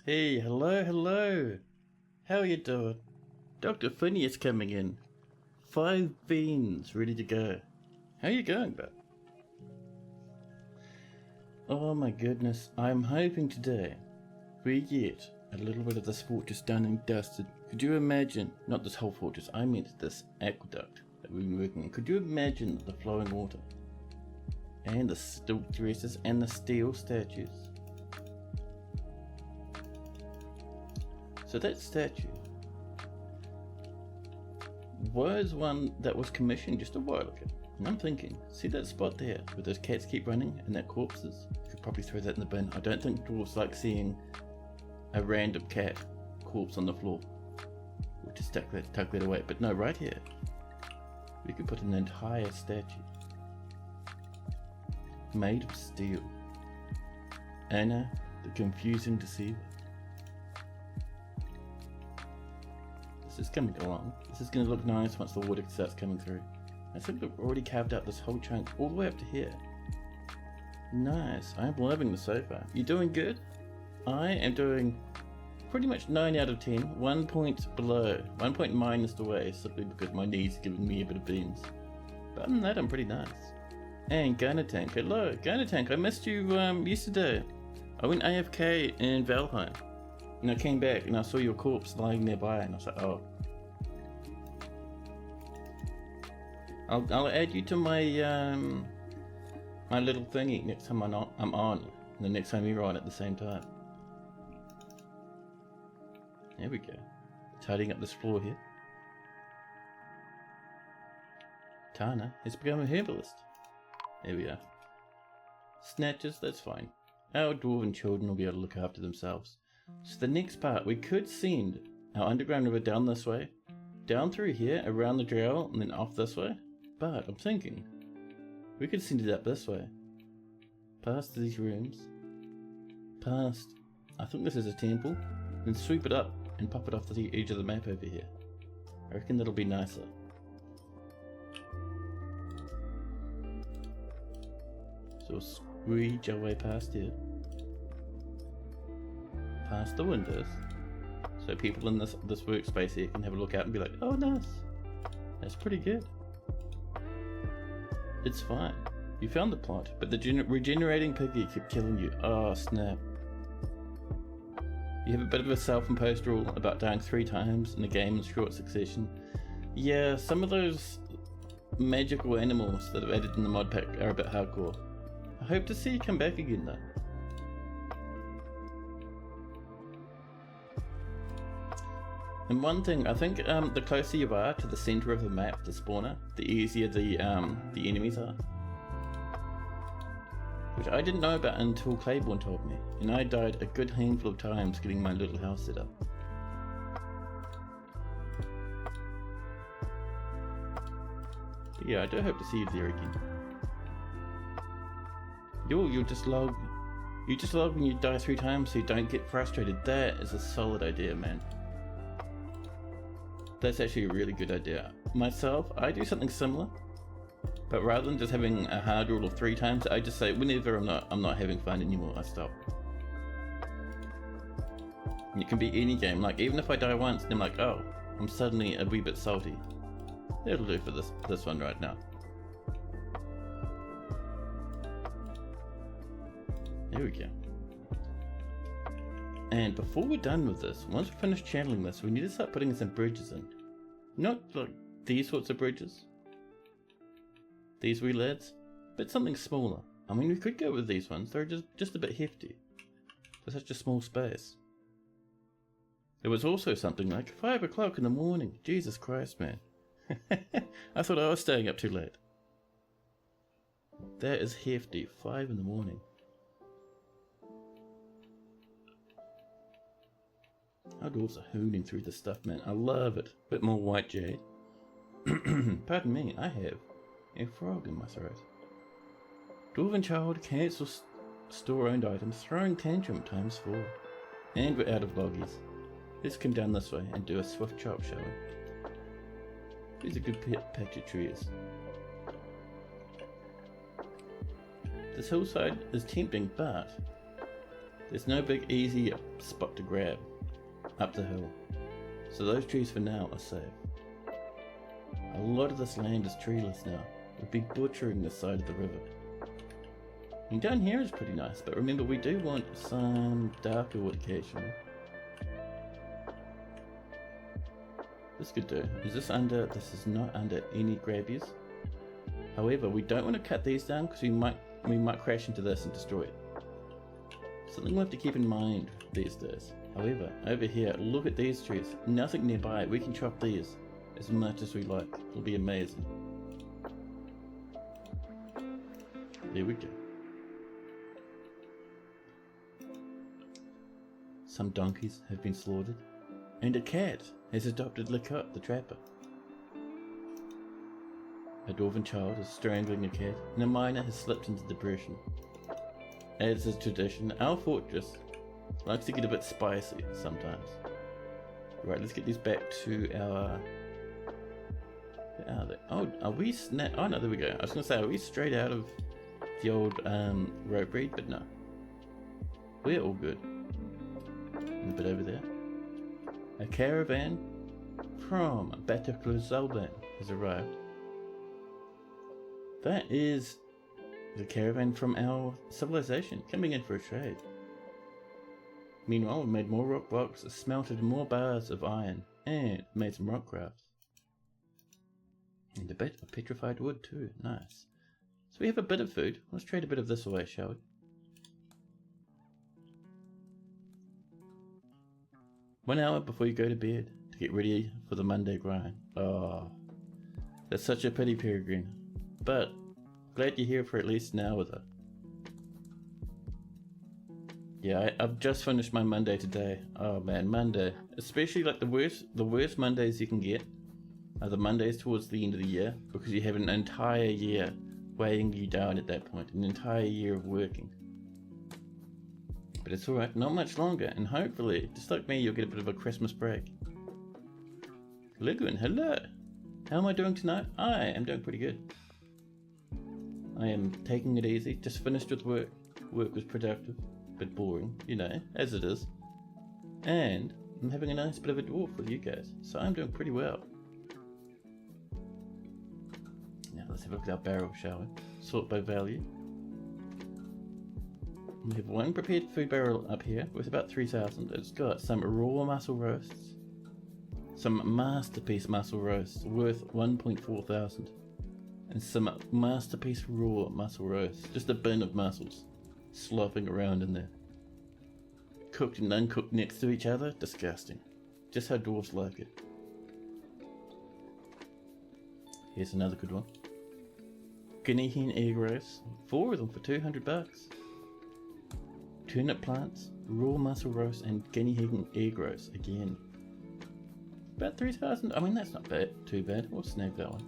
Hey, hello. How are you doing? Dr. Finney is coming in. 5 beans ready to go. How you going, bud? Oh my goodness, I'm hoping today we get a little bit of this fortress done and dusted. Could you imagine, not this whole fortress, I meant this aqueduct that we've been working on. Could you imagine the flowing water? And the silk dresses and the steel statues. So that statue was one that was commissioned just a while ago. And I'm thinking, see that spot there where those cats keep running and that corpses? You could probably throw that in the bin. I don't think dwarves like seeing a random cat corpse on the floor. We'll just tuck that away. But no, right here, we could put an entire statue made of steel. Anna, the confusing deceiver. This is coming along. This is going to look nice once the water starts coming through. I think we've already carved out this whole chunk all the way up to here. Nice. I'm loving this so far. You doing good? I am doing pretty much 9 out of 10. 1 point below. 1 point minus the way, simply because my knees are giving me a bit of beans. But other than that, I'm pretty nice. And Gunner Tank. Hello, Gunner Tank. I missed you yesterday. I went AFK in Valheim. And I came back and I saw your corpse lying nearby and I was like, oh. I'll add you to my my little thingy next time I'm on, and the next time you're on at the same time. There we go. Tidying up this floor here. Tana has become a herbalist. There we are. Snatches, that's fine. Our dwarven children will be able to look after themselves. So the next part, we could send our underground river down this way, down through here, around the drow, and then off this way. But I'm thinking, we could send it up this way, past these rooms, past, I think this is a temple, then sweep it up and pop it off the edge of the map over here. I reckon that'll be nicer. So we'll squeeze our way past here. Past the windows, so people in this workspace here can have a look out and be like, oh nice, that's pretty good. It's fine, you found the plot, but the regenerating piggy kept killing you. Oh snap. You have a bit of a self-imposed rule about dying 3 times in a game in short succession. Yeah, some of those magical animals that are added in the mod pack are a bit hardcore. I hope to see you come back again though. And one thing, I think the closer you are to the center of the map, the spawner, the easier the enemies are. Which I didn't know about until Claiborne told me, and I died a good handful of times getting my little house set up. But yeah, I do hope to see you there again. You'll just log. You just log when you die 3 times so you don't get frustrated. That is a solid idea, man. That's actually a really good idea. Myself, I do something similar, but rather than just having a hard rule of 3 times, I just say whenever I'm not having fun anymore, I stop. And it can be any game, like even if I die once and I'm like, oh, I'm suddenly a wee bit salty. That'll do for this one right now. There we go. And before we're done with this, once we finish channeling this, we need to start putting some bridges in. Not like these sorts of bridges, these wee lads, but something smaller. I mean, we could go with these ones, they're just a bit hefty for such a small space. There was also something like 5 o'clock in the morning. Jesus Christ, man. I thought I was staying up too late. That is hefty, 5 in the morning. Our dwarves are hooning through this stuff, man. I love it. Bit more white jade. Pardon me, I have a frog in my throat. Dwarven child cancels store-owned items, throwing tantrum ×4. And we're out of loggies. Let's come down this way and do a swift chop, shall we? These are good patch of trees. This hillside is tempting, but There's no big easy spot to grab up the hill, so those trees for now are safe. A lot of this land is treeless now. We'd be butchering the side of the river. And down here is pretty nice, but remember we do want some darker wood occasionally. This could do. Is this under? This is not under any graviers. However, we don't want to cut these down because we might crash into this and destroy it. Something we'll have to keep in mind these days. However, over here, look at these trees. Nothing nearby. We can chop these as much as we like. It'll be amazing. There we go. Some donkeys have been slaughtered, and a cat has adopted Lecotte the trapper. A dwarven child is strangling a cat, and a miner has slipped into depression. As is tradition, our fortress likes to get a bit spicy sometimes. Right, let's get these back to our... Where are they? Oh, are we oh no, there we go. I was going to say, are we straight out of the old rope breed? But no. We're all good. And a bit over there. A caravan from aqueduct has arrived. That is the caravan from our civilization coming in for a trade. Meanwhile, we made more rock blocks, smelted more bars of iron, and made some rock crafts. And a bit of petrified wood too. Nice. So we have a bit of food. Let's trade a bit of this away, shall we? One hour before you go to bed to get ready for the Monday grind. Oh, that's such a pity, Peregrine. But glad you're here for at least an hour though. Yeah, I've just finished my Monday today. Oh man, Monday. Especially like the worst Mondays you can get are the Mondays towards the end of the year, because you have an entire year weighing you down at that point. An entire year of working. But it's alright, not much longer, and hopefully, just like me, you'll get a bit of a Christmas break. Lagoon, hello! How am I doing tonight? I am doing pretty good. I am taking it easy, just finished with work. Work was productive, but boring, you know, as it is. And I'm having a nice bit of a dwarf with you guys, so I'm doing pretty well. Now let's have a look at our barrel, shall we? Sort by value. We have one prepared food barrel up here with about 3,000. It's got some raw mussel roasts, some masterpiece mussel roasts worth 1.4 thousand, and some masterpiece raw mussel roasts, just a bin of mussels slopping around in there. Cooked and uncooked next to each other, disgusting. Just how dwarves like it. Here's another good one. Guinea hen egg roast, 4 of them for 200 bucks. Turnip plants, raw mussel roast, and guinea hen egg roast again. About 3,000. I mean, that's not bad. Too bad. We'll snag that one.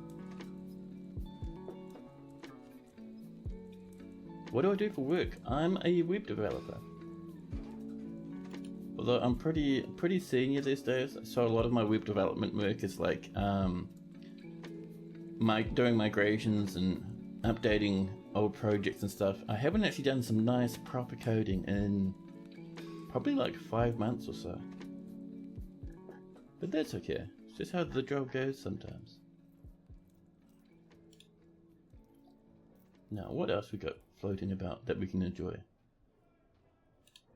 What do I do for work? I'm a web developer. Although I'm pretty senior these days, so a lot of my web development work is like doing migrations and updating old projects and stuff. I haven't actually done some nice proper coding in probably like 5 months or so. But that's okay. It's just how the job goes sometimes. Now, what else we got floating about that we can enjoy?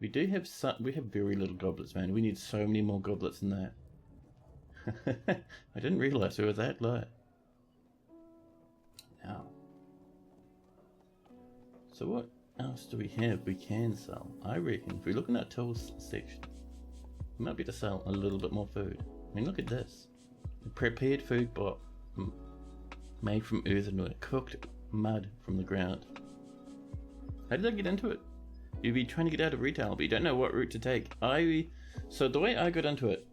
We do have we have very little goblets, man. We need so many more goblets than that. I didn't realize we were that low. Now, so what else do we have we can sell? I reckon if we look in our tools section, we might be able to sell a little bit more food. I mean, look at this. A prepared food box made from earthenware, cooked mud from the ground. How did I get into it? You'd be trying to get out of retail, but you don't know what route to take. So the way I got into it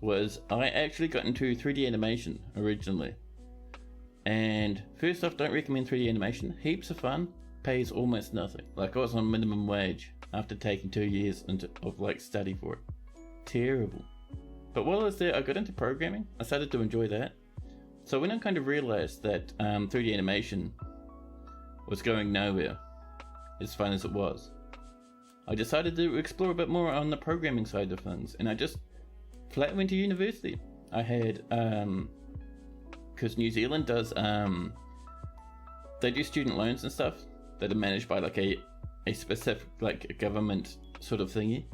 was I actually got into 3D animation originally. And first off, don't recommend 3D animation. Heaps of fun, pays almost nothing. Like I was on minimum wage after taking 2 years of like study for it. Terrible. But while I was there, I got into programming. I started to enjoy that. So when I kind of realized that 3D animation was going nowhere, as fun as it was, I decided to explore a bit more on the programming side of things, and I just flat went to university. I had, because New Zealand does, they do student loans and stuff that are managed by like a specific like a government sort of thingy,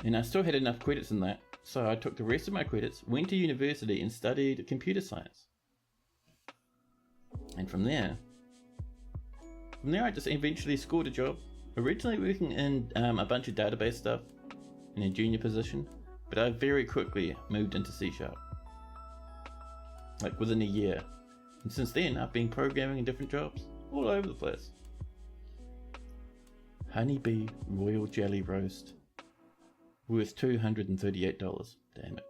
and I still had enough credits in that, so I took the rest of my credits, went to university and studied computer science, and from there I just eventually scored a job, originally working in a bunch of database stuff in a junior position, but I very quickly moved into C#, like within a year, and since then I've been programming in different jobs all over the place. Honeybee Royal Jelly Roast, worth $238. Damn it.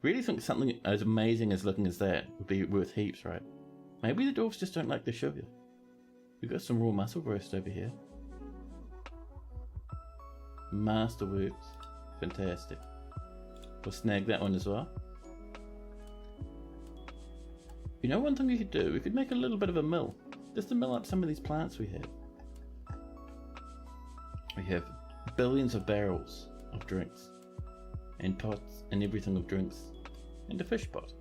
Really think something as amazing as looking as that would be worth heaps, right? Maybe the dwarves just don't like the sugar. We've got some raw mussel roast over here. Masterworks. Fantastic. We'll snag that one as well. You know, one thing we could do? We could make a little bit of a mill. Just to mill up some of these plants we have. We have billions of barrels of drinks. And pots and everything of drinks. And a fish pot.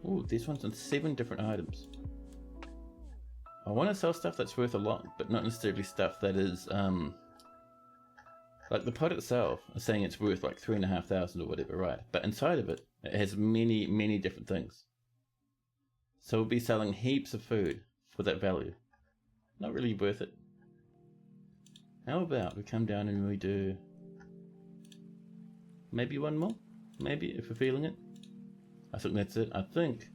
Oh, these ones are 7 different items. I want to sell stuff that's worth a lot, but not necessarily stuff that is, like the pot itself is saying it's worth like 3,500 or whatever, right? But inside of it, it has many, many different things. So we'll be selling heaps of food for that value. Not really worth it. How about we come down and we do maybe one more? Maybe, if we're feeling it. I think that's it. I think,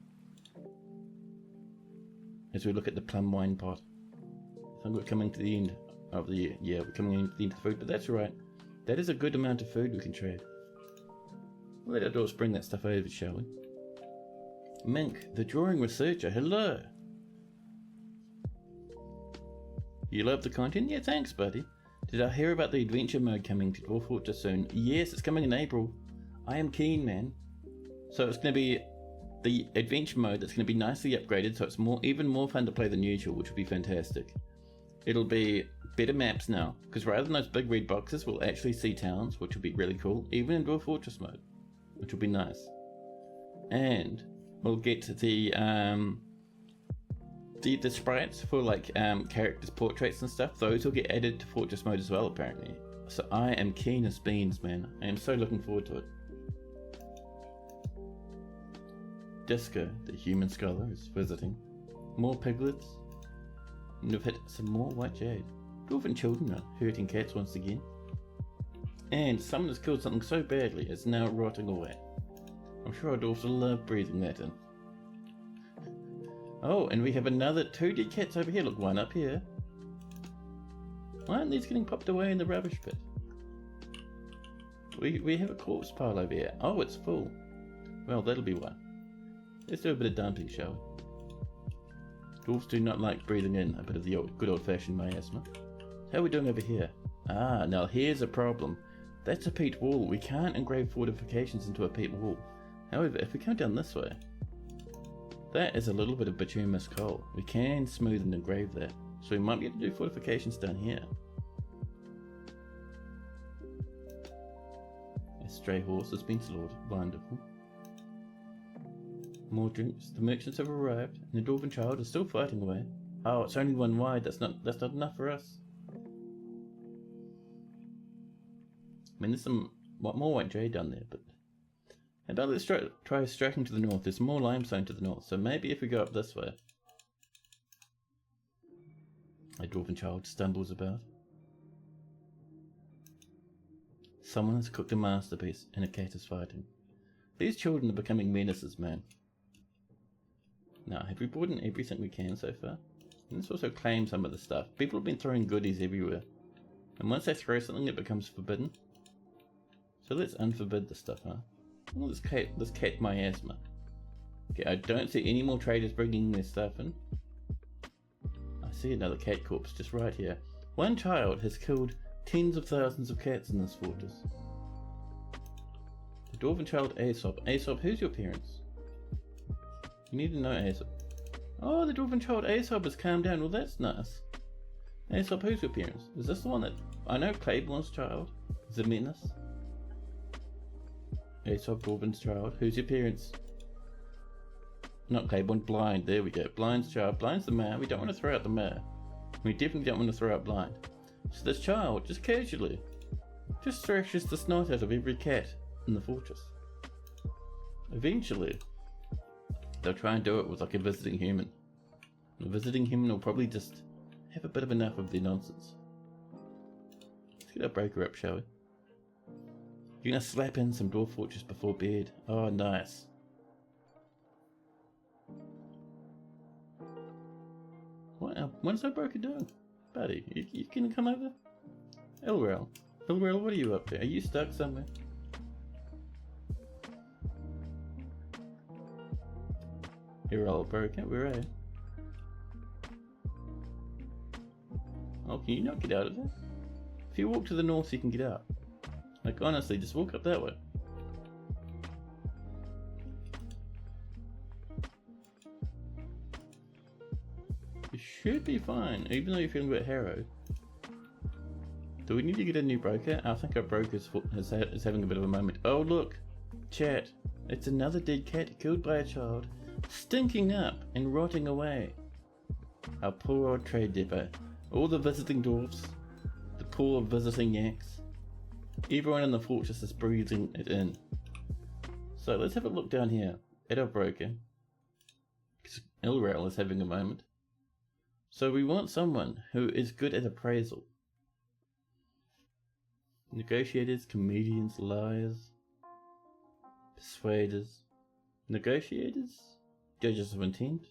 as we look at the plum wine pot, I think we're coming to the end of the year. Yeah, we're coming to the end of the food, but that's alright. That is a good amount of food we can trade. We'll let our doors bring that stuff over, shall we? Mink, the drawing researcher, hello! You love the content? Yeah, thanks, buddy. Did I hear about the adventure mode coming to Dwarf Fortress soon? Yes, it's coming in April. I am keen, man. So it's going to be the adventure mode that's going to be nicely upgraded, so it's even more fun to play than usual, which will be fantastic. It'll be better maps now, because rather than those big red boxes, we'll actually see towns, which will be really cool, even in Dwarf Fortress mode, which will be nice. And we'll get the sprites for like characters' portraits and stuff. Those will get added to Fortress mode as well, apparently. So I am keen as beans, man. I am so looking forward to it. Disco, the human scholar, is visiting. More piglets. And we've hit some more white jade. Dwarven children are hurting cats once again. And someone has killed something so badly it's now rotting away. I'm sure our dwarves will love breathing that in. Oh, and we have another 2D cats over here. Look, one up here. Why aren't these getting popped away in the rubbish pit? We have a corpse pile over here. Oh, it's full. Well, that'll be one. Let's do a bit of dumping, shall we? Dwarves do not like breathing in a bit of the good old-fashioned miasma. How are we doing over here? Ah, now here's a problem. That's a peat wall. We can't engrave fortifications into a peat wall. However, if we come down this way, that is a little bit of bituminous coal. We can smooth and engrave that. So we might be able to do fortifications down here. A stray horse has been slaughtered. Wonderful. More drinks. The merchants have arrived, and the dwarven child is still fighting away. Oh, it's only one wide. That's not enough for us. I mean, there's some more white jade down there, but how about let's try striking to the north. There's more limestone to the north, so maybe if we go up this way. A dwarven child stumbles about. Someone has cooked a masterpiece, and a cat is fighting. These children are becoming menaces, man. Now, have we brought in everything we can so far? And let's also claim some of the stuff. People have been throwing goodies everywhere. And once they throw something, it becomes forbidden. So let's unforbid the stuff, huh? Oh, this cat miasma. Okay, I don't see any more traders bringing their stuff in. I see another cat corpse just right here. One child has killed tens of thousands of cats in this fortress. The dwarven child Aesop. Aesop, who's your parents? You need to know Aesop. Oh, the dwarven child Aesop has calmed down. Well, that's nice. Aesop, who's your parents? Is this the one that... I know Claiborne's child is a menace. Aesop Corbin's child. Who's your parents? Not Claiborne, Blind. There we go. Blind's child. Blind's the mayor. We don't want to throw out the mayor. We definitely don't want to throw out Blind. So this child, just casually, just thrashes the snot out of every cat in the fortress. Eventually, they'll try and do it with like a visiting human. The visiting human will probably just have a bit of enough of their nonsense. Let's get our breaker up, shall we? You're gonna slap in some dwarf fortress before bed. Oh, nice. What's our broker doing? Buddy, you can come over? Elrel, what are you up to? Are you stuck somewhere? You're all broken, where are you? Oh, can you not get out of there? If you walk to the north, you can get out. Like, honestly, just walk up that way. You should be fine, even though you're feeling a bit harrowed. Do we need to get a new broker? I think our broker is having a bit of a moment. Oh look, chat. It's another dead cat killed by a child, stinking up and rotting away. Our poor old trade depot. All the visiting dwarfs, the poor visiting yaks. Everyone in the fortress is breathing it in. So let's have a look down here at our broker. Elrel is having a moment. So we want someone who is good at appraisal. Negotiators, comedians, liars, persuaders, negotiators, judges of intent.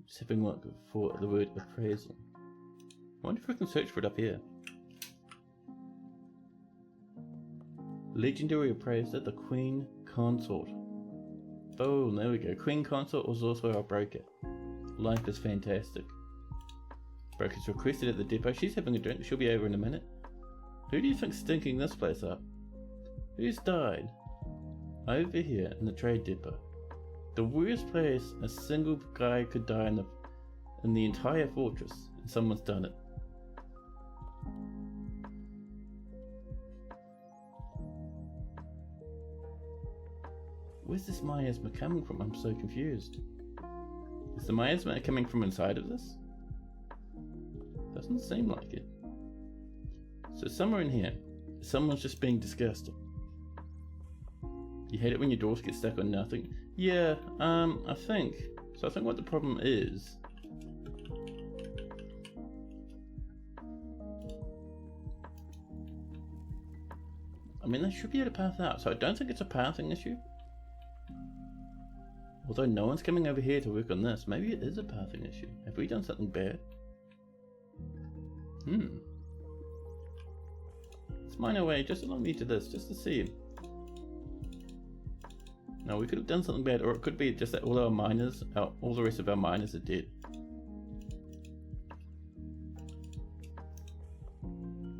Just having a look for the word appraisal. I wonder if we can search for it up here. Legendary appraiser, the Queen Consort. Oh, there we go. Queen Consort was also our broker. Life is fantastic. Broker's requested at the depot. She's having a drink. She'll be over in a minute. Who do you think's stinking this place up? Who's died? Over here in the trade depot. The worst place a single guy could die in the entire fortress. And someone's done it. Where's this miasma coming from? I'm so confused. Is the miasma coming from inside of this? Doesn't seem like it. So somewhere in here, someone's just being disgusting. You hate it when your doors get stuck on nothing? Yeah, I think. So I think what the problem is... I mean, they should be able to path out, so I don't think it's a pathing issue. Although no one's coming over here to work on this, maybe it is a pathing issue. Have we done something bad? Let's mine our way just along me to this, just to see him. No, we could have done something bad, or it could be just that all our miners, all the rest of our miners are dead.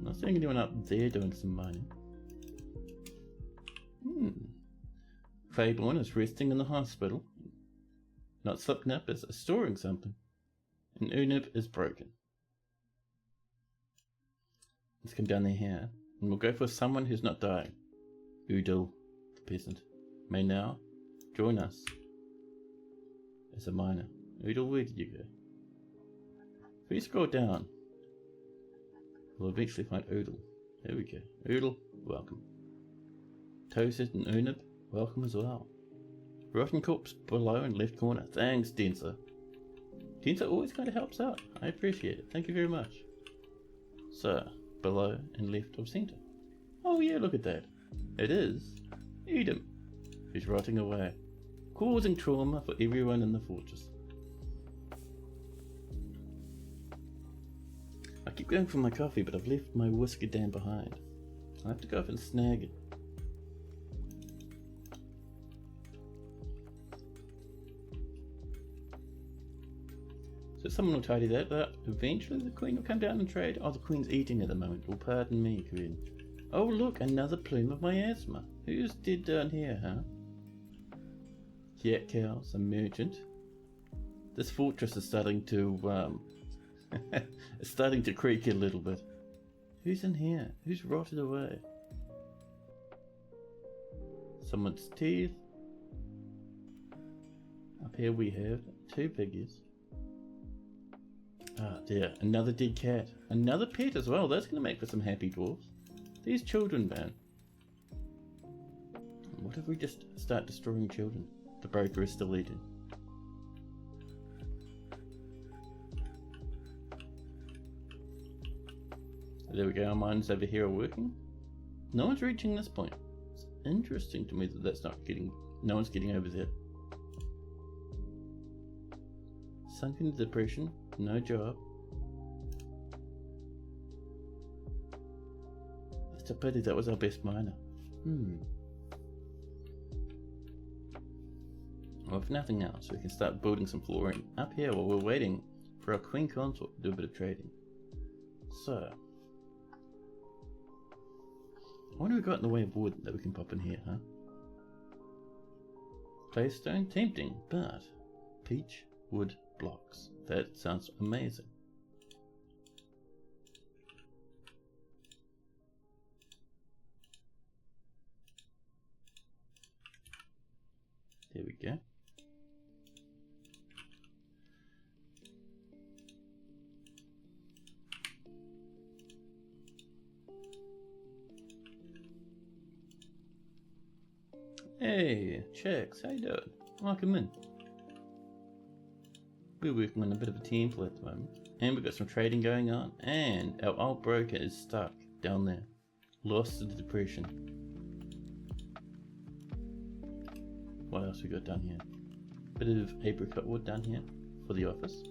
Not seeing anyone up there doing some mining. Claiborne is resting in the hospital. Not Slipknip is storing something. And Unib is broken. Let's come down there here. And we'll go for someone who's not dying. Udil, the peasant, may now join us as a miner. Udil, where did you go? If we scroll down, we'll eventually find Udil. There we go. Udil, welcome. Toasted and Unib, welcome as well. Rotten corpse below in left corner. Thanks, Denser. Denser always kind of helps out. I appreciate it. Thank you very much. So, below and left of center. Oh yeah, look at that. It is Edom, who's rotting away, causing trauma for everyone in the fortress. I keep going for my coffee, but I've left my whiskey down behind. I have to go up and snag it. So someone will tidy that up. Eventually the Queen will come down and trade. Oh, the Queen's eating at the moment. Oh, pardon me, Queen. Oh, look, another plume of miasma. Who's dead down here, huh? Yak cows, a merchant. This fortress is starting to It's starting to creak a little bit. Who's in here? Who's rotted away? Someone's teeth. Up here we have 2 piggies. Ah dear, another dead cat. Another pet as well. That's going to make for some happy dwarves. These children, man. What if we just start destroying children? The broker is still eating. There we go, our mines over here are working. No one's reaching this point. It's interesting to me that that's not getting... No one's getting over there. Sunk into depression, no job. It's a pity, that was our best miner. Well, if nothing else, we can start building some flooring up here while we're waiting for our queen consort to do a bit of trading. So... what have we got in the way of wood that we can pop in here, huh? Claystone? Tempting, but... peach wood blocks. That sounds amazing. There we go. Hey, Chicks, how you doing? Welcome in. We're working on a bit of a temple at the moment, and we've got some trading going on, and our old broker is stuck down there, lost to the depression. What else we got down here? Bit of apricot wood down here for the office.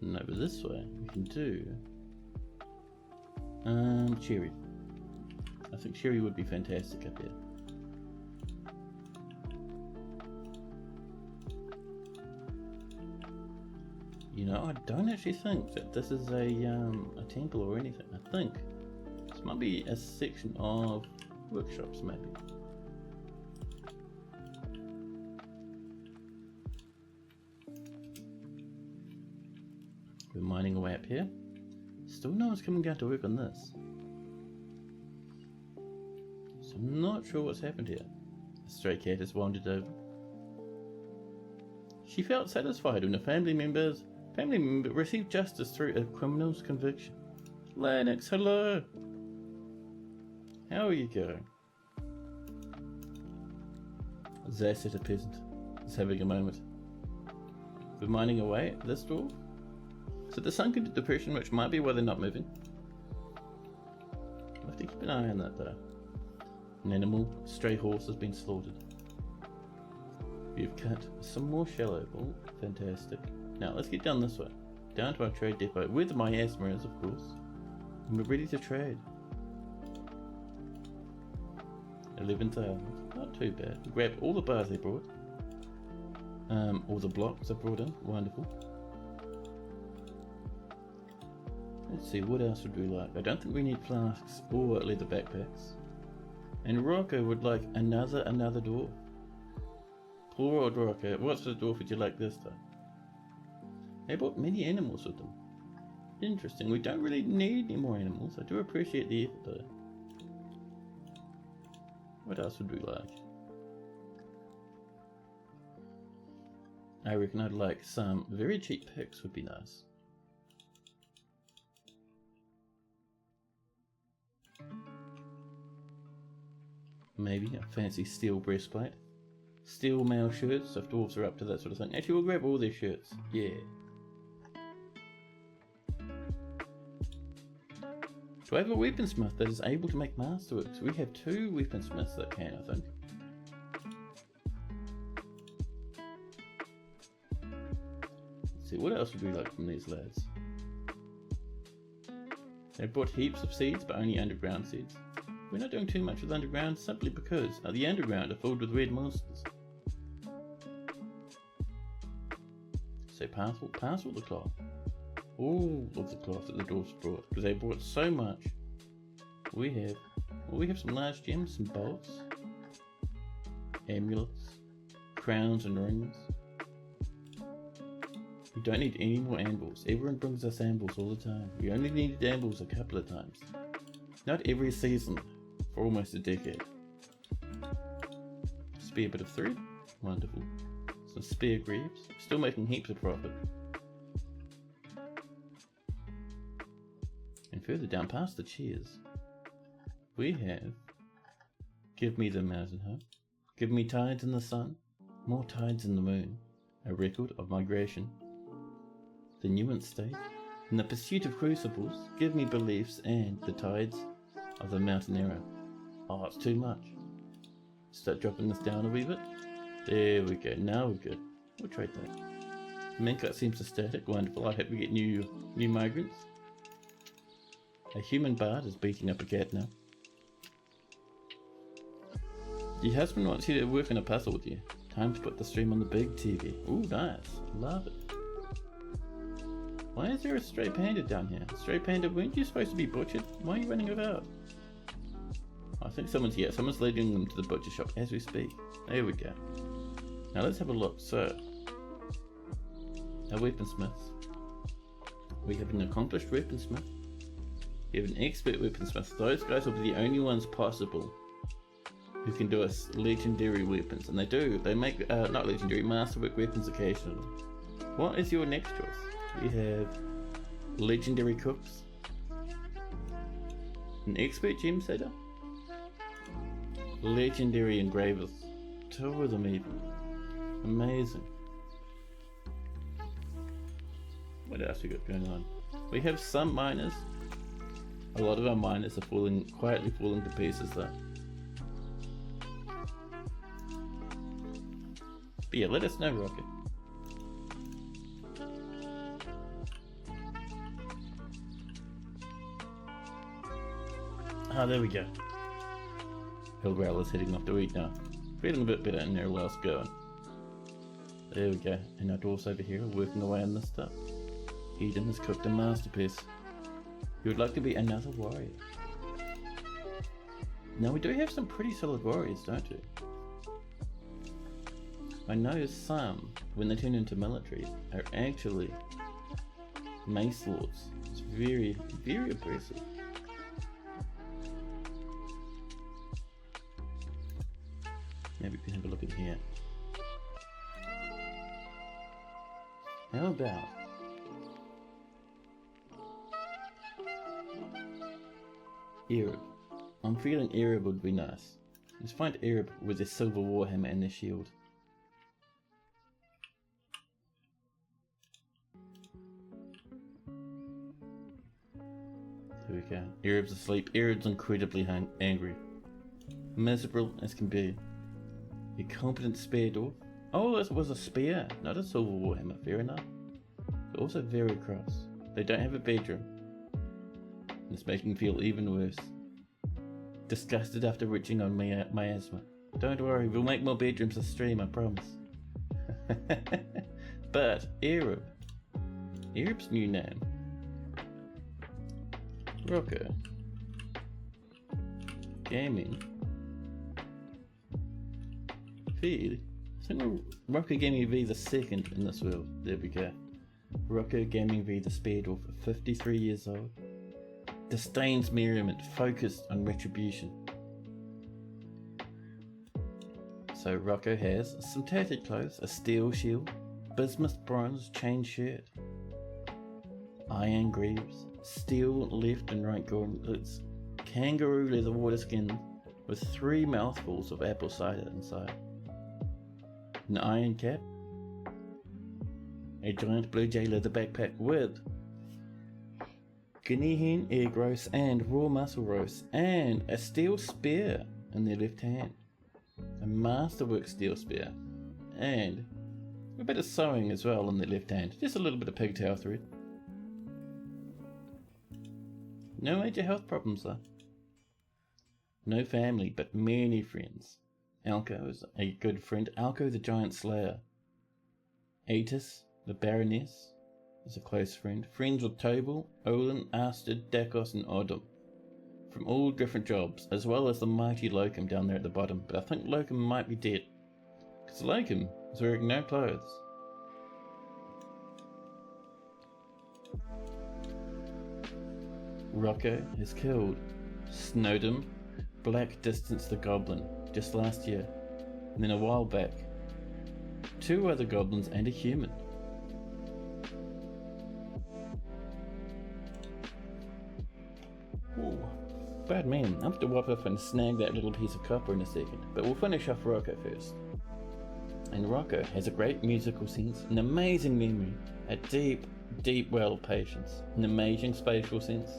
And over this way we can do cherry. I think cherry would be fantastic up here. You know, I don't actually think that this is a temple or anything. I think this might be a section of workshops, maybe. We're mining away up here. Still no one's coming down to work on this. So I'm not sure what's happened here. A stray cat has wandered over. She felt satisfied when a family member received justice through a criminal's conviction. Lennox, hello! How are you going? Zasset, a peasant, is having a moment. We're mining away at this door. So they're sunk into depression, which might be why they're not moving. We'll have to keep an eye on that though. An animal, a stray horse, has been slaughtered. We've cut some more shallow. Oh, fantastic. Now let's get down this way. Down to our trade depot, where the miasma is, of course. And we're ready to trade. 11,000. Not too bad. We grab all the bars they brought. All the blocks I brought in. Wonderful. Let's see, what else would we like? I don't think we need flasks or leather backpacks. And Rocco would like another dwarf. Poor old Rocco. What sort of dwarf would you like this time? They brought many animals with them. Interesting. We don't really need any more animals. I do appreciate the effort though. What else would we like? I reckon I'd like some very cheap picks would be nice. Maybe a fancy steel breastplate. Steel mail shirts, if dwarves are up to that sort of thing. Actually, we'll grab all their shirts. Yeah. Do I have a weaponsmith that is able to make masterworks? We have 2 weaponsmiths that can, I think. Let's see, what else would we like from these lads? They brought heaps of seeds, but only underground seeds. We're not doing too much with underground simply because the underground are filled with red monsters. So parcel the cloth. All of the cloth that the dwarves brought, because they brought so much. We have some large gems, some bolts, amulets, crowns and rings. We don't need any more anvils. Everyone brings us anvils all the time. We only needed anvils a couple of times. Not every season for almost a decade. Spare bit of thread. Wonderful. Some spare greaves. Still making heaps of profit. And further down past the chairs, we have Give Me the Mountain Home. Give Me Tides in the Sun. More Tides in the Moon. A record of migration. The Nuance State. In the Pursuit of Crucibles. Give Me Beliefs and the Tides of the Mountain Arrow. Oh, it's too much. Start dropping this down a wee bit. There we go. Now we're good. We'll trade that. Mincut seems static. Wonderful. I hope we get new migrants. A human bard is beating up a cat now. Your husband wants you to work on a puzzle with you. Time to put the stream on the big TV. Ooh, nice. Love it. Why is there a stray panda down here? Stray panda, weren't you supposed to be butchered? Why are you running about? I think someone's here. Someone's leading them to the butcher shop as we speak. There we go. Now let's have a look. So, our weaponsmiths. We have an accomplished weaponsmith. We have an expert weaponsmith. Those guys will be the only ones possible who can do us legendary weapons. And they do. They make, not legendary, masterwork weapons occasionally. What is your next choice? We have legendary cooks. An expert gem setter. Legendary engravers. Two of them even. Amazing. What else we got going on? We have some miners. A lot of our miners are quietly falling to pieces though. But yeah, let us know, Rocket. Ah, there we go. Hillgrowl is heading off to eat now. Feeling a bit better and everywhere else going. There we go. And our dwarfs over here are working away on this stuff. Eden has cooked a masterpiece. You would like to be another warrior. Now we do have some pretty solid warriors, don't we? I know some, when they turn into military, are actually mace lords. It's very, very impressive. Maybe we can have a look at here. How about Arab? I'm feeling Arab would be nice. Let's find Arab with their silver warhammer and their shield. There we go. Arab's asleep. Arab's incredibly angry. Miserable as can be. A competent spear dwarf. Oh, this was a spear, not a silver warhammer. Fair enough. They're also very cross. They don't have a bedroom. It's making me feel even worse. Disgusted after reaching on miasma. Don't worry, we'll make more bedrooms this stream, I promise. But Arab. Arab's new name. Rocker. Gaming. V. I think we're Rocker Gaming V the second in this world. There we go. Rocker Gaming V the spear dwarf, 53 years old. Disdains merriment, focused on retribution. So Rocco has some tattered clothes, a steel shield, bismuth bronze chain shirt, iron greaves, steel left and right gauntlets, kangaroo leather water skin with 3 mouthfuls of apple cider inside, an iron cap, a giant blue jay leather backpack with guinea hen egg roast and raw mussel roast, and a steel spear in their left hand, a masterwork steel spear, and a bit of sewing as well in their left hand, just a little bit of pigtail thread. No major health problems though. No family, but many friends. Alco is a good friend. Alco the giant slayer. Atis, the baroness, is a close friend. Friends with Tobal, Olin, Astrid, Dakos and Odom. from all different jobs, as well as the mighty Locum down there at the bottom, but I think Locum might be dead, because Locum is wearing no clothes. Rocco has killed Snowdom, Black Distance the Goblin, just last year, and then a while back, 2 other goblins and a human. Ooh, bad man. I'll have to whop up and snag that little piece of copper in a second, but we'll finish off Rocco first. And Rocco has a great musical sense, an amazing memory, a deep, deep well of patience, an amazing spatial sense,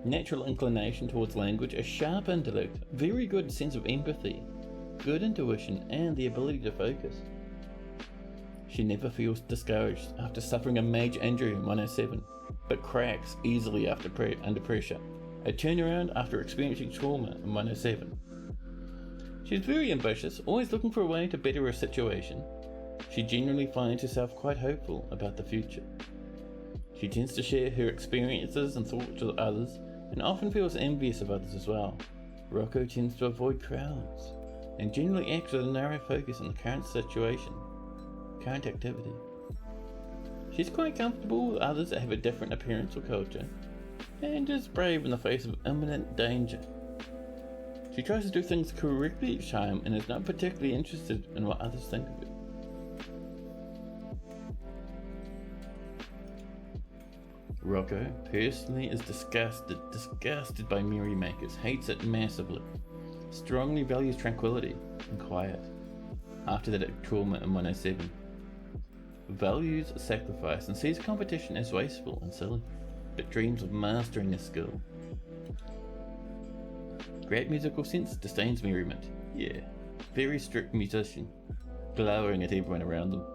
natural inclination towards language, a sharp intellect, very good sense of empathy, good intuition, and the ability to focus. She never feels discouraged after suffering a major injury in 107, but cracks easily under pressure, a turnaround after experiencing trauma in 107. She's very ambitious, always looking for a way to better her situation. She generally finds herself quite hopeful about the future. She tends to share her experiences and thoughts with others, and often feels envious of others as well. Rocco tends to avoid crowds, and generally acts with a narrow focus on the current situation, current activity. She's quite comfortable with others that have a different appearance or culture, and is brave in the face of imminent danger. She tries to do things correctly each time and is not particularly interested in what others think of it. Rocco personally is disgusted by merrymakers, hates it massively, strongly values tranquility and quiet, after that trauma in 107, values sacrifice and sees competition as wasteful and silly, but dreams of mastering a skill. Great musical sense, disdains merriment. Yeah, very strict musician, glowering at everyone around them.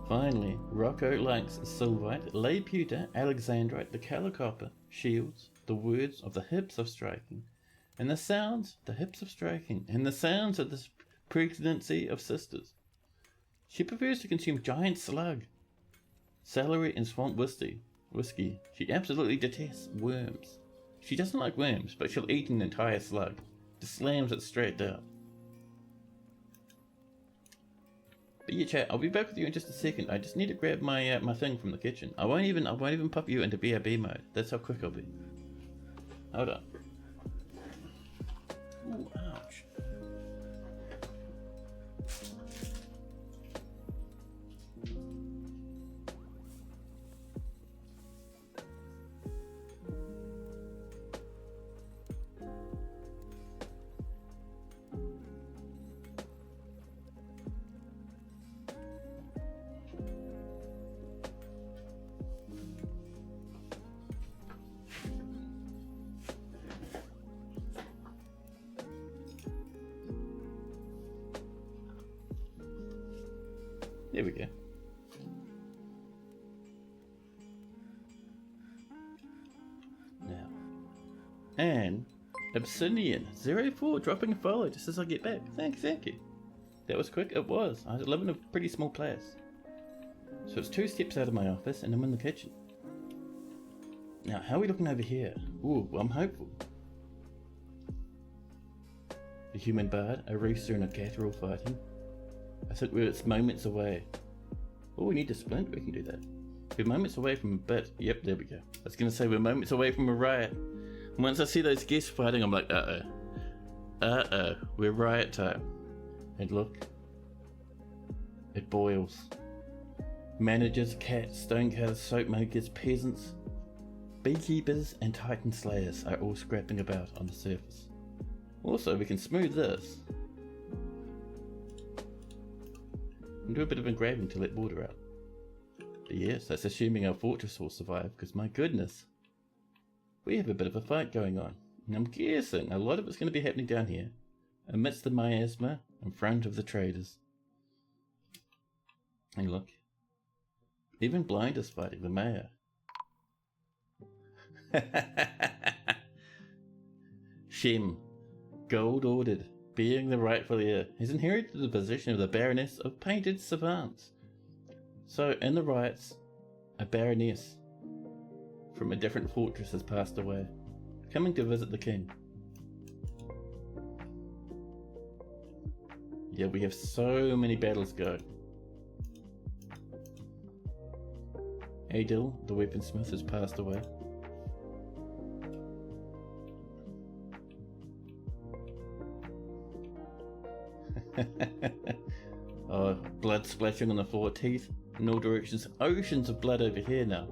Finally, Rocco likes Sylvite, Lay Pewter, Alexandrite, the Colour Copper, Shields, the words of the hips of striking, and the sounds, the hips of striking, and the sounds of the pregnancy of sisters. She prefers to consume giant slug, celery and swamp whiskey. She absolutely detests worms. She doesn't like worms, but she'll eat an entire slug. Just slams it straight down. But yeah, chat, I'll be back with you in just a second. I just need to grab my my thing from the kitchen. I won't even pop you into BRB mode. That's how quick I'll be. Hold on. Ooh, ouch. There we go. Now. And Obsidian04 dropping a follow just as I get back. Thank you. That was quick, it was. I live in a pretty small place. So it's 2 steps out of my office and I'm in the kitchen. Now, how are we looking over here? Ooh, well, I'm hopeful. A human bard, a rooster and a cat are all fighting. I think it's moments away. Oh, we need to splint, we can do that. We're moments away from a bit. Yep, there we go. I was going to say we're moments away from a riot. Once I see those guests fighting, I'm like, uh-oh, we're riot time. And look, it boils. Managers, cats, stonecutters, soap makers, peasants, beekeepers and titan slayers are all scrapping about on the surface. Also, we can smooth this and do a bit of engraving to let water out. But yes, that's assuming our fortress will survive, because my goodness, we have a bit of a fight going on. And I'm guessing a lot of it's going to be happening down here, amidst the miasma in front of the traders. And look, even Blind is fighting the mayor. Shem, gold ordered, being the rightful heir, has inherited the position of the Baroness of Painted Savants. So, in the riots, a Baroness from a different fortress has passed away. Coming to visit the king. Yeah, we have so many battles go. Adil, the weaponsmith, has passed away. Oh, blood splashing on the floor, teeth in all directions, oceans of blood over here now.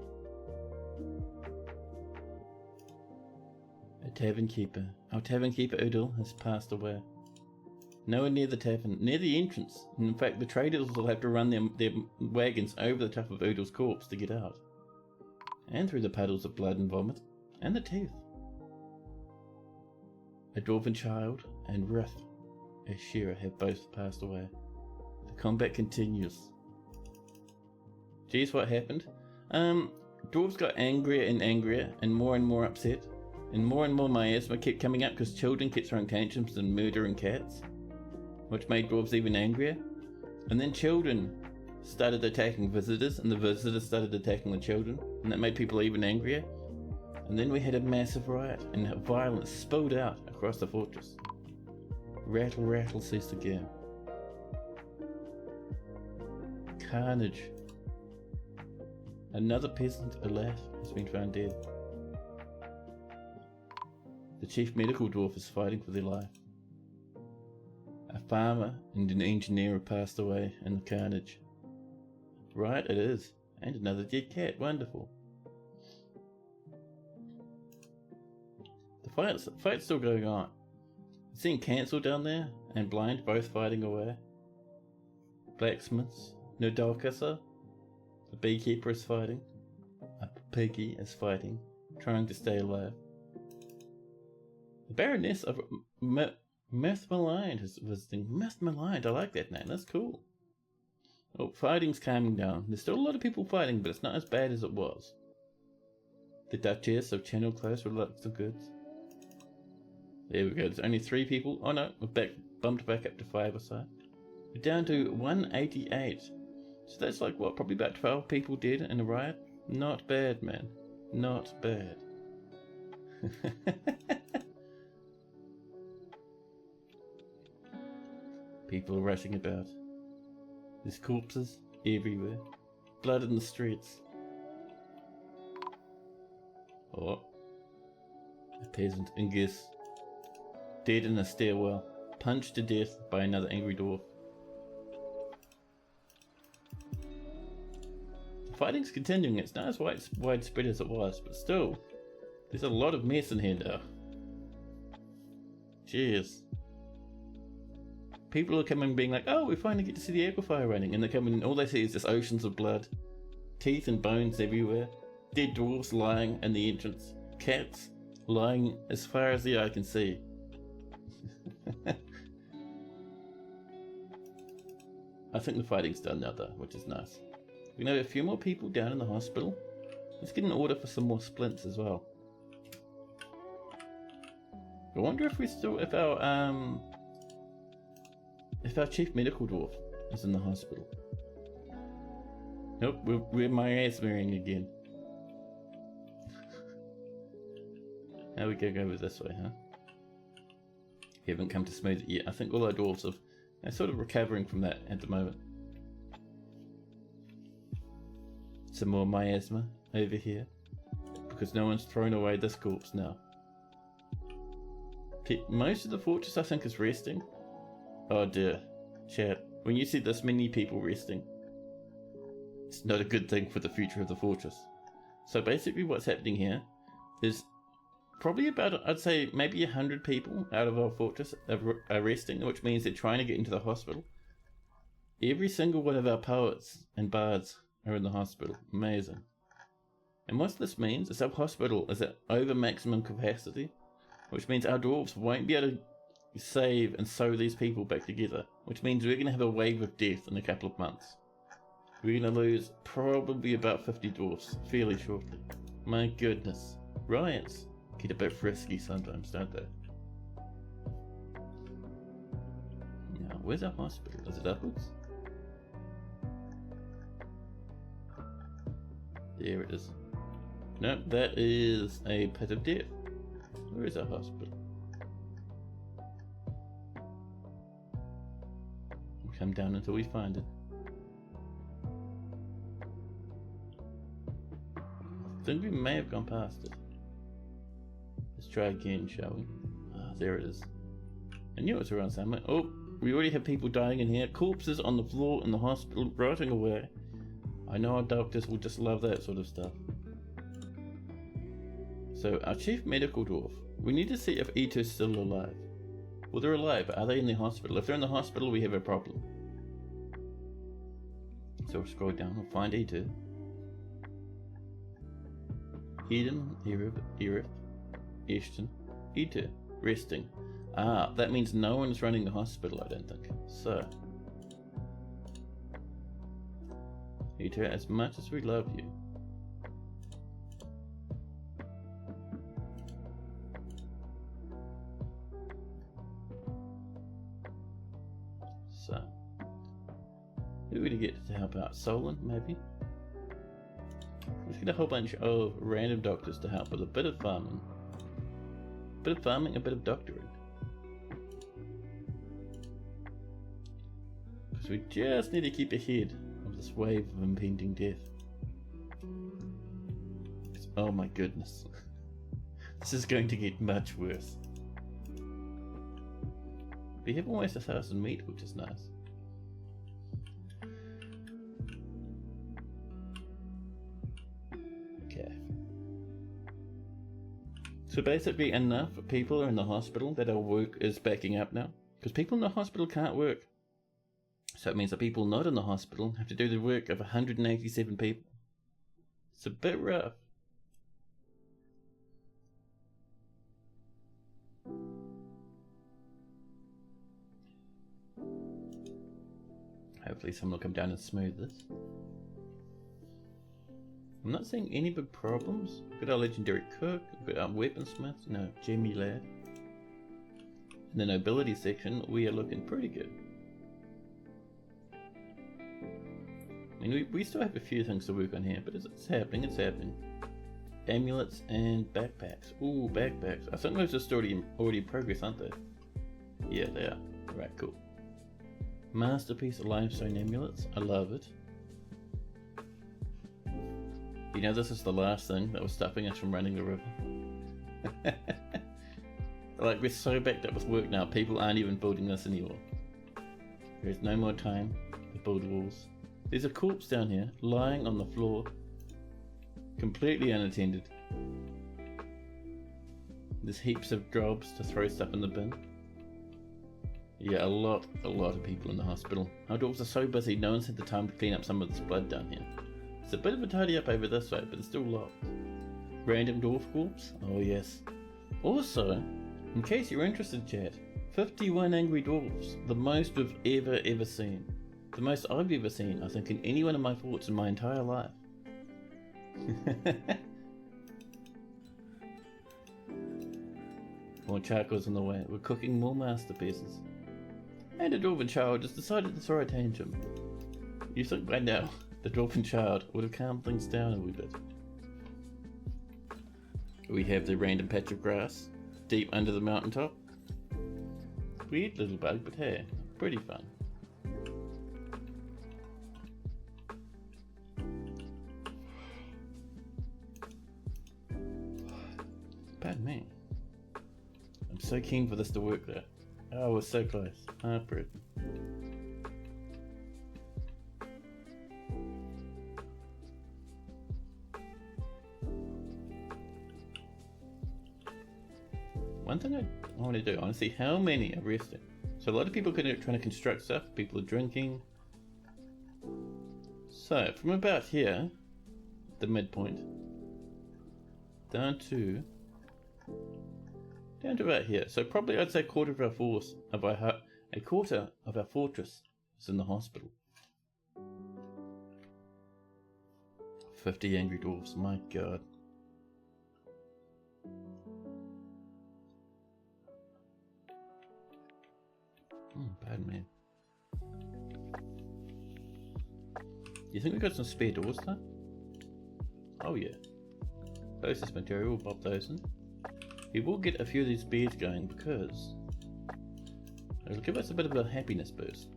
A tavern keeper. Our tavern keeper Udal has passed away. Nowhere near the tavern, near the entrance. In fact, the traders will have to run their wagons over the top of Udal's corpse to get out. And through the puddles of blood and vomit, and the teeth. A dwarven child and Rith, as Shira, have both passed away. The combat continues. Geez, what happened? Dwarves got angrier and angrier, and more upset. And more miasma kept coming up because children kept throwing tantrums and murdering cats, which made dwarves even angrier. And then children started attacking visitors, and the visitors started attacking the children, and that made people even angrier. And then we had a massive riot, and violence spilled out across the fortress. Rattle, rattle, ceased the game. Carnage. Another peasant, alas, has been found dead. The chief medical dwarf is fighting for their life. A farmer and an engineer have passed away in the carnage. Right, it is. And another dead cat. Wonderful. The fight's still going on. Seeing Cancel down there and Blind both fighting away. Blacksmiths. Nodalkasa, the beekeeper, is fighting. A piggy is fighting, trying to stay alive. The Baroness of Myth Maligned is visiting. Myth Maligned, I like that name, that's cool. Oh, fighting's calming down. There's still a lot of people fighting, but it's not as bad as it was. The Duchess of Channeledclosed reluctant of goods. There we go, there's only 3 people. Oh no, we're bumped back up to 5 or so. We're down to 188. So that's like, what, probably about 12 people dead in a riot? Not bad, man. Not bad. People are rushing about. There's corpses everywhere. Blood in the streets. Oh. A peasant, Ingis. Dead in a stairwell. Punched to death by another angry dwarf. Fighting's continuing. It's not as widespread as it was, but still, there's a lot of mess in here now. Cheers. People are coming being like, oh, we finally get to see the aquifer running, and they're coming and all they see is just oceans of blood. Teeth and bones everywhere. Dead dwarves lying in the entrance. Cats lying as far as the eye can see. I think the fighting's done now though, which is nice. We know a few more people down in the hospital. Let's get an order for some more splints as well. I wonder if our chief medical dwarf is in the hospital. Nope, we're miasmaing again. Now we go over this way, huh? We haven't come to smooth it yet. I think all our dwarves are sort of recovering from that at the moment. Some more miasma over here, because no one's thrown away this corpse now. Most of the fortress, I think, is resting. Oh dear, chat. When you see this many people resting, it's not a good thing for the future of the fortress. So basically what's happening here is probably about, I'd say, maybe 100 people out of our fortress are resting, which means they're trying to get into the hospital. Every single one of our poets and bards are in the hospital. Amazing. And what this means is our hospital is at over maximum capacity, which means our dwarves won't be able to save and sew these people back together, which means we're going to have a wave of death in a couple of months. We're going to lose probably about 50 dwarfs fairly shortly. My goodness. Riots get a bit frisky sometimes, don't they? Now, where's our hospital? Is it upwards? There it is. Nope, that is a pit of death. Where is our hospital? We'll come down until we find it. I think we may have gone past it. Let's try again, shall we? Ah, there it is. I knew it was around somewhere. Oh, we already have people dying in here. Corpses on the floor in the hospital, rotting away. I know our doctors will just love that sort of stuff. So, our chief medical dwarf. We need to see if E2's still alive. Well, they're alive, but are they in the hospital? If they're in the hospital, we have a problem. So we'll scroll down, we'll find E2. Eden, Erith, Ashton, E2, resting. Ah, that means no one's running the hospital, I don't think. So, E2, as much as we love you, so, who would we get to help out? Solon, maybe? Let's get a whole bunch of random doctors to help with a bit of farming. A bit of farming, a bit of doctoring. Because we just need to keep ahead of this wave of impending death. Oh my goodness. This is going to get much worse. We have almost 1,000 meat, which is nice. So basically enough people are in the hospital that our work is backing up now. Because people in the hospital can't work. So it means that people not in the hospital have to do the work of 187 people. It's a bit rough. Hopefully someone will come down and smooth this. I'm not seeing any big problems. We've got our legendary cook, we've got our weaponsmith, no, Jimmy lad. In the nobility section, we are looking pretty good. I mean, we still have a few things to work on here, but it's happening, it's happening. Amulets and backpacks. Ooh, backpacks. I think those are still already in progress, aren't they? Yeah, they are. Right, cool. Masterpiece limestone amulets. I love it. You know, this is the last thing that was stopping us from running the river. Like, we're so backed up with work now, people aren't even building this anymore. There's no more time to build walls. There's a corpse down here, lying on the floor, completely unattended. There's heaps of jobs to throw stuff in the bin. Yeah, a lot of people in the hospital. Our dwarves are so busy, no one's had the time to clean up some of this blood down here. It's a bit of a tidy up over this way, but it's still locked. Random dwarf corpse? Oh yes. Also, in case you're interested, chat, 51 angry dwarfs. The most we've ever seen. The most I've ever seen, I think, in any one of my forts in my entire life. More charcoal's on the way. We're cooking more masterpieces. And a dwarven child has decided to throw a tantrum. You think by now the dwarven child would have calmed things down a wee bit. We have the random patch of grass deep under the mountaintop. Weird little bug, but hey, pretty fun. Pardon me. I'm so keen for this to work though. Oh, we're so close. Heartbreaking. One thing I want to do, I want to see how many are resting. So a lot of people are trying to construct stuff, people are drinking. So from about here, the midpoint, down to about here. So probably I'd say a quarter of our fortress is in the hospital. 50 angry dwarfs, my god. Bad man. You think we got some spare doors though? Oh yeah. Closest material, we'll pop those in. We will get a few of these beads going because it'll give us a bit of a happiness boost.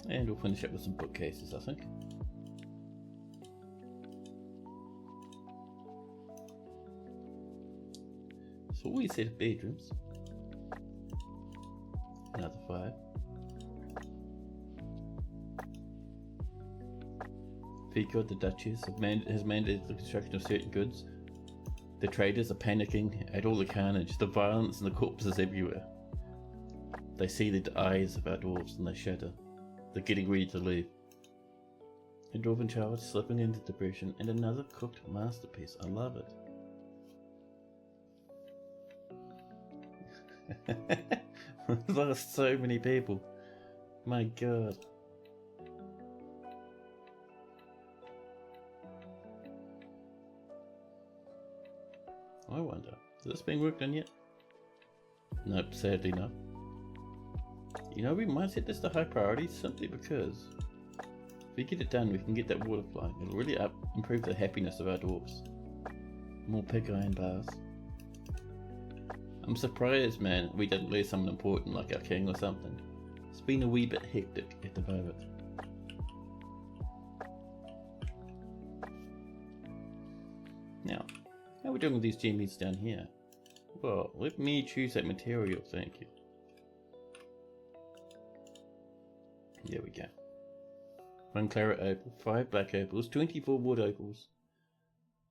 And we'll finish up with some bookcases, I think. So we set of bedrooms. Another 5. Fico, the Duchess, has mandated the construction of certain goods. The traders are panicking at all the carnage, the violence and the corpses everywhere. They see the eyes of our dwarves and they shudder. They're getting ready to leave. A dwarven child slipping into depression and another cooked masterpiece. I love it. We've lost so many people. My god. I wonder, is this being worked on yet? Nope, sadly not. You know, we might set this to high priority simply because if we get it done, we can get that water flowing. It'll really improve the happiness of our dwarves. More pig iron bars. I'm surprised, man, we didn't lose someone important like our king or something. It's been a wee bit hectic at the moment. Now, how are we doing with these gemies down here? Well, let me choose that material, thank you. There we go. 1 claret opal, 5 black opals, 24 wood opals,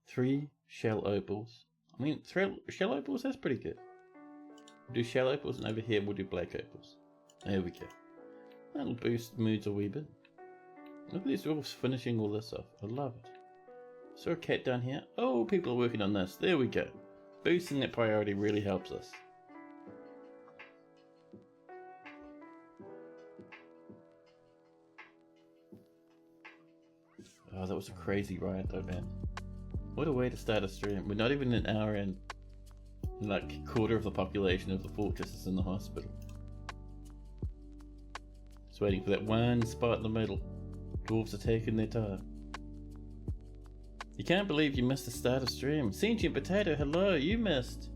3 shell opals. I mean, shell opals, that's pretty good. We'll do shell opals, and over here we'll do black opals. There we go. That'll boost moods a wee bit. Look at these dwarfs finishing all this off. I love it. Saw a cat down here. Oh, people are working on this. There we go. Boosting that priority really helps us. Oh, that was a crazy riot though, man. What a way to start a stream. We're not even an hour in. Like, a quarter of the population of the fortress is in the hospital. Just waiting for that one spot in the middle. Dwarves are taking their time. You can't believe you missed the start of stream. Sentient Potato, hello, you missed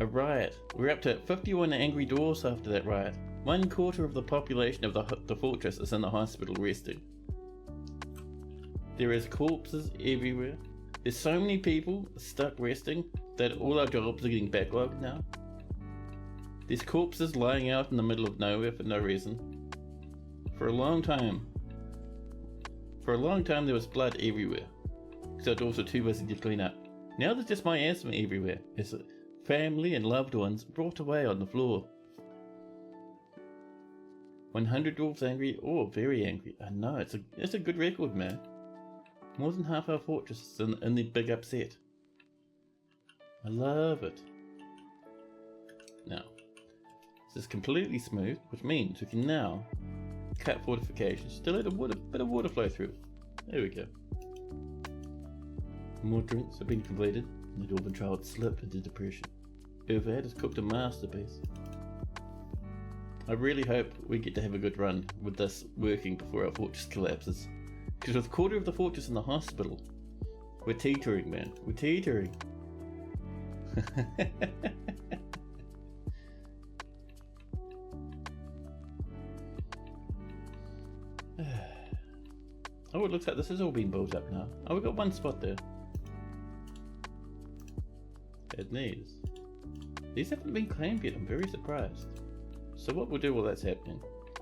a riot. We're up to 51 angry dwarves after that riot. 1/4 of the population of the fortress is in the hospital resting. There is corpses everywhere. There's so many people stuck resting that all our jobs are getting backlogged now. There's corpses lying out in the middle of nowhere for no reason. For a long time there was blood everywhere. Because our dwarves were too busy to clean up. Now there's just miasma everywhere. It's family and loved ones brought away on the floor. 100 dwarves angry, or very angry. I know, it's a good record, man. More than half our fortress is in the big upset. I love it. Now, this is completely smooth, which means we can now cut fortifications to let a bit of water flow through. There we go. More drinks have been completed, and the dwarven child slipped into depression. Overhead has cooked a masterpiece. I really hope we get to have a good run with this working before our fortress collapses. Because with 1/4 of the fortress in the hospital, we're teetering, man. We're teetering. Oh, it looks like this has all been built up now. Oh, we've got one spot there. It needs. These haven't been claimed yet, I'm very surprised. So what we'll do while that's happening,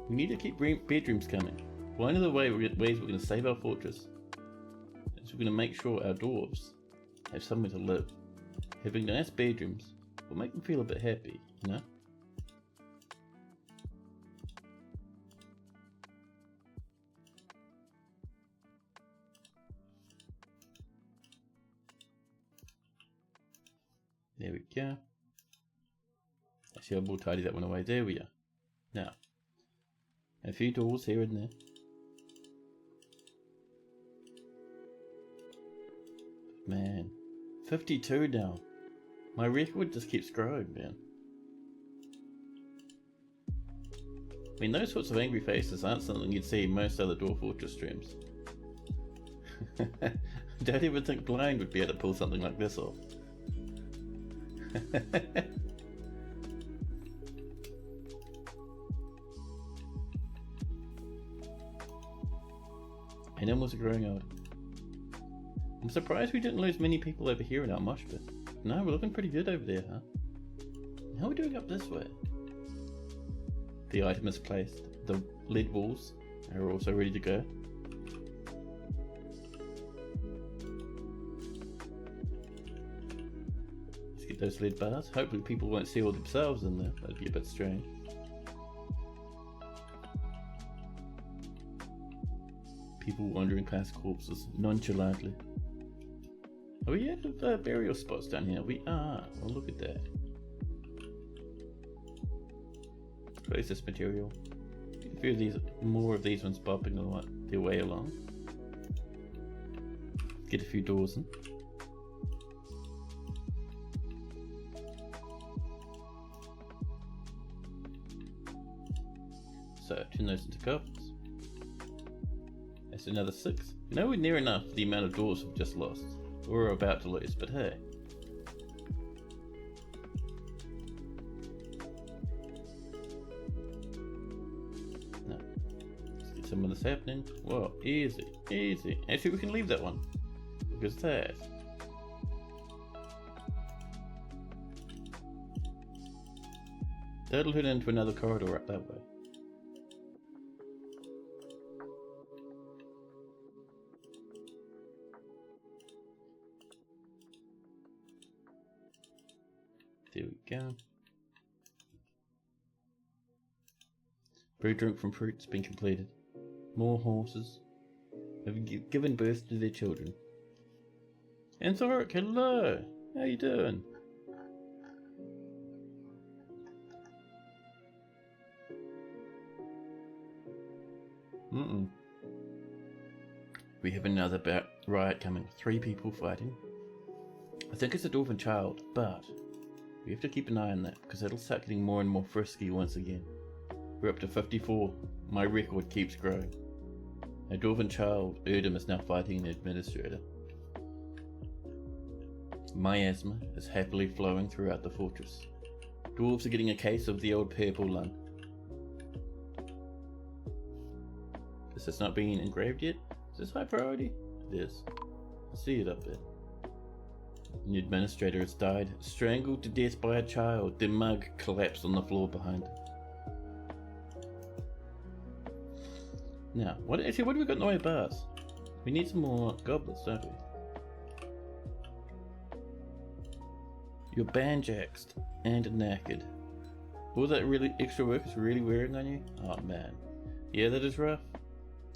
we need to keep bedrooms coming. One of the ways we're going to save our fortress is we're going to make sure our dwarves have somewhere to live. Having nice bedrooms will make them feel a bit happy, you know? There we go. Actually, I will tidy that one away. There we are. Now, a few doors here and there. Man, 52 now. My record just keeps growing, man. mean, those sorts of angry faces aren't something you'd see in most other Dwarf Fortress streams. Don't even think Blind would be able to pull something like this off. Animals are growing old. I'm surprised we didn't lose many people over here in our mosh pit. No, we're looking pretty good over there, huh? How are we doing up this way? The item is placed. The lead walls are also ready to go. Let's get those lead bars. Hopefully people won't see all themselves in there. That'd be a bit strange. People wandering past corpses nonchalantly. Are we out of burial spots down here? We are. Well, look at that. Close this material. A few of these, more of these ones bopping their way along. Get a few doors in. So, turn those into coffins. That's another 6. Nowhere near enough for the amount of doors we've just lost. Or are about to lose, but hey. No. Let's get some of this happening. Whoa, easy, easy. Actually, we can leave that one. Because that. That'll turn into another corridor up that way. There we go. Brew drink from fruit's been completed. More horses have given birth to their children. And Thoric, hello! How you doing? We have another riot coming. 3 people fighting. I think it's a dwarven child, but we have to keep an eye on that, because it'll start getting more and more frisky once again. We're up to 54. My record keeps growing. A dwarven child, Erdem, is now fighting an administrator. Miasma is happily flowing throughout the fortress. Dwarves are getting a case of the old purple lung. Is this not being engraved yet? Is this high priority? It is. I see it up there. An administrator has died, strangled to death by a child. Their mug collapsed on the floor behind him. Now, what have we got in the way of bars? We need some more goblets, don't we? You're banjaxed and knackered. All that really extra work is really wearing on you? Oh man. Yeah, that is rough.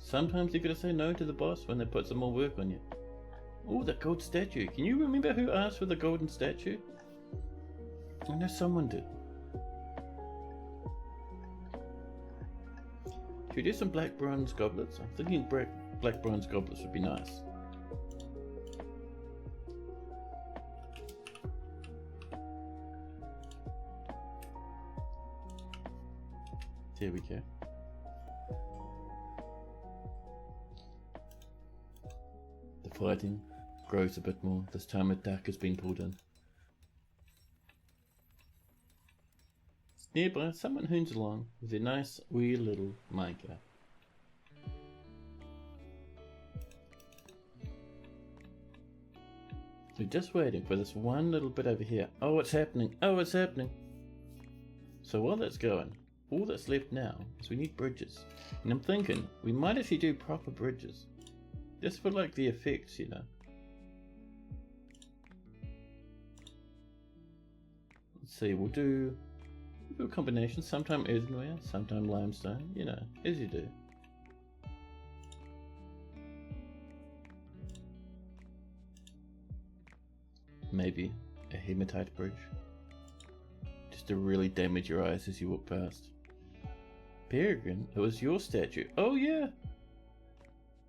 Sometimes you gotta say no to the boss when they put some more work on you. Oh, that gold statue. Can you remember who asked for the golden statue? I know someone did. Should we do some black bronze goblets? I'm thinking black bronze goblets would be nice. There we go. The fighting grows a bit more. This time a duck has been pulled in. Nearby, someone hoons along with a nice wee little minecart. We're just waiting for this one little bit over here. Oh, it's happening! Oh, it's happening! So while that's going, all that's left now is we need bridges. And I'm thinking, we might actually do proper bridges. Just for like the effects, you know. Let's see, we'll do a combination, sometime earthenware, sometime limestone, you know, as you do. Maybe a hematite bridge, just to really damage your eyes as you walk past. Peregrine, it was your statue. Oh yeah!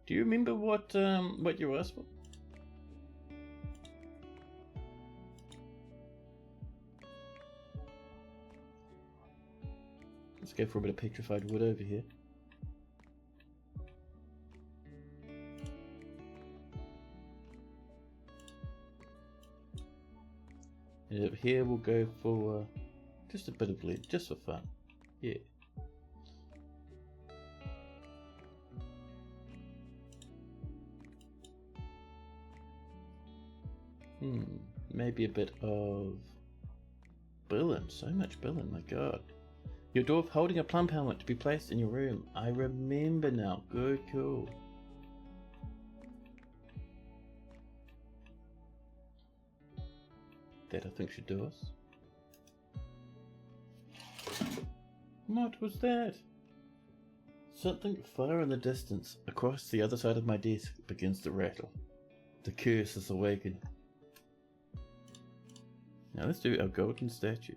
Do you remember what you asked for? Let's go for a bit of petrified wood over here. And over here we'll go for just a bit of lead, just for fun. Yeah. Maybe a bit of billion. So much billion, my god. Your dwarf holding a plump helmet to be placed in your room. I remember now. Good, cool. That I think should do us. What was that? Something far in the distance, across the other side of my desk, begins to rattle. The curse is awakening. Now let's do our golden statue.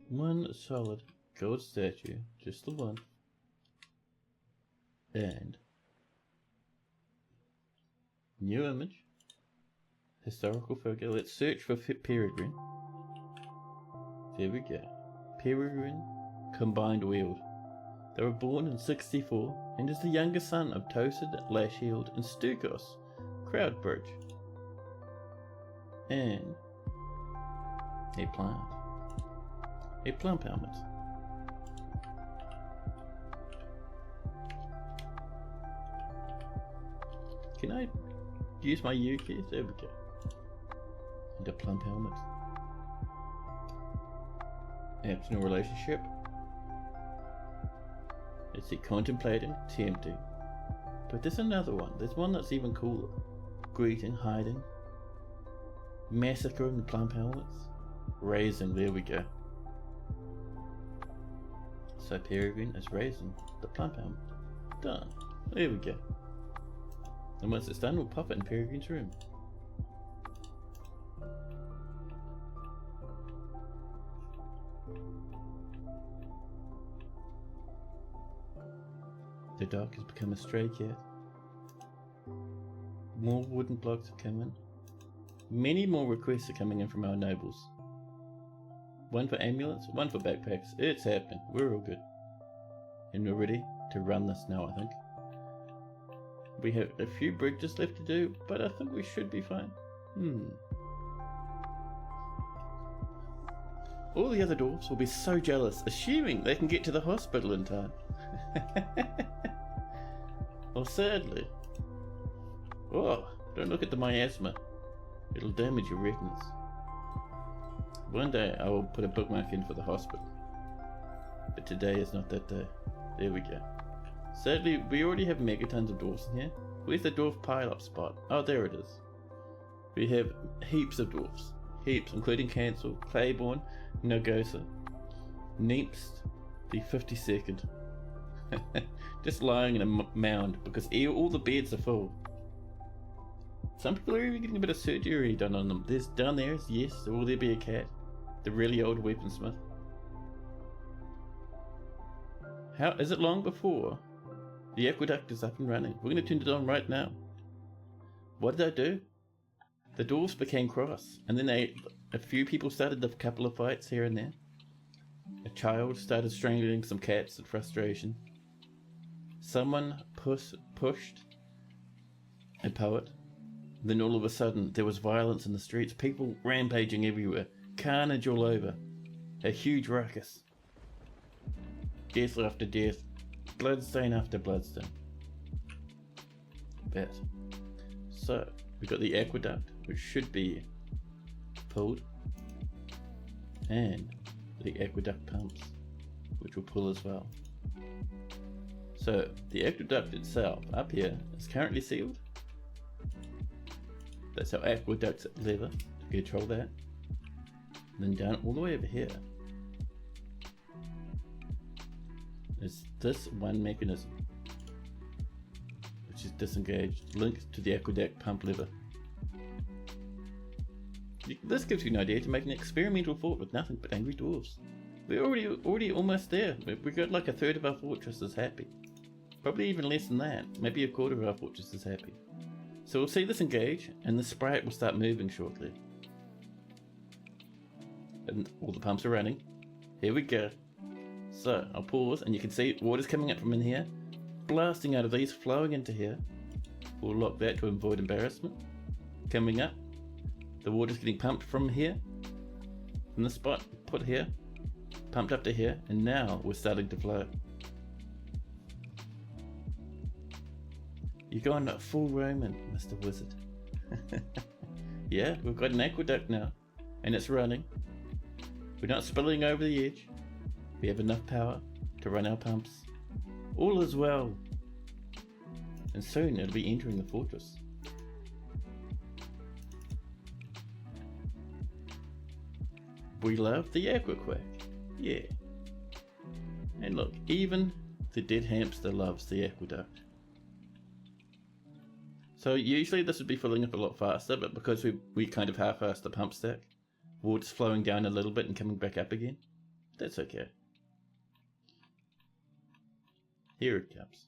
One solid gold statue, just the one. And new image. Historical figure. Let's search for Peregrine. There we go. Peregrine combined wield. They were born in 64 and is the younger son of Toasted, Lashield and Stukos, Crowdbridge. And a plant. A plump helmet. Can I use my U keys? There we go. And a plump helmet. Absent relationship. Let's see, contemplating, tempting. But there's another one. There's one that's even cooler. Greeting, hiding. Massacre in the plump helmets. Raising, there we go. So Peregrine is raising the plump helmet. Done. There we go. And once it's done, we'll pop it in Peregrine's room. The dog has become a stray cat. More wooden blocks have come in. Many more requests are coming in from our nobles. One for amulets, one for backpacks. It's happening. We're all good. And we're ready to run this now, I think. We have a few bridges left to do, but I think we should be fine. All the other dwarfs will be so jealous, assuming they can get to the hospital in time. Well, sadly. Oh, don't look at the miasma. It'll damage your retinas. One day I will put a bookmark in for the hospital. But today is not that day. There we go. Sadly, we already have megatons of dwarfs in here. Where's the dwarf pile-up spot? Oh, there it is. We have heaps of dwarfs. Heaps, including Cancel, Claiborne, Nogosa, Neemst, the 52nd. Just lying in a mound because all the beds are full. Some people are even getting a bit of surgery done on them. There's down there, yes, will there be a cat? The really old weaponsmith. How is it long before the aqueduct is up and running? We're going to turn it on right now. What did I do? The dwarves became cross, and then a few people started a couple of fights here and there. A child started strangling some cats in frustration. Someone pushed a poet. Then all of a sudden there was violence in the streets, people rampaging everywhere, carnage all over, a huge ruckus. Death after death, bloodstain after bloodstain. But, so, we've got the aqueduct, which should be pulled, and the aqueduct pumps, which will pull as well. So, the aqueduct itself, up here, is currently sealed. That's our aqueduct lever to control that. And then down all the way over here is this one mechanism, which is disengaged, linked to the aqueduct pump lever. This gives you an idea to make an experimental fort with nothing but angry dwarves. We're already almost there. We got like a third of our fortress is happy. Probably even less than that. Maybe a quarter of our fortress is happy. So we'll see this engage, and the sprite will start moving shortly. And all the pumps are running. Here we go. So, I'll pause and you can see water's coming up from in here, blasting out of these, flowing into here. We'll lock that to avoid embarrassment. Coming up, the water's getting pumped from here, from the spot put here, pumped up to here, and now we're starting to flow. You're going full Roman, Mr. Wizard. Yeah, we've got an aqueduct now, and it's running. We're not spilling over the edge. We have enough power to run our pumps. All is well. And soon it'll be entering the fortress. We love the aqueduct. Yeah. And look, even the dead hamster loves the aqueduct. So usually this would be filling up a lot faster, but because we kind of half-assed the pump stack, water's flowing down a little bit and coming back up again. That's okay. Here it comes.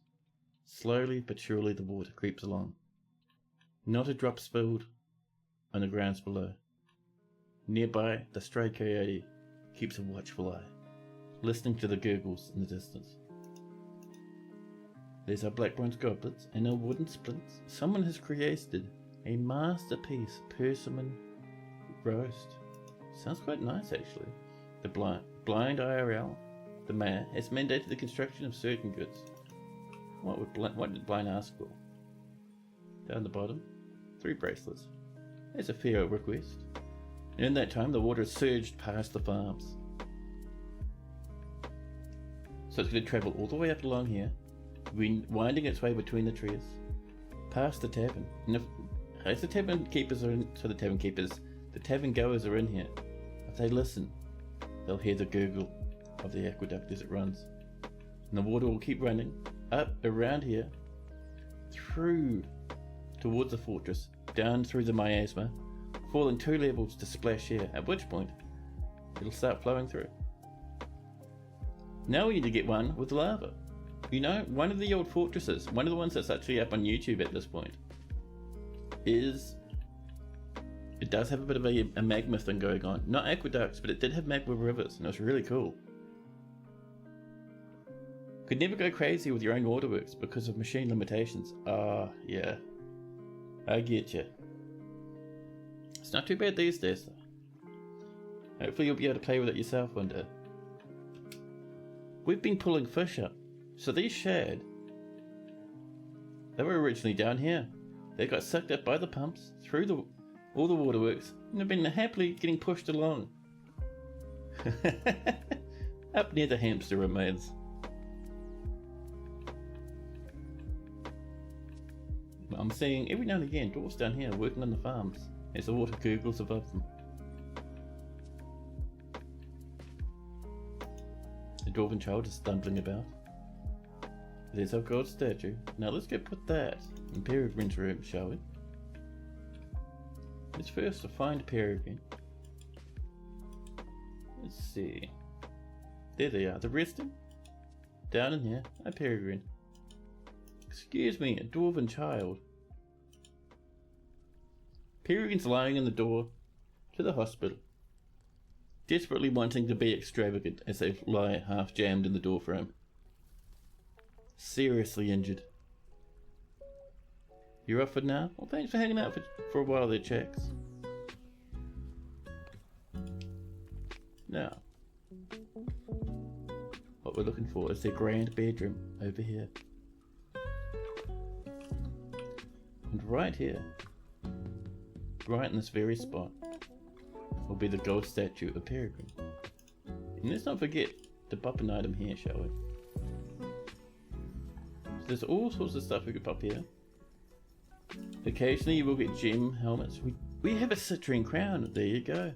Slowly but surely the water creeps along. Not a drop spilled on the grounds below. Nearby, the stray coyote keeps a watchful eye, listening to the gurgles in the distance. There's our black bronze goblets and our wooden splints. Someone has created a masterpiece persimmon roast. Sounds quite nice actually. The blind IRL, the mayor, has mandated the construction of certain goods. What did Blind ask for? Down the bottom, 3 bracelets. There's a fair request. And in that time, the water surged past the farms. So it's going to travel all the way up along here, winding its way between the trees, past the tavern. And if the tavern keepers are in, the tavern goers are in here, if they listen, they'll hear the gurgle of the aqueduct as it runs. And the water will keep running up around here, through towards the fortress, down through the miasma, falling 2 levels to splash here, at which point it'll start flowing through. Now we need to get one with lava. You know, one of the old fortresses, one of the ones that's actually up on YouTube at this point, it does have a bit of a magma thing going on. Not aqueducts, but it did have magma rivers, and it was really cool. Could never go crazy with your own waterworks because of machine limitations. Yeah. I get you. It's not too bad these days though. Hopefully you'll be able to play with it yourself one day. We've been pulling fish up. So these shad, they were originally down here. They got sucked up by the pumps through all the waterworks and have been happily getting pushed along. Up near the hamster remains. I'm seeing every now and again dwarfs down here working on the farms as the water gurgles above them. The dwarven child is stumbling about. There's our gold statue. Now let's go put that in Peregrine's room, shall we? Let's first find Peregrine. Let's see. There they are. The resting. Down in here. Hi, Peregrine. Excuse me, a dwarven child. Peregrine's lying in the door to the hospital, desperately wanting to be extravagant as they lie half jammed in the door frame. Seriously injured. You're off for now? Well, thanks for hanging out for a while there, checks. Now, what we're looking for is their grand bedroom over here. And right here, right in this very spot, will be the gold statue of Peregrine. And let's not forget to pop an item here, shall we? So there's all sorts of stuff we could pop here. Occasionally you will get gem helmets. We have a citrine crown, there you go.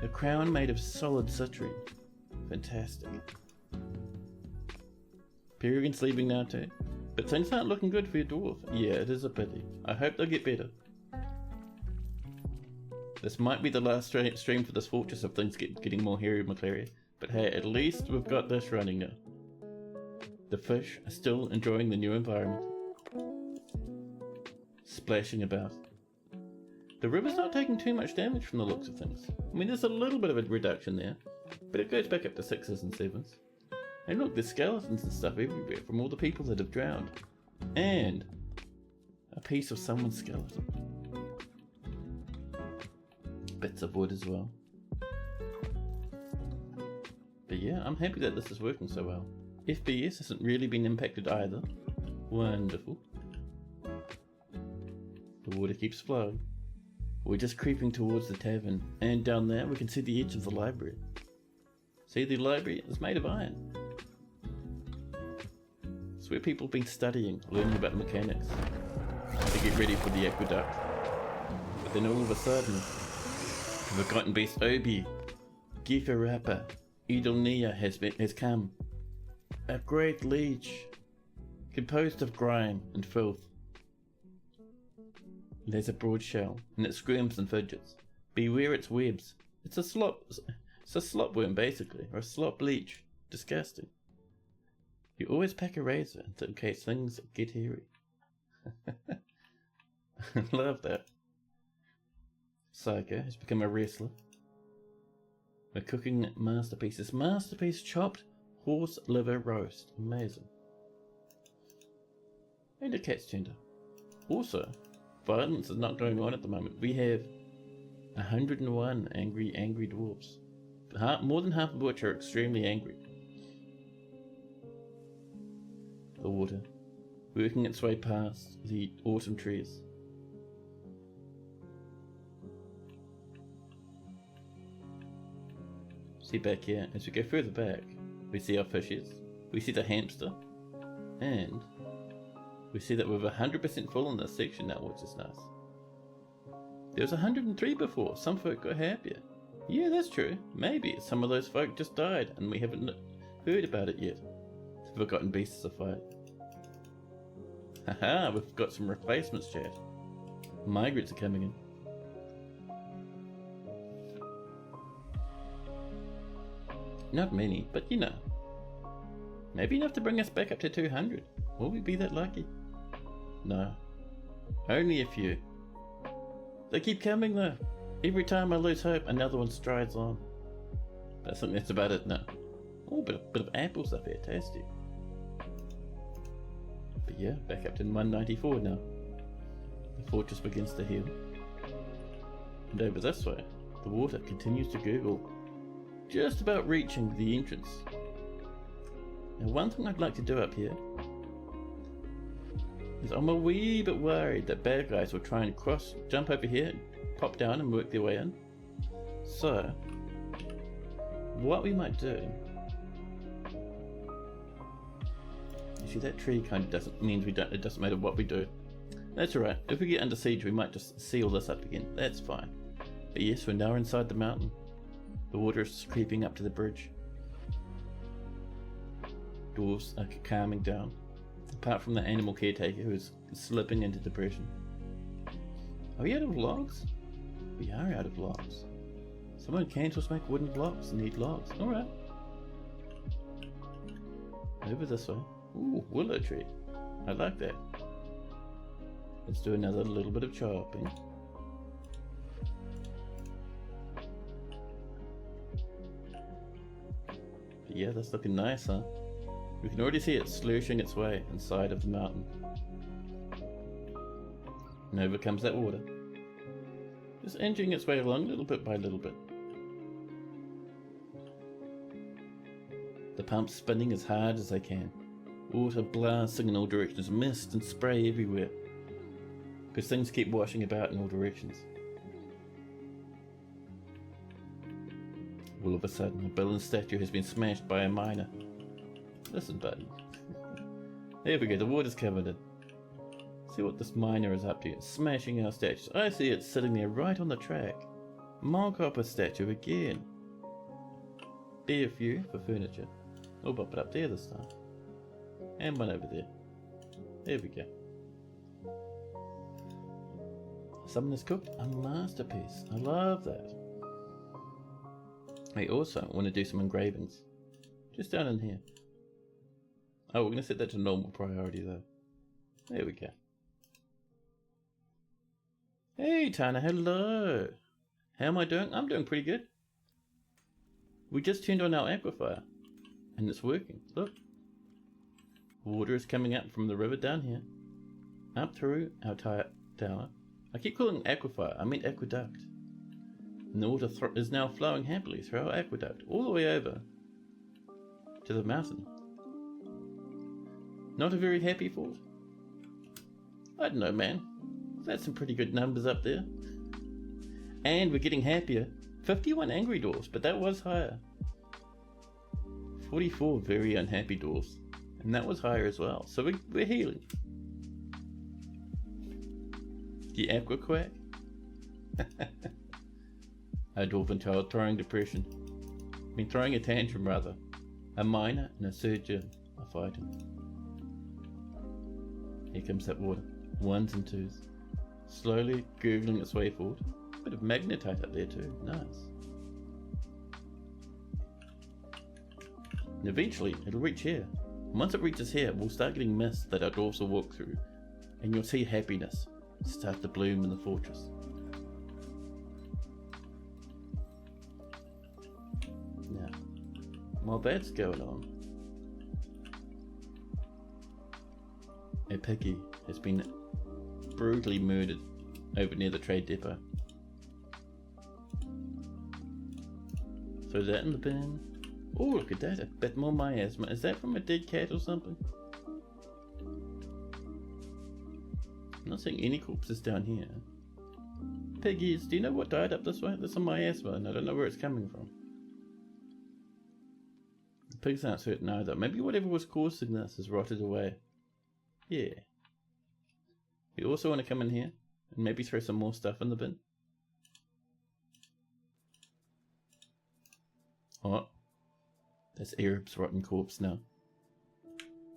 A crown made of solid citrine. Fantastic. Peregrine's leaving now too. But things aren't looking good for your dwarf. Yeah, it is a pity. I hope they'll get better. This might be the last stream for this fortress if things getting more hairy and McClary. But hey, at least we've got this running now. The fish are still enjoying the new environment. Splashing about. The river's not taking too much damage from the looks of things. I mean, there's a little bit of a reduction there. But it goes back up to 6s and 7s. And look, there's skeletons and stuff everywhere from all the people that have drowned. And a piece of someone's skeleton. Bits of wood as well. But yeah, I'm happy that this is working so well. FPS hasn't really been impacted either. Wonderful. The water keeps flowing. We're just creeping towards the tavern, and down there we can see the edge of the library. See, the library is made of iron. It's where people have been studying, learning about mechanics, to get ready for the aqueduct. But then all of a sudden, the forgotten beast Obi, Gifarappa, Idolnia has come. A great leech, composed of grime and filth. It has a broad shell, and it squirms and fidgets. Beware its webs. It's a slopworm basically, or a slop leech. Disgusting. You always pack a razor in case things get hairy. Love that. Psycho has become a wrestler. We're cooking masterpieces. Masterpiece chopped horse liver roast. Amazing. And a cat's tender. Also, violence is not going on at the moment. We have 101 angry dwarves. More than half of which are extremely angry. The water, working its way past the autumn trees. See back here, as we go further back, we see our fishes, we see the hamster, and we see that we're 100% full in this section now, which is nice. There was 103 before, some folk got happier. Yeah, that's true. Maybe some of those folk just died and we haven't heard about it yet. The forgotten beasts to fight. Haha, we've got some replacements, chat. Migrants are coming in. Not many, but you know. Maybe enough to bring us back up to 200. Will we be that lucky? No. Only a few. They keep coming though. Every time I lose hope, another one strides on. But I think that's about it now. Oh, bit of apples up here, tasty. But yeah, back up to 194 now. The fortress begins to heal. And over this way, the water continues to gurgle, just about reaching the entrance. Now one thing I'd like to do up here is I'm a wee bit worried that bad guys will try and jump over here, pop down and work their way in. So, what we might do, you see that tree kind of it doesn't matter what we do. That's alright, if we get under siege we might just seal this up again, that's fine. But yes, we're now inside the mountain. The water is creeping up to the bridge. Dwarves are calming down, apart from the animal caretaker who is slipping into depression. Are we out of logs? We are out of logs. Someone can't just make wooden blocks and need logs. Alright. Over this way. Ooh, willow tree. I like that. Let's do another little bit of chopping. But yeah, that's looking nice, huh? We can already see it slushing its way inside of the mountain. And over comes that water. Just inching its way along little bit by little bit. The pump's spinning as hard as they can. Water blasting in all directions, mist and spray everywhere. Because things keep washing about in all directions. All of a sudden, a Billion statue has been smashed by a miner. Listen, buddy. There we go, the water's covered it. See what this miner is up to. It's smashing our statues. I see it sitting there right on the track. More copper statue again. Be a few for furniture. We'll pop it up there this time. And one over there. There we go. Someone has cooked a masterpiece. I love that. I also want to do some engravings. Just down in here. Oh, we're going to set that to normal priority though. There we go. Hey Tana, hello. How am I doing? I'm doing pretty good. We just turned on our aquifer. And it's working. Look. Water is coming up from the river down here. Up through our tower. I keep calling it aquifer. I meant aqueduct. And the water is now flowing happily through our aqueduct. All the way over to the mountain. Not a very happy fort? I don't know, man. That's some pretty good numbers up there. And we're getting happier. 51 angry dwarfs, but that was higher. 44 very unhappy dwarfs. And that was higher as well. So we're healing. The aqua quack. A dwarven child throwing depression. Throwing a tantrum rather. A miner and a surgeon are fighting. Here comes that water. Ones and twos. Slowly gurgling its way forward. Bit of magnetite up there too. Nice. And eventually it'll reach here. And once it reaches here, we'll start getting mist that our dwarfs will walk through. And you'll see happiness start to bloom in the fortress. Now, while that's going on, a piggy has been brutally murdered over near the trade depot. Throw that in the bin. Oh, look at that, a bit more miasma. Is that from a dead cat or something? I'm not seeing any corpses down here. Piggies, do you know what died up this way? There's some miasma and I don't know where it's coming from. The pigs aren't certain either. Maybe whatever was causing this has rotted away. Yeah. We also want to come in here and maybe throw some more stuff in the bin. Oh, that's Arab's rotten corpse now.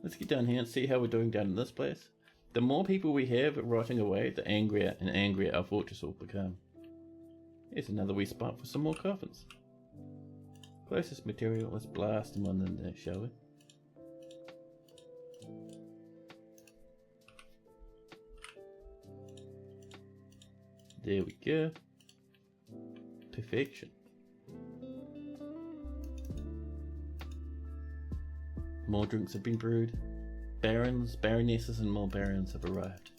Let's get down here and see how we're doing down in this place. The more people we have rotting away, the angrier and angrier our fortress will become. Here's another wee spot for some more coffins. Closest material, let's blast them on in there, shall we? There we go. Perfection. More drinks have been brewed. Barons, baronesses and more barons have arrived.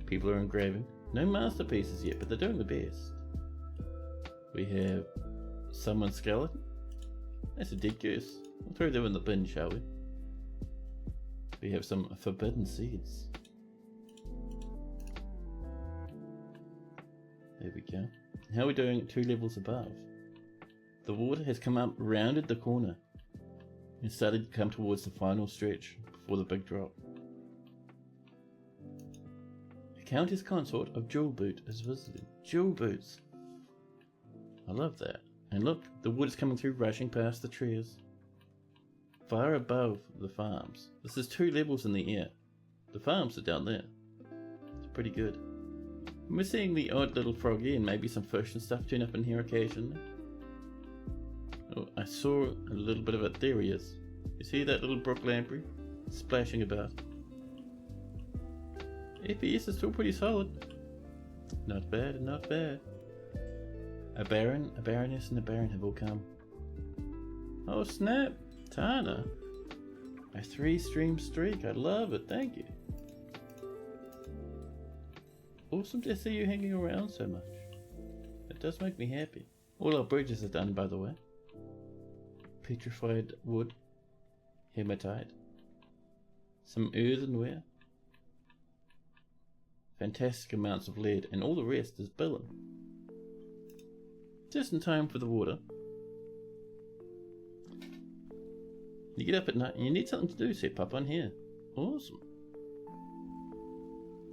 People are engraving. No masterpieces yet, but they're doing the best. We have someone's skeleton. That's a dead goose. We'll throw them in the bin, shall we? We have some forbidden seeds. There we go. How are we doing 2 levels above? The water has come up, rounded the corner, and started to come towards the final stretch before the big drop. A Countess Consort of Jewel Boot is visiting. Jewel Boots! I love that. And look, the water's coming through, rushing past the trees. Far above the farms. This is 2 levels in the air. The farms are down there. It's pretty good. And we're seeing the odd little froggy and maybe some fish and stuff turn up in here occasionally. Oh, I saw a little bit of it. There he is. You see that little brook lamprey splashing about? FPS is still pretty solid. Not bad, not bad. A baron, a baroness and a baron have all come. Oh snap! Tana! A 3-stream streak, I love it, thank you. Awesome to see you hanging around so much. It does make me happy. All our bridges are done, by the way. Petrified wood, hematite, some earthenware, fantastic amounts of lead, and all the rest is billing. Just in time for the water. You get up at night and you need something to do, so pop on here. Awesome.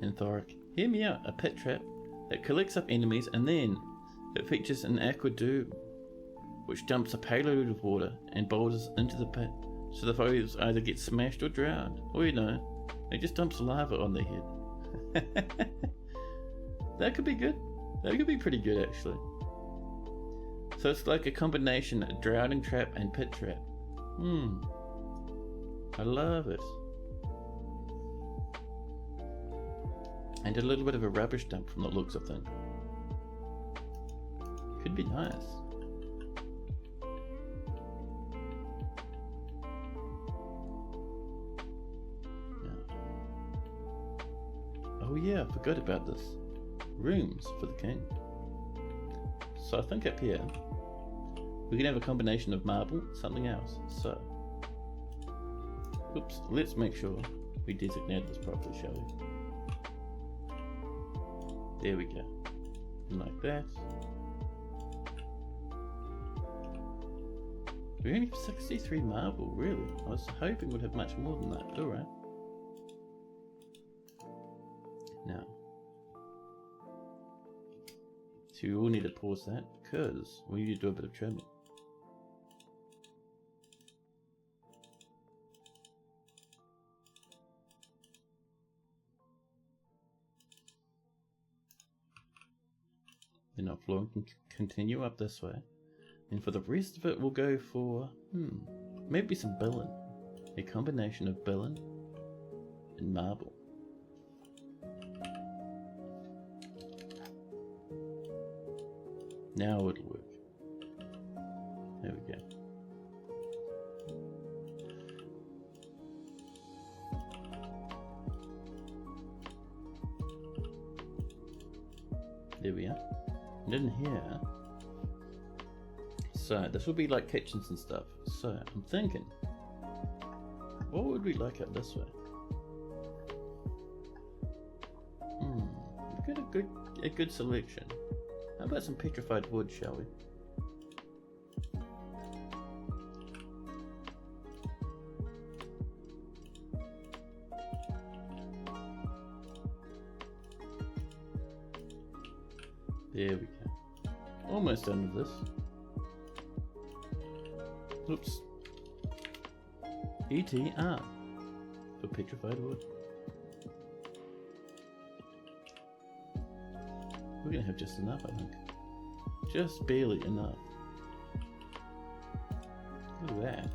And Thoric, hear me out, a pit trap that collects up enemies and then it features an aqueduct which dumps a payload of water and boulders into the pit, so the foes either get smashed or drowned, or you know, it just dumps lava on their head. That could be good. That could be pretty good actually. So it's like a combination, a drowning trap and pit trap. I love it. And a little bit of a rubbish dump from the looks of things. Could be nice. Yeah. Oh yeah, I forgot about this. Rooms for the king. So I think up here we can have a combination of marble, something else. So, oops, let's make sure we designate this properly, shall we? There we go. Like that. We only have 63 marble, really. I was hoping we'd have much more than that, but alright. Now, so we all need to pause that because we need to do a bit of trimming. Then our floor can continue up this way. And for the rest of it, we'll go for, maybe some billen. A combination of billen and marble. Now it'll work. There we go. There we are. And in here, so this will be like kitchens and stuff. So I'm thinking, what would we like it this way? We've got a good selection. How about some petrified wood, shall we? There we go. Almost done with this. Oops. ETR for petrified wood. We're gonna have just enough, I think. Just barely enough. Look at that.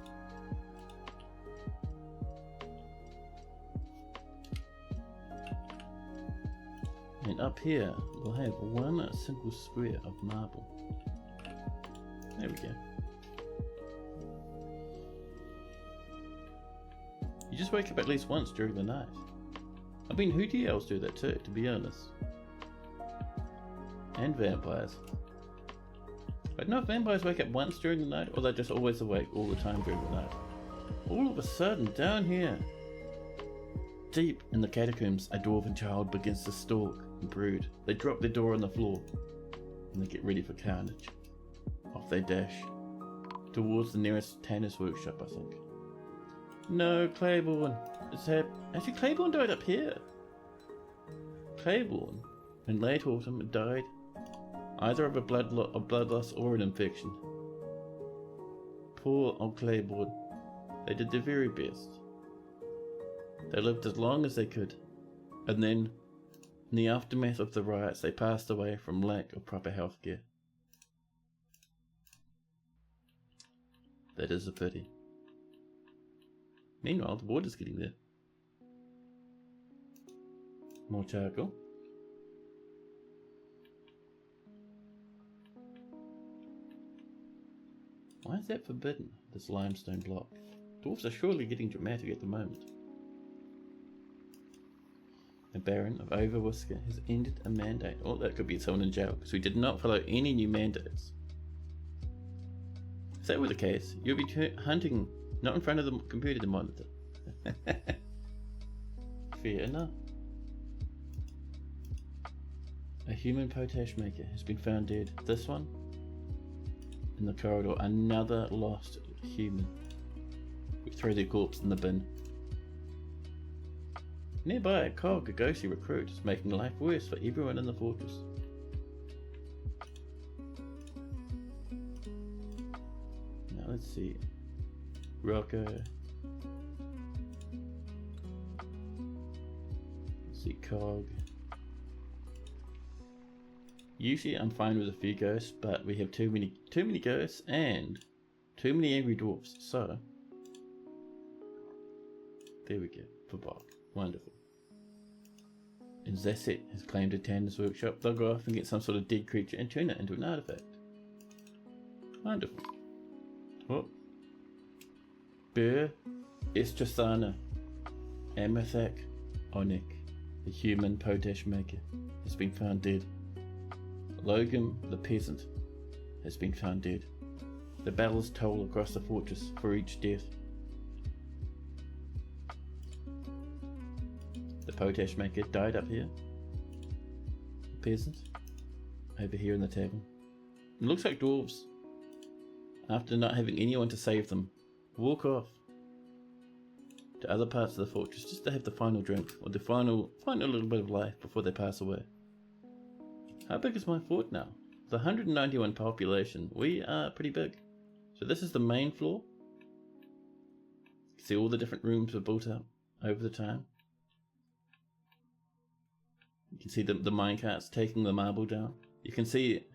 And up here, we'll have one single square of marble. There we go. You just wake up at least once during the night. I mean, who else do that too, to be honest? And vampires. I don't know if vampires wake up once during the night, or they're just always awake all the time during the night. All of a sudden, down here, deep in the catacombs, a dwarven child begins to stalk and brood. They drop their door on the floor, and they get ready for carnage. Off they dash, towards the nearest tanner's workshop, I think. No, Claiborne. Actually, Claiborne died up here. Claiborne, in late autumn, died either of a blood loss or an infection. Poor old Claiborne. They did their very best. They lived as long as they could, and then, in the aftermath of the riots, they passed away from lack of proper health care. That is a pity. Meanwhile, the water's getting there. More charcoal. Why is that forbidden, this limestone block? Dwarves are surely getting dramatic at the moment. The Baron of Overwhisker has ended a mandate. Oh, that could be someone in jail, because we did not follow any new mandates. If that were the case, you'll be hunting not in front of the computer to monitor. Fair enough. A human potash maker has been found dead. This one? In the corridor, another lost human. We throw their corpse in the bin. Nearby, a cog, a ghostly recruit, is making life worse for everyone in the fortress. Now let's see. Rocco. Let's see, cog. Usually I'm fine with a few ghosts, but we have too many ghosts and too many angry dwarfs, so there we go, for Bob. Wonderful. And Zasset has claimed to Tanner's workshop. They'll go off and get some sort of dead creature and turn it into an artifact. Wonderful. Oh. Burr Estrasana Amathak Onik, the human potash maker, has been found dead. Logan the peasant has been found dead. The bells toll across the fortress for each death. The potash maker died up here. The peasant over here in the tavern. It looks like dwarves, after not having anyone to save them, walk off to other parts of the fortress just to have the final drink, or the final little bit of life before they pass away. How big is my fort now? With 191 population, we are pretty big. So this is the main floor. See, all the different rooms were built up over the time. You can see the minecarts taking the marble down. You can see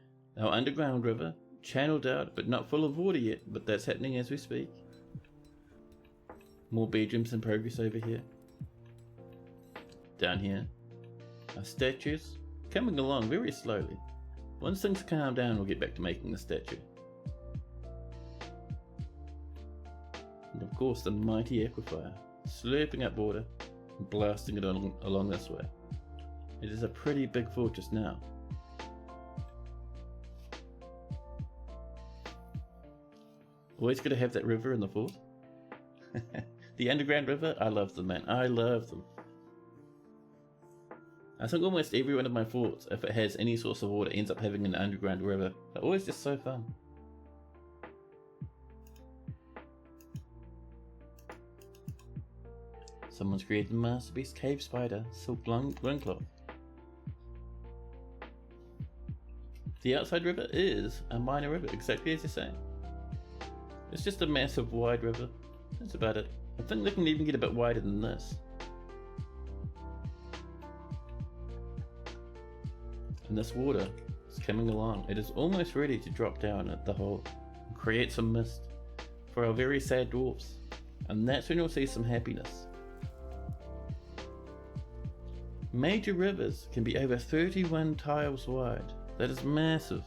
our underground river channeled out, but not full of water yet, but that's happening as we speak. More bedrooms in progress over here. Down here, our statues coming along very slowly. Once things calm down, we'll get back to making the statue. And of course, the mighty aquifer, slurping up water and blasting it along this way. It is a pretty big fortress now. Always got to have that river in the fort. The underground river, I love them, man. I love them. I think almost every one of my forts, if it has any source of water, ends up having an underground river. They're always just so fun. Someone's created a masterpiece cave spider, silk loincloth. The outside river is a minor river, exactly as you're saying. It's just a massive wide river. That's about it. I think they can even get a bit wider than this. And this water is coming along. It is almost ready to drop down at the hole and create some mist for our very sad dwarfs. And that's when you'll see some happiness. Major rivers can be over 31 tiles wide. That is massive.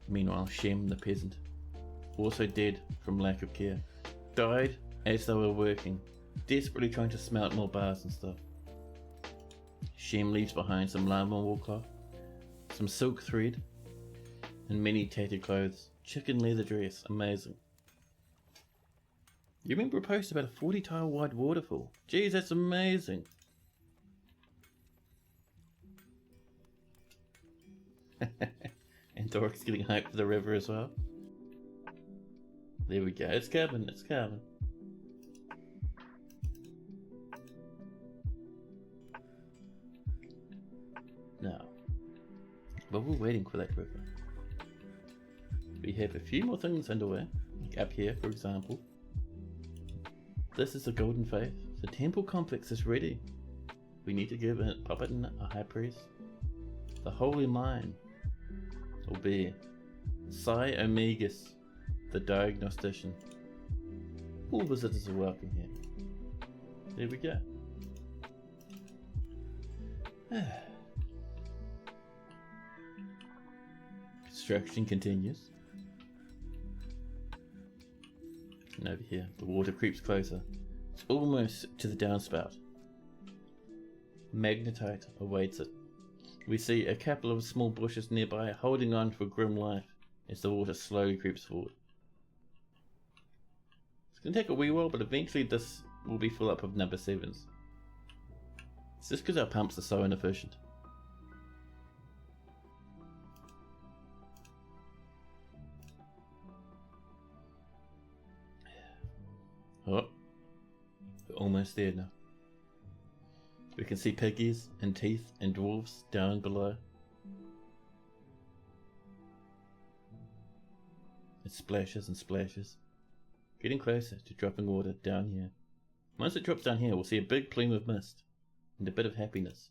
Meanwhile, Shem the peasant, also dead from lack of care, died as they were working, desperately trying to smelt more bars and stuff. Shem leaves behind some llama wool cloth, some silk thread, and many tattered clothes. Chicken leather dress, amazing. You remember a post about a 40 tile wide waterfall? Geez, that's amazing. And Doric's getting hyped for the river as well. There we go, it's coming, it's coming. Now, while we're waiting for that river, we have a few more things underway, like up here for example. This is the Golden Faith. The temple complex is ready. We need to give it, pop it in a high priest. The holy mine will be Psi Omegas, the diagnostician. All visitors are welcome here. There we go. Construction continues. And over here, the water creeps closer. It's almost to the downspout. Magnetite awaits it. We see a couple of small bushes nearby holding on for grim life as the water slowly creeps forward. It's going to take a wee while, but eventually this will be full up of number 7s. It's just because our pumps are so inefficient. Oh, we're almost there now. We can see piggies and teeth and dwarves down below. It splashes and splashes, getting closer to dropping water down here. Once it drops down here, we'll see a big plume of mist and a bit of happiness.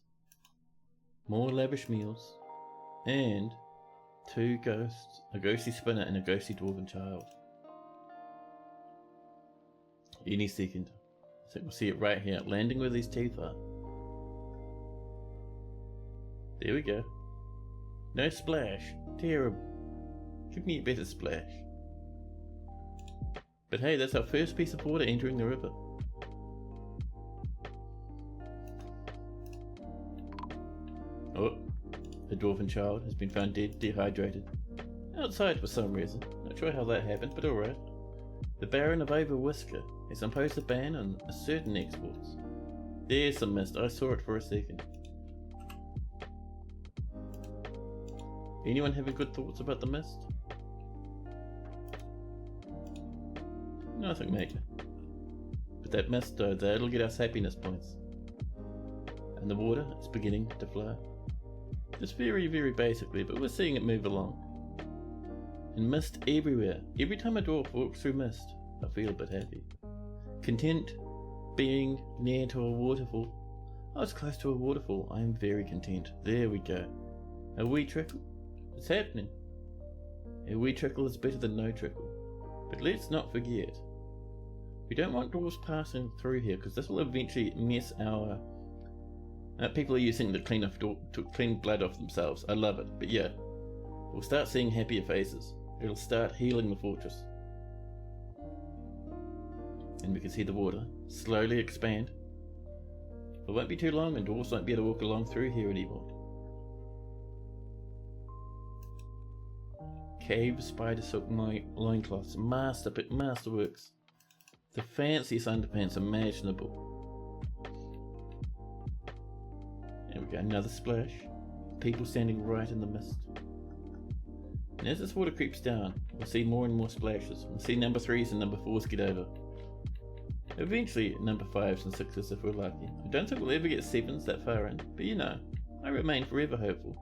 More lavish meals and 2 ghosts, a ghostly spinner and a ghostly dwarven child. Any second. I think we'll see it right here, landing where these teeth are. There we go. No splash. Terrible. Give me a better splash. But hey, that's our first piece of water entering the river. Oh, the dwarven child has been found dead, dehydrated. Outside for some reason. Not sure how that happened, but alright. The Baron of Overwhisker has imposed a ban on certain exports. There's some mist, I saw it for a second. Anyone having good thoughts about the mist? Nothing major. But that mist though, that'll get us happiness points. And the water is beginning to flow. Just very, very basically, but we're seeing it move along. And mist everywhere. Every time a dwarf walks through mist, I feel a bit happy. Content being near to a waterfall. I was close to a waterfall. I am very content. There we go. A wee trickle. It's happening. A wee trickle is better than no trickle. But let's not forget, we don't want dwarves passing through here because this will eventually mess our... people are using the to clean blood off themselves. I love it. But yeah, we'll start seeing happier faces. It'll start healing the fortress. And we can see the water slowly expand. It won't be too long and dwarves won't be able to walk along through here anymore. Cave spider silk loincloths, masterworks. The fanciest underpants imaginable. There we go, another splash. People standing right in the mist. And as this water creeps down, we'll see more and more splashes. We'll see number 3s and number 4s get over. Eventually number 5s and 6s if we're lucky. I don't think we'll ever get 7s that far in, but you know, I remain forever hopeful.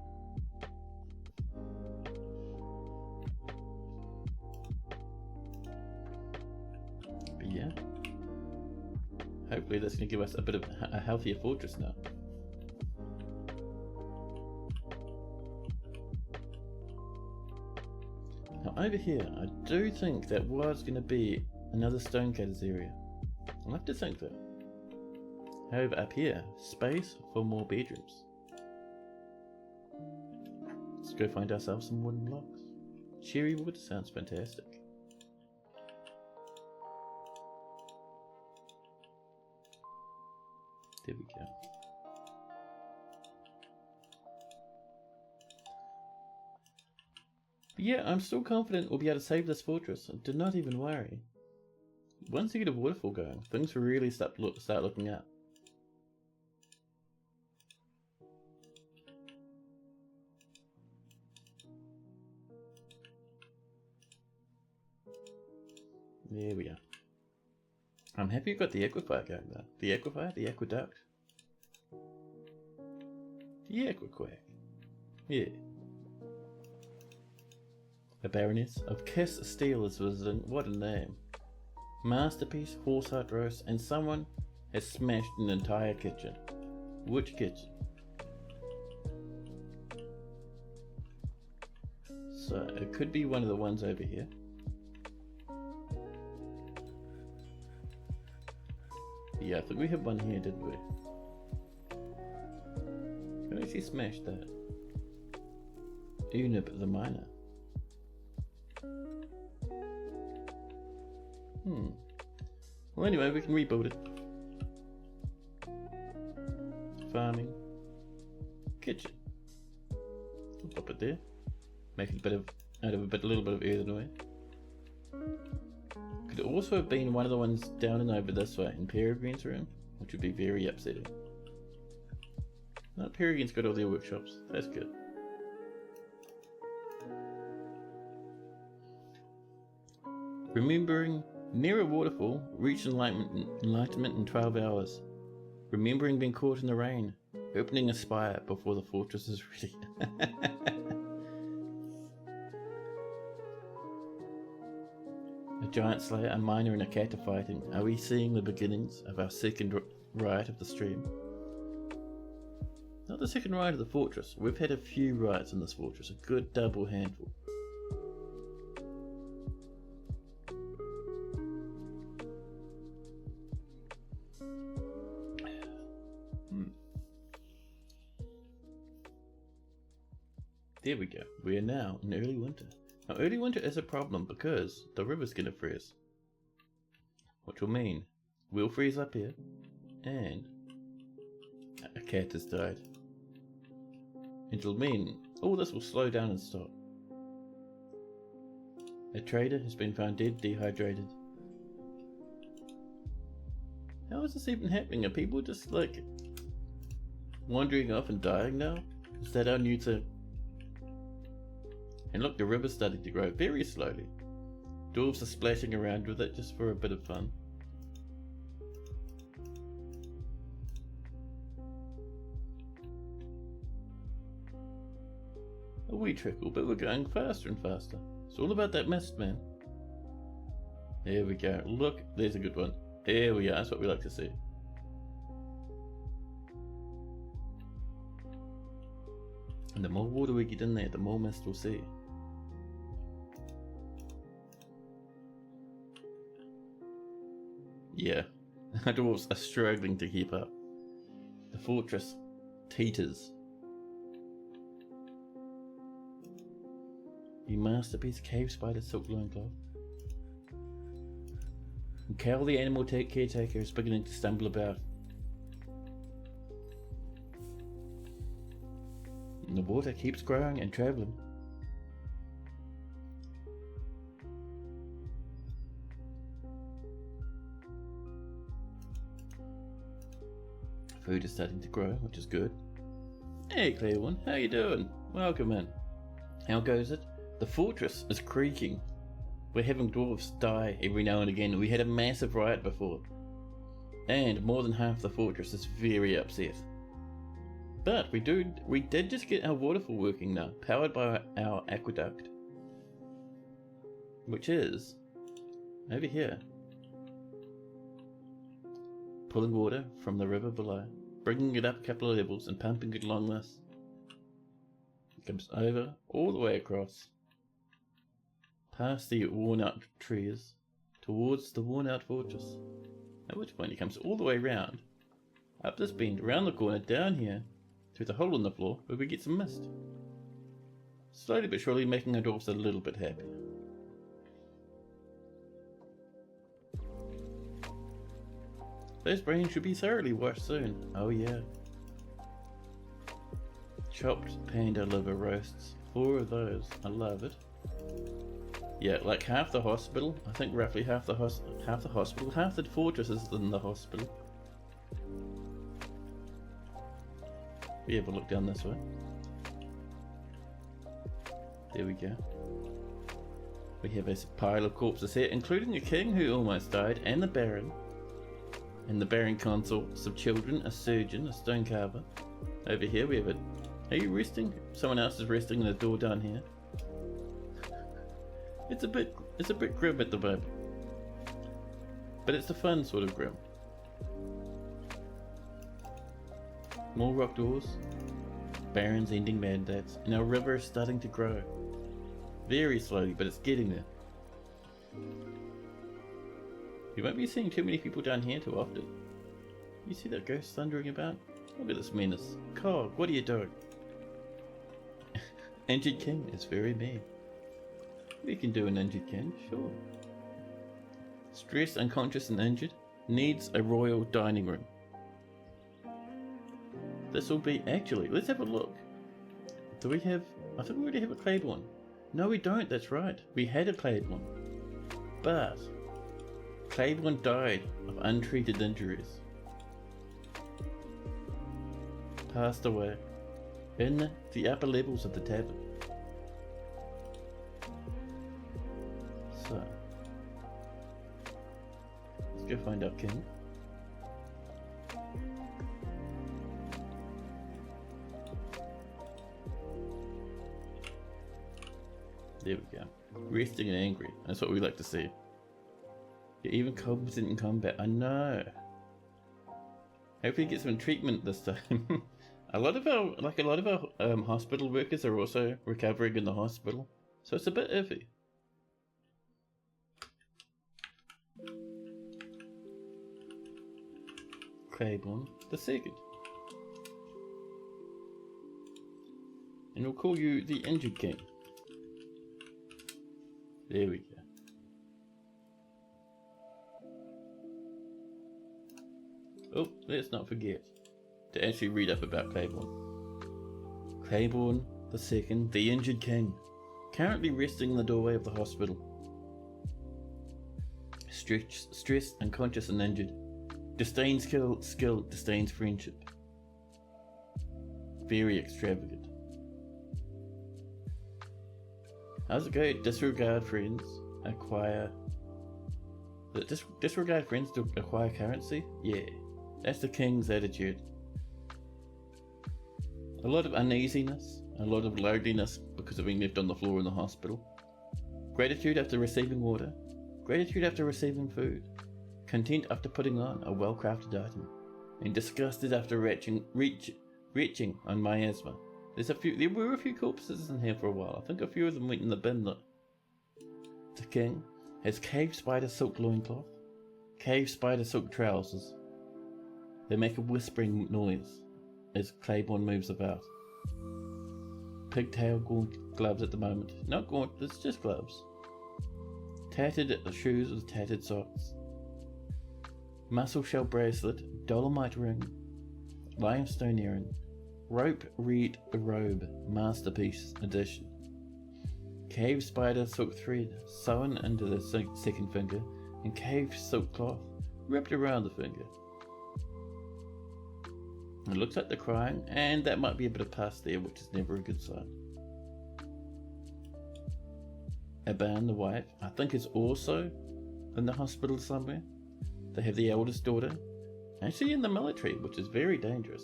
But yeah, hopefully that's going to give us a bit of a healthier fortress now. Now over here, I do think that was going to be another stonecutter's area. I'll have to think though. However, up here, space for more bedrooms. Let's go find ourselves some wooden blocks. Cherry wood sounds fantastic. There we go. But yeah, I'm still confident we'll be able to save this fortress. Do not even worry. Once you get a waterfall going, things will really start looking up. There we are. I'm happy you've got the aquifer going though. The aquifer, the aqueduct. The aquiquack. Yeah. The Baroness of Kiss Steel is visiting. What a name. Masterpiece, horse heart roast, and someone has smashed an entire kitchen. Which kitchen? So it could be one of the ones over here. Yeah, I think we had one here, didn't we? Can I actually smash that? Unib the miner. Well, anyway, we can rebuild it. Farming. Kitchen. We'll pop it there. Make it a little bit of earthenware. Could also have been one of the ones down and over this way in Peregrine's room, which would be very upsetting. No, Peregrine's got all their workshops. That's good. Remembering near a waterfall, reach enlightenment in 12 hours. Remembering being caught in the rain, opening a spire before the fortress is ready. A giant slayer, a miner, and a cat are fighting. Are we seeing the beginnings of our second riot of the stream? Not the second ride of the fortress. We've had a few rides in this fortress, a good double handful. There we go. We are now in early winter. Now early winter is a problem because the river's gonna freeze. Which will mean we'll freeze up here and a cat has died. It'll mean all this will slow down and stop. A trader has been found dead, dehydrated. How is this even happening? Are people just like wandering off and dying now? Is that our new thing? And look, the river's starting to grow very slowly. Dwarves are splashing around with it just for a bit of fun. A wee trickle, but we're going faster and faster. It's all about that mist, man. There we go. Look, there's a good one. There we are. That's what we like to see. And the more water we get in there, the more mist we'll see. Yeah, our dwarves are struggling to keep up. The fortress teeters. You masterpiece cave spider silk loincloth. And Cal the animal caretaker is beginning to stumble about. And the water keeps growing and travelling. Food is starting to grow, which is good. Hey Clearone, how you doing? Welcome in. How goes it? The fortress is creaking. We're having dwarves die every now and again. We had a massive riot before. And more than half the fortress is very upset. But we did just get our waterfall working now, powered by our aqueduct. Which is over here. Pulling water from the river below, bringing it up a couple of levels and pumping it along this. It comes over, all the way across, past the worn out trees, towards the worn out fortress. At which point it comes all the way round, up this bend, around the corner, down here, through the hole in the floor where we get some mist. Slowly but surely making our dwarves a little bit happier. Those brains should be thoroughly washed soon. Oh yeah. Chopped panda liver roasts. 4 of those. I love it. Yeah, like half the hospital. I think roughly half the hospital. Half the fortress is in the hospital. We have a look down this way. There we go. We have a pile of corpses here, including a king who almost died, and the baron. And the Baron consort, some children, a surgeon, a stone carver. Over here we have it. Are you resting? Someone else is resting in the door down here. It's a bit grim at the moment. But it's a fun sort of grim. More rock doors. Barons ending mandates. And our river is starting to grow. Very slowly, but it's getting there. You won't be seeing too many people down here too often. You see that ghost thundering about? Look at this menace. Cog, what are you doing? Injured king is very mean. We can do an injured king, sure. Stressed, unconscious and injured. Needs a royal dining room. This will be, actually, let's have a look. Do we have, I think we already have a Claiborne. No we don't, that's right. We had a Claiborne. But Claiborne died of untreated injuries. Passed away in the upper levels of the tavern. So, let's go find our king. There we go. Resting and angry. That's what we like to see. You're even competent in combat. I know. Hopefully get some treatment this time. A lot of our hospital workers are also recovering in the hospital, so it's a bit iffy. Claiborne the Second. And we'll call you the Injured King. There we go. Oh, let's not forget to actually read up about Claiborne. Claiborne the Second, the Injured King, currently resting in the doorway of the hospital. Stressed, unconscious and injured. Disdains skill, disdains friendship. Very extravagant. How's it go? Disregard friends, acquire... Disregard friends to acquire currency? Yeah, that's the king's attitude. A lot of uneasiness, a lot of loneliness because of being left on the floor in the hospital. Gratitude after receiving water, gratitude after receiving food, content after putting on a well-crafted item, and disgusted after retching on miasma. There were a few corpses in here for a while. I think a few of them went in the bin though. The king has cave spider silk loincloth, cave spider silk trousers. They make a whispering noise as Claiborne moves about. Pigtail gloves at the moment. Not gaunt, it's just gloves. Tattered shoes with tattered socks. Muscle shell bracelet, dolomite ring, limestone earring, rope reed robe, masterpiece edition. Cave spider silk thread sewn into the second finger, and cave silk cloth wrapped around the finger. It looks like they're crying, and that might be a bit of pus there, which is never a good sign. Aban, the wife, I think is also in the hospital somewhere. They have the eldest daughter, actually in the military, which is very dangerous.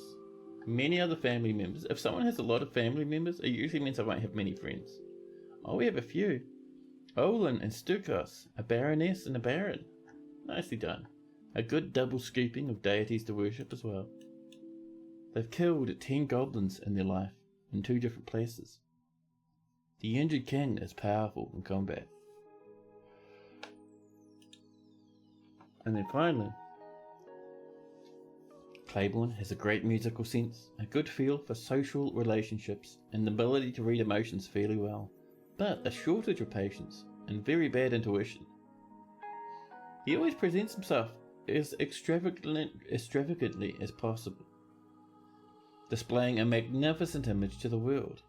Many other family members. If someone has a lot of family members, it usually means they won't have many friends. Oh, we have a few. Olin and Stukos, a baroness and a baron. Nicely done. A good double scooping of deities to worship as well. They've killed 10 goblins in their life, in 2 different places. The Injured King is powerful in combat. And then finally, Claiborne has a great musical sense, a good feel for social relationships, and the ability to read emotions fairly well, but a shortage of patience and very bad intuition. He always presents himself as extravagantly as possible, displaying a magnificent image to the world.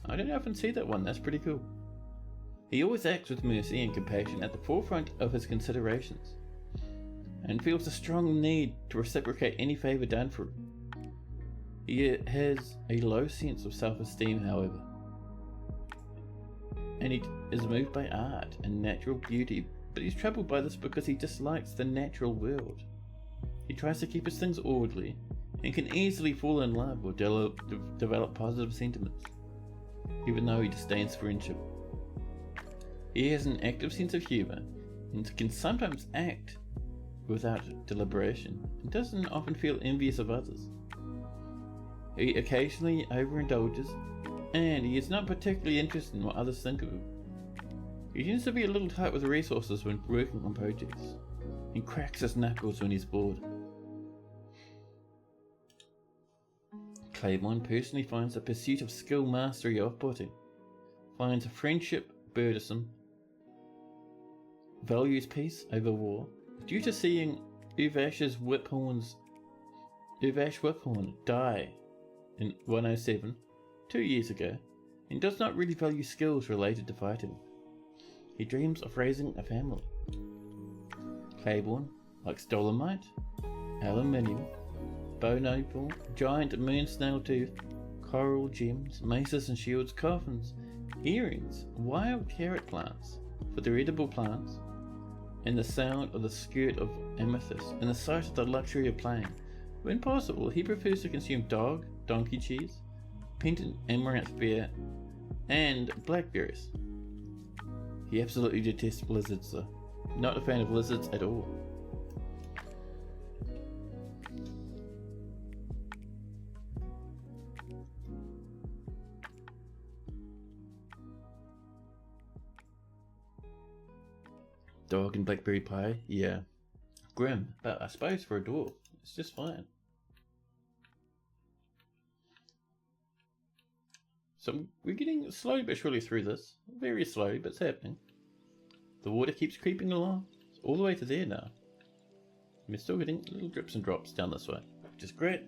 I don't often see that one, that's pretty cool. He always acts with mercy and compassion at the forefront of his considerations, and feels a strong need to reciprocate any favour done for him. He has a low sense of self-esteem, however, and he is moved by art and natural beauty, but he's troubled by this because he dislikes the natural world. He tries to keep his things orderly, and can easily fall in love or develop positive sentiments, even though he disdains friendship. He has an active sense of humour, and can sometimes act without deliberation, and doesn't often feel envious of others. He occasionally overindulges, and he is not particularly interested in what others think of him. He tends to be a little tight with resources when working on projects, and cracks his knuckles when he's bored. Claiborne personally finds the pursuit of skill mastery off-putting, finds friendship burdensome, values peace over war, due to seeing Uvash Whiphorn die in 107 2 years ago, and does not really value skills related to fighting. He dreams of raising a family. Claiborne likes dolomite, aluminium, bone opal, giant moon snail tooth, coral gems, maces and shields, coffins, earrings, wild carrot plants for their edible plants, and the sound of the skirt of amethyst, and the sight of the luxury of playing. When possible, he prefers to consume donkey cheese, pendant amaranth beer, and blackberries. He absolutely detests lizards though. Not a fan of lizards at all. Dog and blackberry pie? Yeah. Grim, but I suppose for a dwarf, it's just fine. So we're getting slowly but surely through this. Very slowly, but it's happening. The water keeps creeping along. It's all the way to there now. We're still getting little drips and drops down this way, which is great.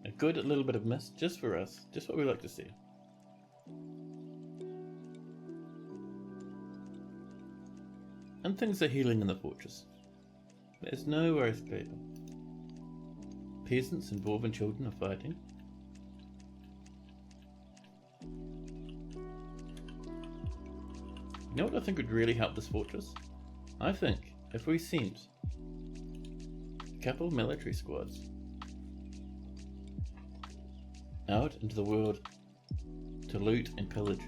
A good little bit of mist just for us, just what we like to see. And things are healing in the fortress. There's no worries, people. Peasants and dwarven children are fighting. You know what I think would really help this fortress? I think if we sent a couple of military squads out into the world to loot and pillage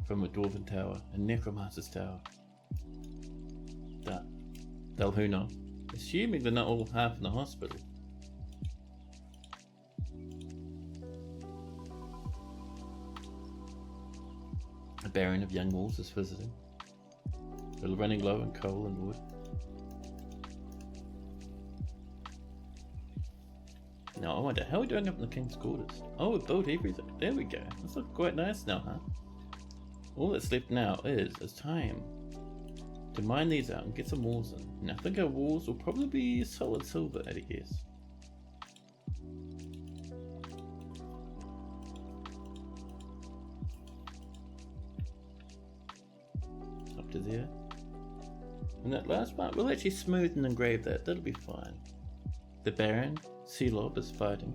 from a dwarven tower, a necromancer's tower. They'll who know? Assuming they're not all half in the hospital. A Baron of Young Walls is visiting. We're running low on coal and wood. Now I wonder, how are we doing up in the King's quarters? Oh, we've built everything. There we go. This looks quite nice now, huh? All that's left now is time to mine these out and get some walls in. And I think our walls will probably be solid silver, I'd guess. Up to there. And that last part, we'll actually smooth and engrave that. That'll be fine. The Baron, Sealob, is fighting.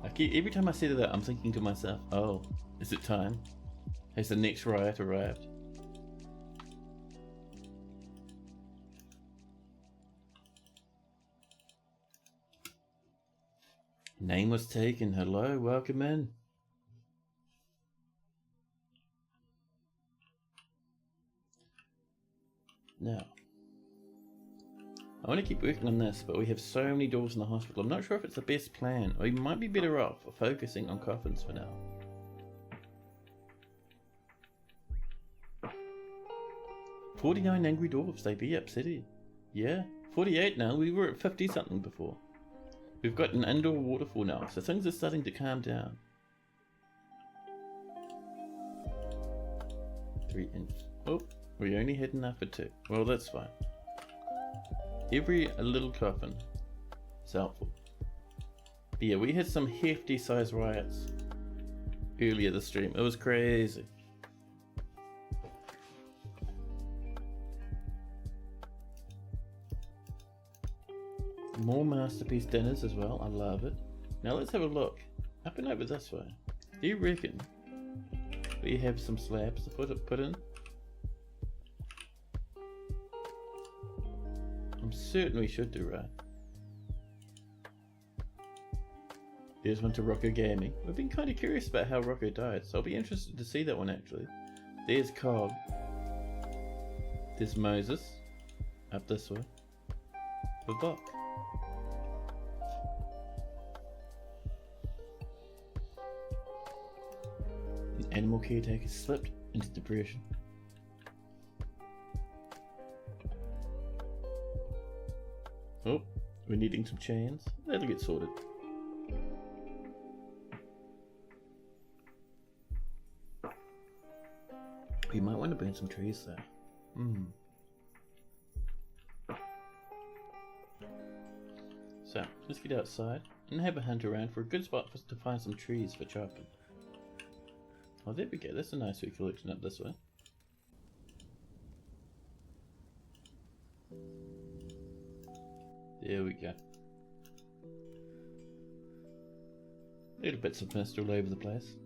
Every time I say that, I'm thinking to myself, oh, is it time? Has the next riot arrived? Name was taken. Hello, welcome in. Now, I want to keep working on this, but we have so many doors in the hospital. I'm not sure if it's the best plan. We might be better off focusing on coffins for now. "49 angry dwarves, they be upsetting." Yeah, 48 now. We were at 50 something before. We've got an indoor waterfall now, so things are starting to calm down. 3 inches. Oh, we only had enough for 2. Well, that's fine. Every little coffin is helpful. But yeah, we had some hefty size riots earlier this stream. It was crazy. More masterpiece dinners as well. I love it. Now let's have a look. Up and over this way. Do you reckon we have some slabs to put in? I'm certain we should do, right? There's one to Rocco Gaming. We've been kind of curious about how Rocco died, so I'll be interested to see that one actually. There's Cobb. There's Moses. Up this way. Babok. An animal caretaker slipped into depression. Oh, we're needing some chains. That'll get sorted. We might want to burn some trees there. So, let's get outside and have a hunt around for a good spot for us to find some trees for chopping. Oh, there we go. That's a nice wee collection up this way. There we go. Little bits of mist all over the place.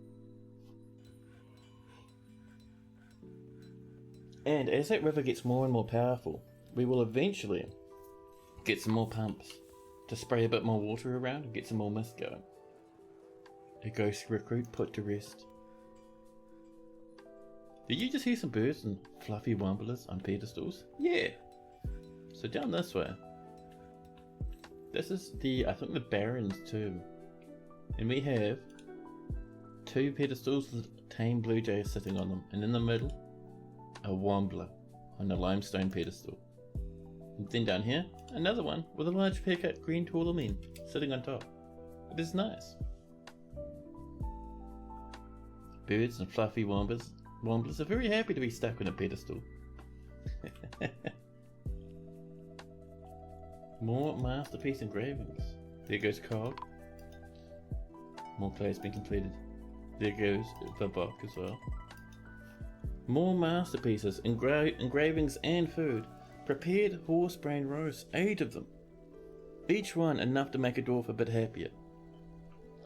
And as that river gets more and more powerful, we will eventually get some more pumps to spray a bit more water around and get some more mist going. A ghost recruit put to rest. Did you just hear some birds and fluffy womblers on pedestals? Yeah! So down this way. This is I think the Baron's tomb. And we have 2 pedestals with tame blue jays sitting on them. And in the middle, a Wombler on a limestone pedestal. And then down here, another one with a large pear-cut green tourmaline sitting on top. It is nice. Birds and fluffy womblers are very happy to be stuck on a pedestal. More masterpiece engravings. There goes Cog. More clay has been completed. There goes Babok as well. More masterpieces, engravings and food. Prepared horse brain roast, 8 of them. Each one enough to make a dwarf a bit happier.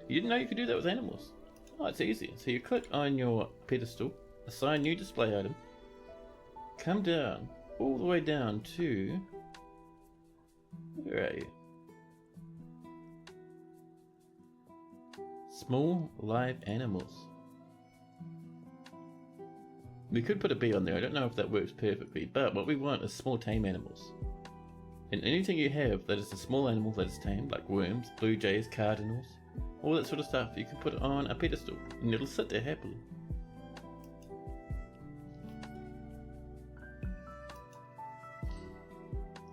You didn't know you could do that with animals? Oh, it's easy. So you click on your pedestal, assign new display item, come down, all the way down to... Where are you? Small live animals. We could put a B on there, I don't know if that works perfectly, but what we want is small tame animals. And anything you have that is a small animal that is tamed, like worms, blue jays, cardinals, all that sort of stuff, you can put it on a pedestal and it'll sit there happily.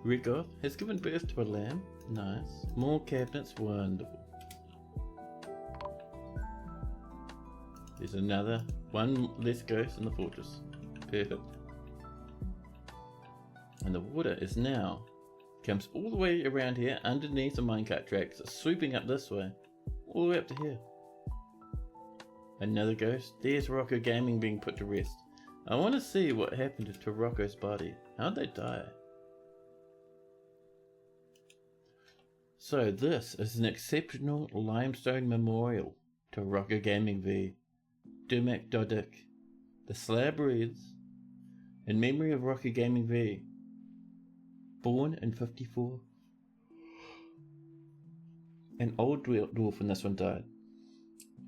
Rigoth has given birth to a lamb. Nice. More cabinets. Wonderful. There's another one less ghost in the fortress. Perfect. And the water is now comes all the way around here underneath the minecart tracks, swooping up this way, all the way up to here. Another ghost. There's Rocco Gaming being put to rest. I want to see what happened to Rocco's body. How'd they die? So this is an exceptional limestone memorial to Rocco Gaming V. Dumac Dodic. The slab reads, in memory of Rocco Gaming V, born in 54. An old dwarf when this one died.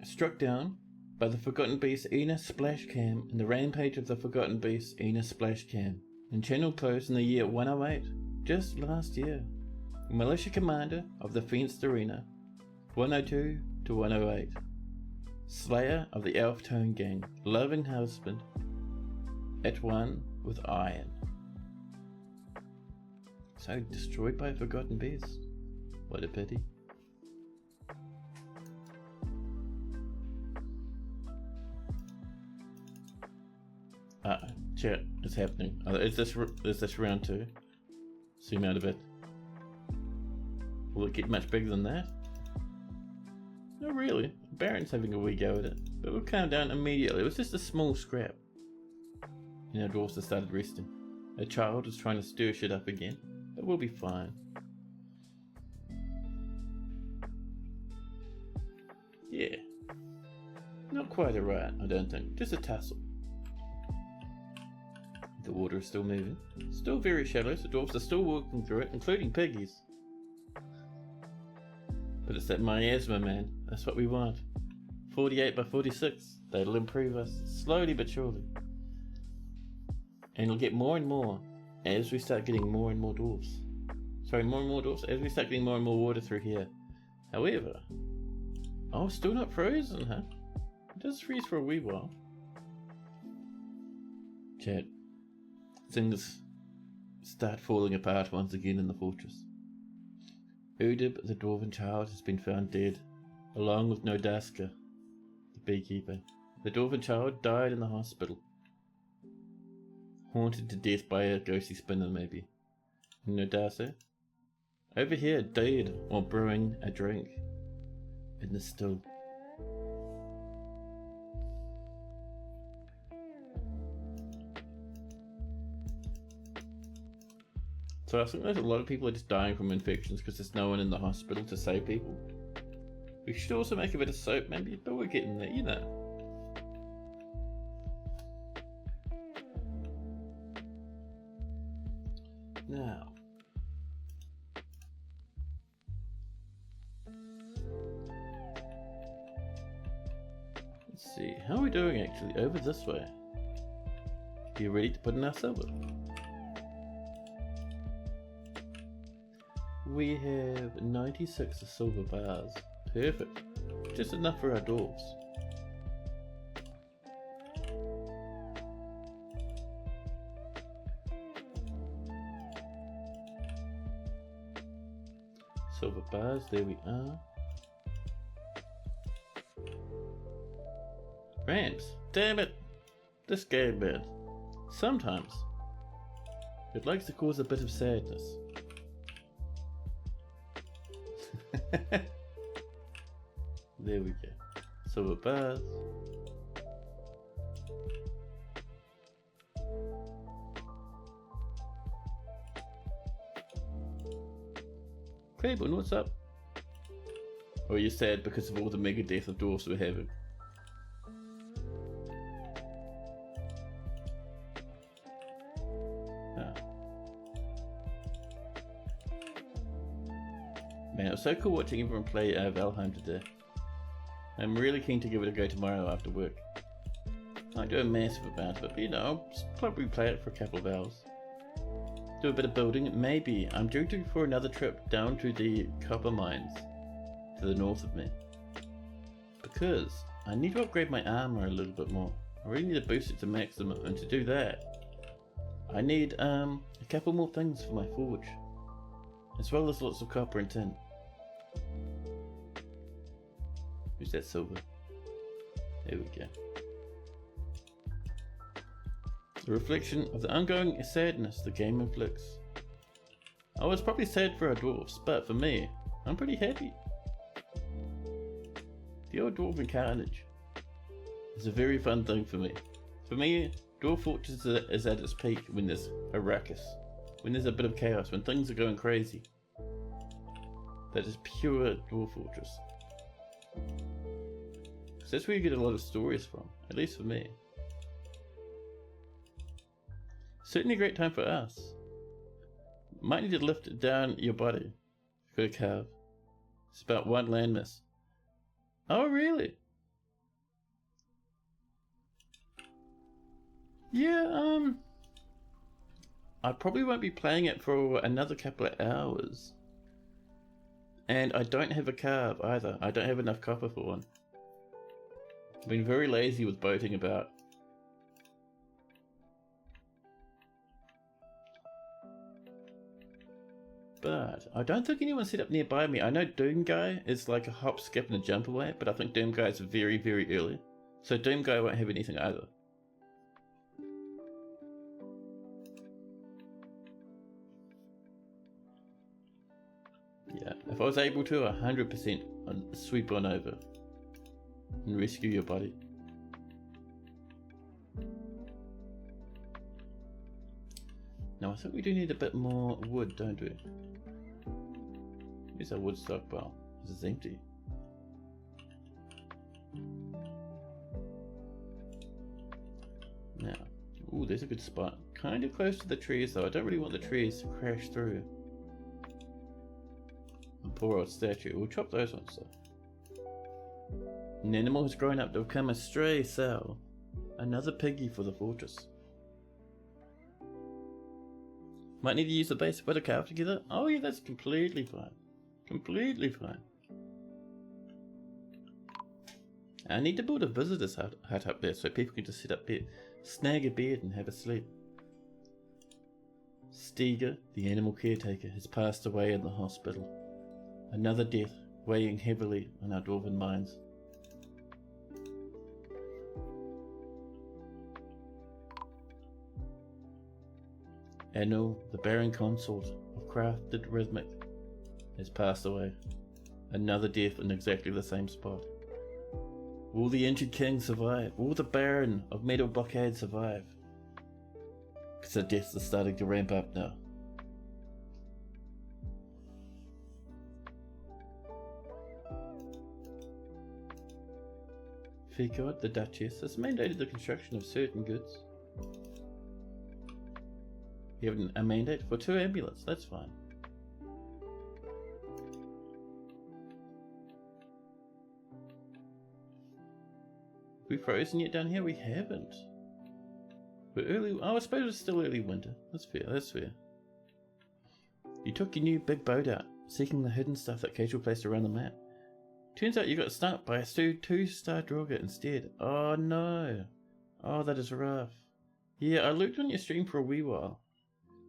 Struck down by the Forgotten Beast Ina Splashcam in the rampage of the Forgotten Beast Ina Splashcam. And Channeledclosed in the year 108, just last year. Militia Commander of the Fenced Arena, 102 to 108. Slayer of the Elf Tone Gang, loving husband, at one with iron. So destroyed by a Forgotten Beast. What a pity. Chat, it's happening. Is this round 2? Zoom out a bit. Will it get much bigger than that? Not really. Baron's having a wee go at it, but we'll calm down immediately. It was just a small scrap. And our dwarfs have started resting. A child is trying to stir shit up again, but we'll be fine. Yeah. Not quite a riot, I don't think. Just a tussle. The water is still moving. Still very shallow, so dwarfs are still walking through it, including piggies. But it's that miasma, man. That's what we want. 48 by 46. That'll improve us slowly but surely. And it'll get more and more as we start getting more and more dwarfs. Sorry, more and more dwarfs as we start getting more and more water through here. However... Oh, still not frozen, huh? It does freeze for a wee while. Chat. Things start falling apart once again in the fortress. Udib, the dwarven child, has been found dead, along with Nodaska, the beekeeper. The dwarven child died in the hospital. Haunted to death by a ghostly spinner, maybe. Nodasa, over here, dead while brewing a drink in the still. So I think there's a lot of people are just dying from infections because there's no one in the hospital to save people. We should also make a bit of soap maybe, but we're getting there, you know. Now. Let's see, how are we doing actually? Over this way. Are you ready to put in our silver? We have 96 silver bars. Perfect. Just enough for our dwarves. bars, there we are. Ramps, damn it! This game, man. Sometimes it likes to cause a bit of sadness. There we go. Silver bars. Claiborne, what's up? Or are you sad because of all the mega death of dwarfs we're having? Man, it was so cool watching everyone play Valheim today. I'm really keen to give it a go tomorrow after work. I don't do a massive amount of it, but you know, I'll probably play it for a couple of hours. Do a bit of building, maybe. I'm due for another trip down to the copper mines to the north of me. Because I need to upgrade my armor a little bit more. I really need to boost it to maximum, and to do that, I need a couple more things for my forge. As well as lots of copper and tin. Who's that silver? There we go. The reflection of the ongoing sadness the game inflicts. I was probably sad for our dwarves, but for me, I'm pretty happy. The old dwarven carnage is a very fun thing for me. For me, Dwarf Fortress is at its peak when there's a ruckus. When there's a bit of chaos, when things are going crazy. That is pure Dwarf Fortress. So that's where you get a lot of stories from, at least for me. Certainly a great time for us. Might need to lift down your body. Got a carve. It's about one landmass. Oh really? Yeah, I probably won't be playing it for another couple of hours. And I don't have a carve either. I don't have enough copper for one. I've been very lazy with boating about. But I don't think anyone's set up nearby me. I know Doom Guy is like a hop, skip and a jump away, but I think Doom Guy is very, very early. So Doom Guy won't have anything either. Yeah, if I was able to, 100% I'd sweep on over and rescue your body. Now I think we do need a bit more wood, don't we? Here's our wood stockpile. This is empty. Now, ooh, there's a good spot. Kind of close to the trees though. I don't really want the trees to crash through. A poor old statue. We'll chop those ones though. An animal has grown up to become a stray sow. Another piggy for the fortress. Might need to use the base to put a calf together. Oh yeah, that's completely fine. Completely fine. I need to build a visitor's hut up there so people can just sit up there, snag a bed and have a sleep. Steger, the animal caretaker, has passed away in the hospital. Another death weighing heavily on our dwarven minds. Anu, the Baron Consort of Crafted Rhythmic, has passed away. Another death in exactly the same spot. Will the injured king survive? Will the Baron of Metal Blockade survive? Because the deaths are starting to ramp up now. Ficod, the Duchess, has mandated the construction of certain goods. You have a mandate for 2 amulets, that's fine. We frozen yet down here? We haven't. We're early. Oh, I suppose it's still early winter. That's fair, that's fair. You took your new big boat out, seeking the hidden stuff that Casual placed around the map. Turns out you got stuck by a 2-star Droga instead. Oh no. Oh, that is rough. Yeah, I looked on your stream for a wee while.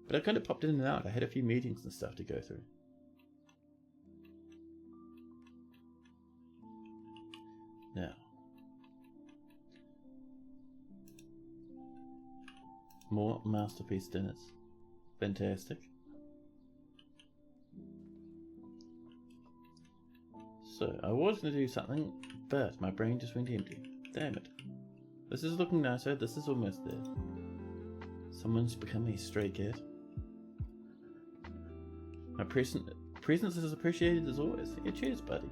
But I kind of popped in and out. I had a few meetings and stuff to go through. Now, more masterpiece dinners. Fantastic. So, I was going to do something, but my brain just went empty. Damn it. This is looking nicer, this is almost there. Someone's become a stray cat. My presence is appreciated as always. Yeah, cheers, buddy.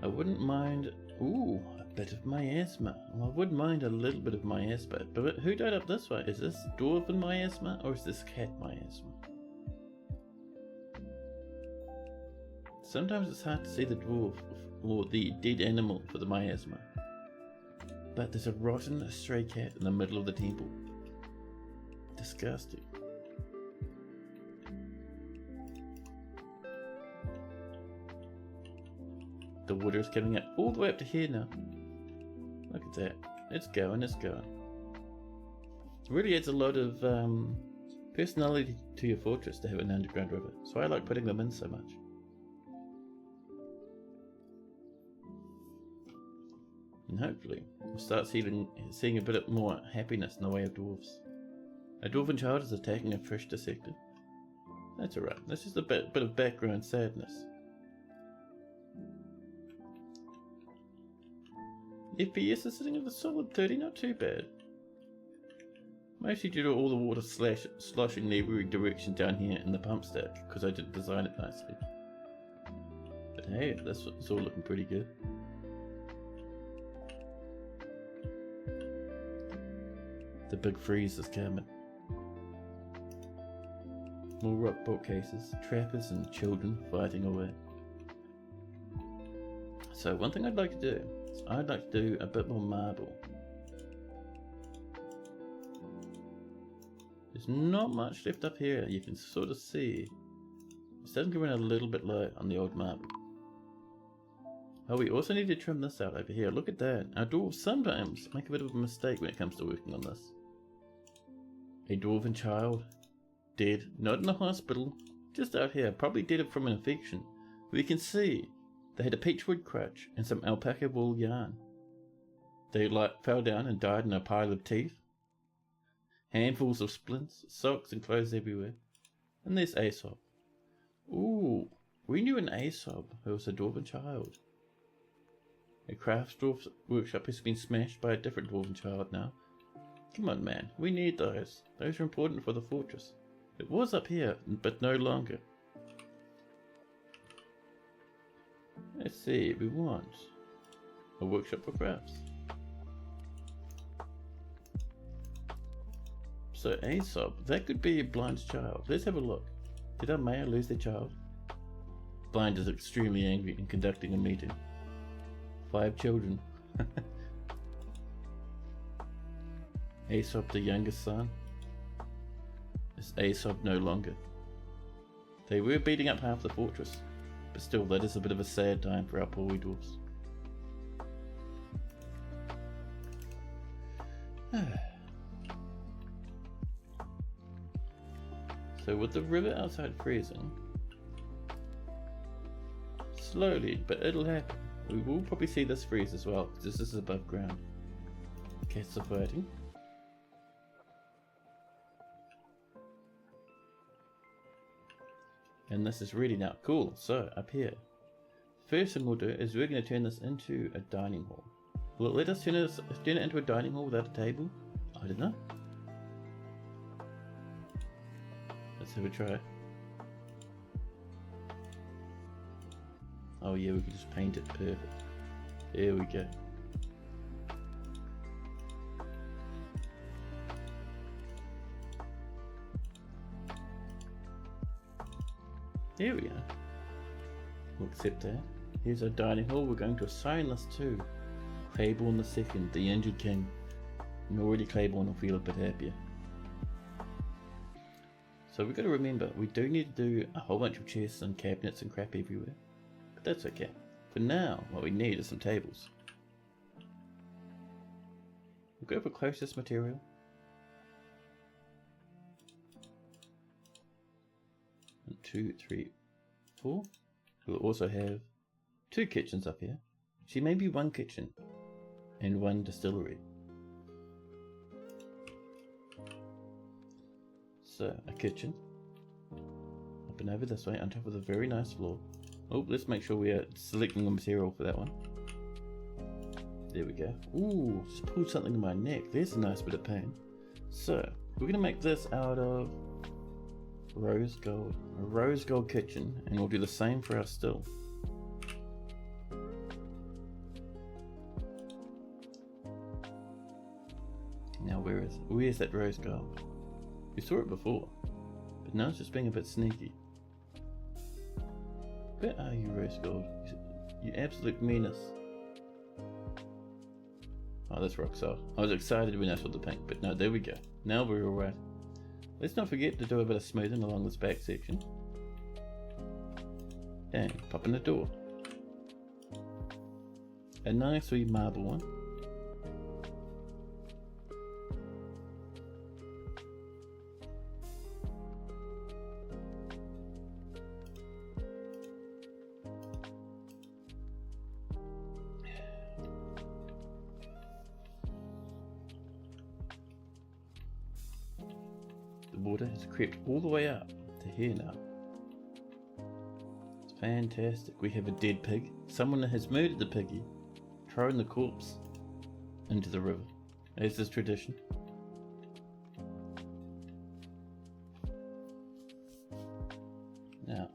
I wouldn't mind... Ooh, a bit of miasma. Well, I wouldn't mind a little bit of miasma. But who died up this way? Is this dwarven miasma or is this cat miasma? Sometimes it's hard to see the dwarf or the dead animal for the miasma. But there's a rotten stray cat in the middle of the temple. Disgusting. The water is coming up all the way up to here now. Look at that. It's going, it's going. It really adds a lot of personality to your fortress to have an underground river. So I like putting them in so much. And hopefully we'll start seeing a bit more happiness in the way of dwarves. A dwarven child is attacking a fish dissected. That's alright. That's just a bit of background sadness. FPS is sitting at a solid 30, not too bad. Mostly due to all the water sloshing in every direction down here in the pump stack, because I didn't design it nicely. But hey, it's all looking pretty good. The big freeze is coming. More rock bookcases, trappers and children fighting away. So one thing I'd like to do is I'd like to do a bit more marble. There's not much left up here, you can sort of see. It's starting to run a little bit low on the old marble. Oh, we also need to trim this out over here. Look at that. Our dwarves sometimes make a bit of a mistake when it comes to working on this. A dwarven child. Dead. Not in a hospital. Just out here. Probably dead from an infection. We can see they had a peachwood crutch and some alpaca wool yarn. They fell down and died in a pile of teeth. Handfuls of splints, socks and clothes everywhere. And there's Aesop. Ooh, we knew an Aesop who was a dwarven child. A crafts workshop has been smashed by a different dwarven child now. Come on, man, we need those. Those are important for the fortress. It was up here, but no longer. Let's see, we want a workshop for crafts. So Aesop, that could be a blind child. Let's have a look. Did our mayor lose their child? Blind is extremely angry and conducting a meeting. 5 children. Aesop, the youngest son. Is Aesop no longer? They were beating up half the fortress, but still that is a bit of a sad time for our poor wee dwarfs. So with the river outside freezing, slowly, but it'll happen. We will probably see this freeze as well, because this is above ground. Cats are fighting. And this is really now cool. So up here, first thing we'll do is we're going to turn this into a dining hall. Will it let us turn it into a dining hall without a table? I don't know. Let's have a try. Oh yeah, we can just paint it perfect. There we go. There we go. We'll accept that. Here's our dining hall. We're going to assign this to Claiborne II, the injured king. And already Claiborne will feel a bit happier. So we've got to remember, we do need to do a whole bunch of chests and cabinets and crap everywhere. But that's okay. For now, what we need is some tables. We'll go for closest material. And 2, 3, 4. We'll also have 2 kitchens up here. Actually, maybe 1 kitchen and 1 distillery. So, a kitchen. Up and over this way, on top of a very nice floor. Oh, let's make sure we are selecting the material for that one. There we go. Ooh, just pulled something in my neck. There's a nice bit of pain. So, we're going to make this out of rose gold. A rose gold kitchen, and we'll do the same for our still. Now, where's that rose gold? We saw it before, but now it's just being a bit sneaky. Where are you, rose gold? You absolute menace. Oh, that's rock salt. I was excited when I saw the pink, but no, there we go. Now we're alright. Let's not forget to do a bit of smoothing along this back section. And pop in the door. A nice wee marble one. The water has crept all the way up to here now. It's fantastic. We have a dead pig. Someone has murdered the piggy, thrown the corpse into the river, as is tradition. Now,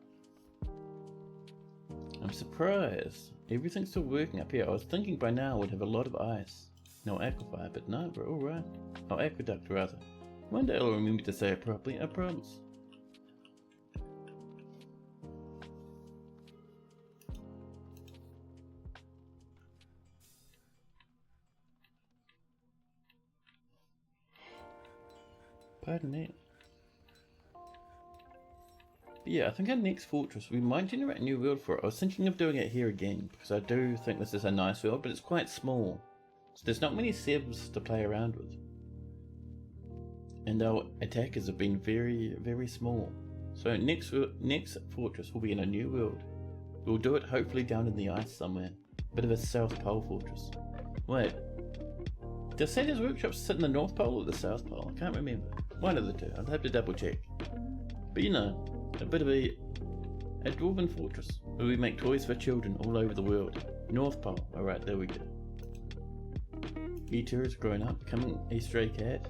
I'm surprised everything's still working up here. I was thinking by now we'd have a lot of ice. No aquifer, but no, we're alright. Oh, aqueduct rather. One day I'll remember to say it properly, I promise. Pardon me. But yeah, I think our next fortress, we might generate a new world for it. I was thinking of doing it here again, because I do think this is a nice world, but it's quite small. So there's not many sevs to play around with. And our attackers have been very, very small. So next fortress will be in a new world. We'll do it hopefully down in the ice somewhere. Bit of a South Pole fortress. Wait. Does Santa's Workshop sit in the North Pole or the South Pole? I can't remember. One of the two. I'll have to double check. But you know, a bit of a dwarven fortress where we make toys for children all over the world. North Pole. Alright, there we go. Eater has grown up, becoming a stray cat.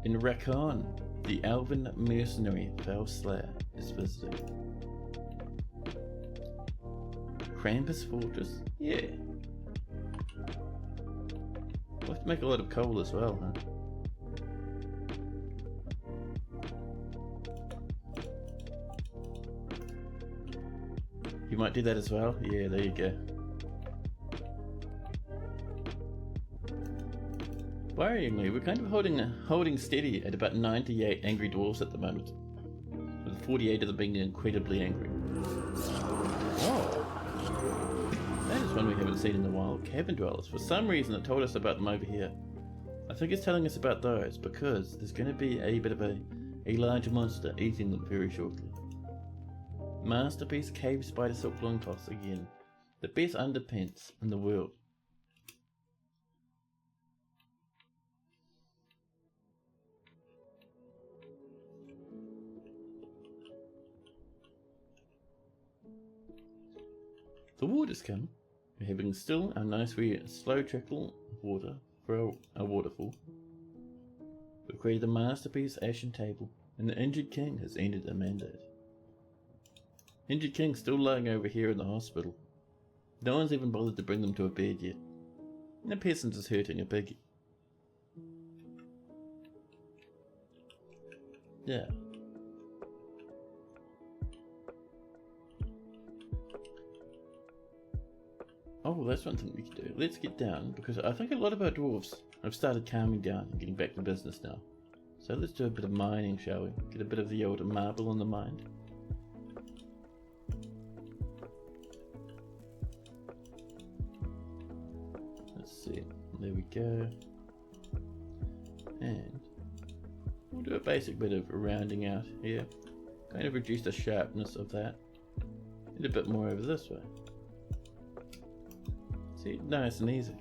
In Rakon, the elven mercenary Foul Slayer is visiting. Krampus Fortress? Yeah. We'll have to make a lot of coal as well, huh? You might do that as well? Yeah, there you go. Worryingly, we're kind of holding steady at about 98 angry dwarves at the moment, with 48 of them being incredibly angry. Oh, that is one we haven't seen in a while. Cabin dwellers. For some reason, it told us about them over here. I think it's telling us about those because there's going to be a bit of a large monster eating them very shortly. Masterpiece Cave Spider Silk Loincloths again, the best underpants in the world. The water's come. We're having still a nice wee slow trickle of water for our waterfall. We've created a masterpiece ashen table, and the injured king has ended a mandate. Injured king still lying over here in the hospital. No one's even bothered to bring them to a bed yet. And the peasant is hurting a piggy. Yeah. Oh, that's one thing we can do. Let's get down, because I think a lot of our dwarves have started calming down and getting back to business now. So let's do a bit of mining, shall we? Get a bit of the old marble on the mind. Let's see. There we go. And we'll do a basic bit of rounding out here. Kind of reduce the sharpness of that. Need a bit more over this way. See, nice and easy.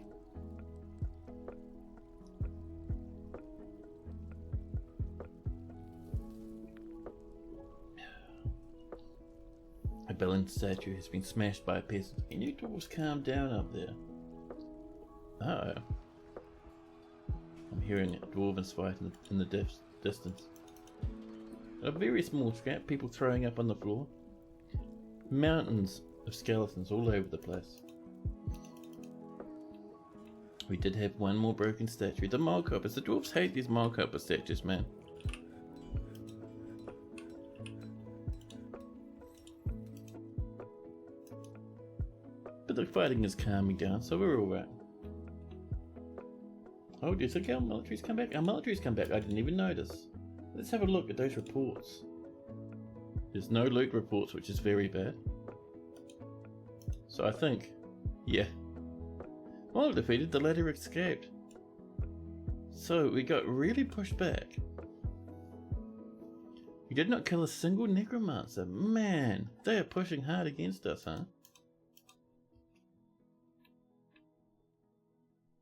A bellowing statue has been smashed by a peasant. Can you dwarves calm down up there? Uh-oh. I'm hearing a dwarven fight in the distance. A very small scrap, people throwing up on the floor. Mountains of skeletons all over the place. We did have one more broken statue. The Malkoppers. The dwarves hate these Malkopper statues, man. But the fighting is calming down, so we're alright. Oh, do you think our military's come back? Our military's come back. I didn't even notice. Let's have a look at those reports. There's no loot reports, which is very bad. So I think, yeah. While defeated, the latter escaped. So we got really pushed back. We did not kill a single necromancer. Man, they are pushing hard against us, huh?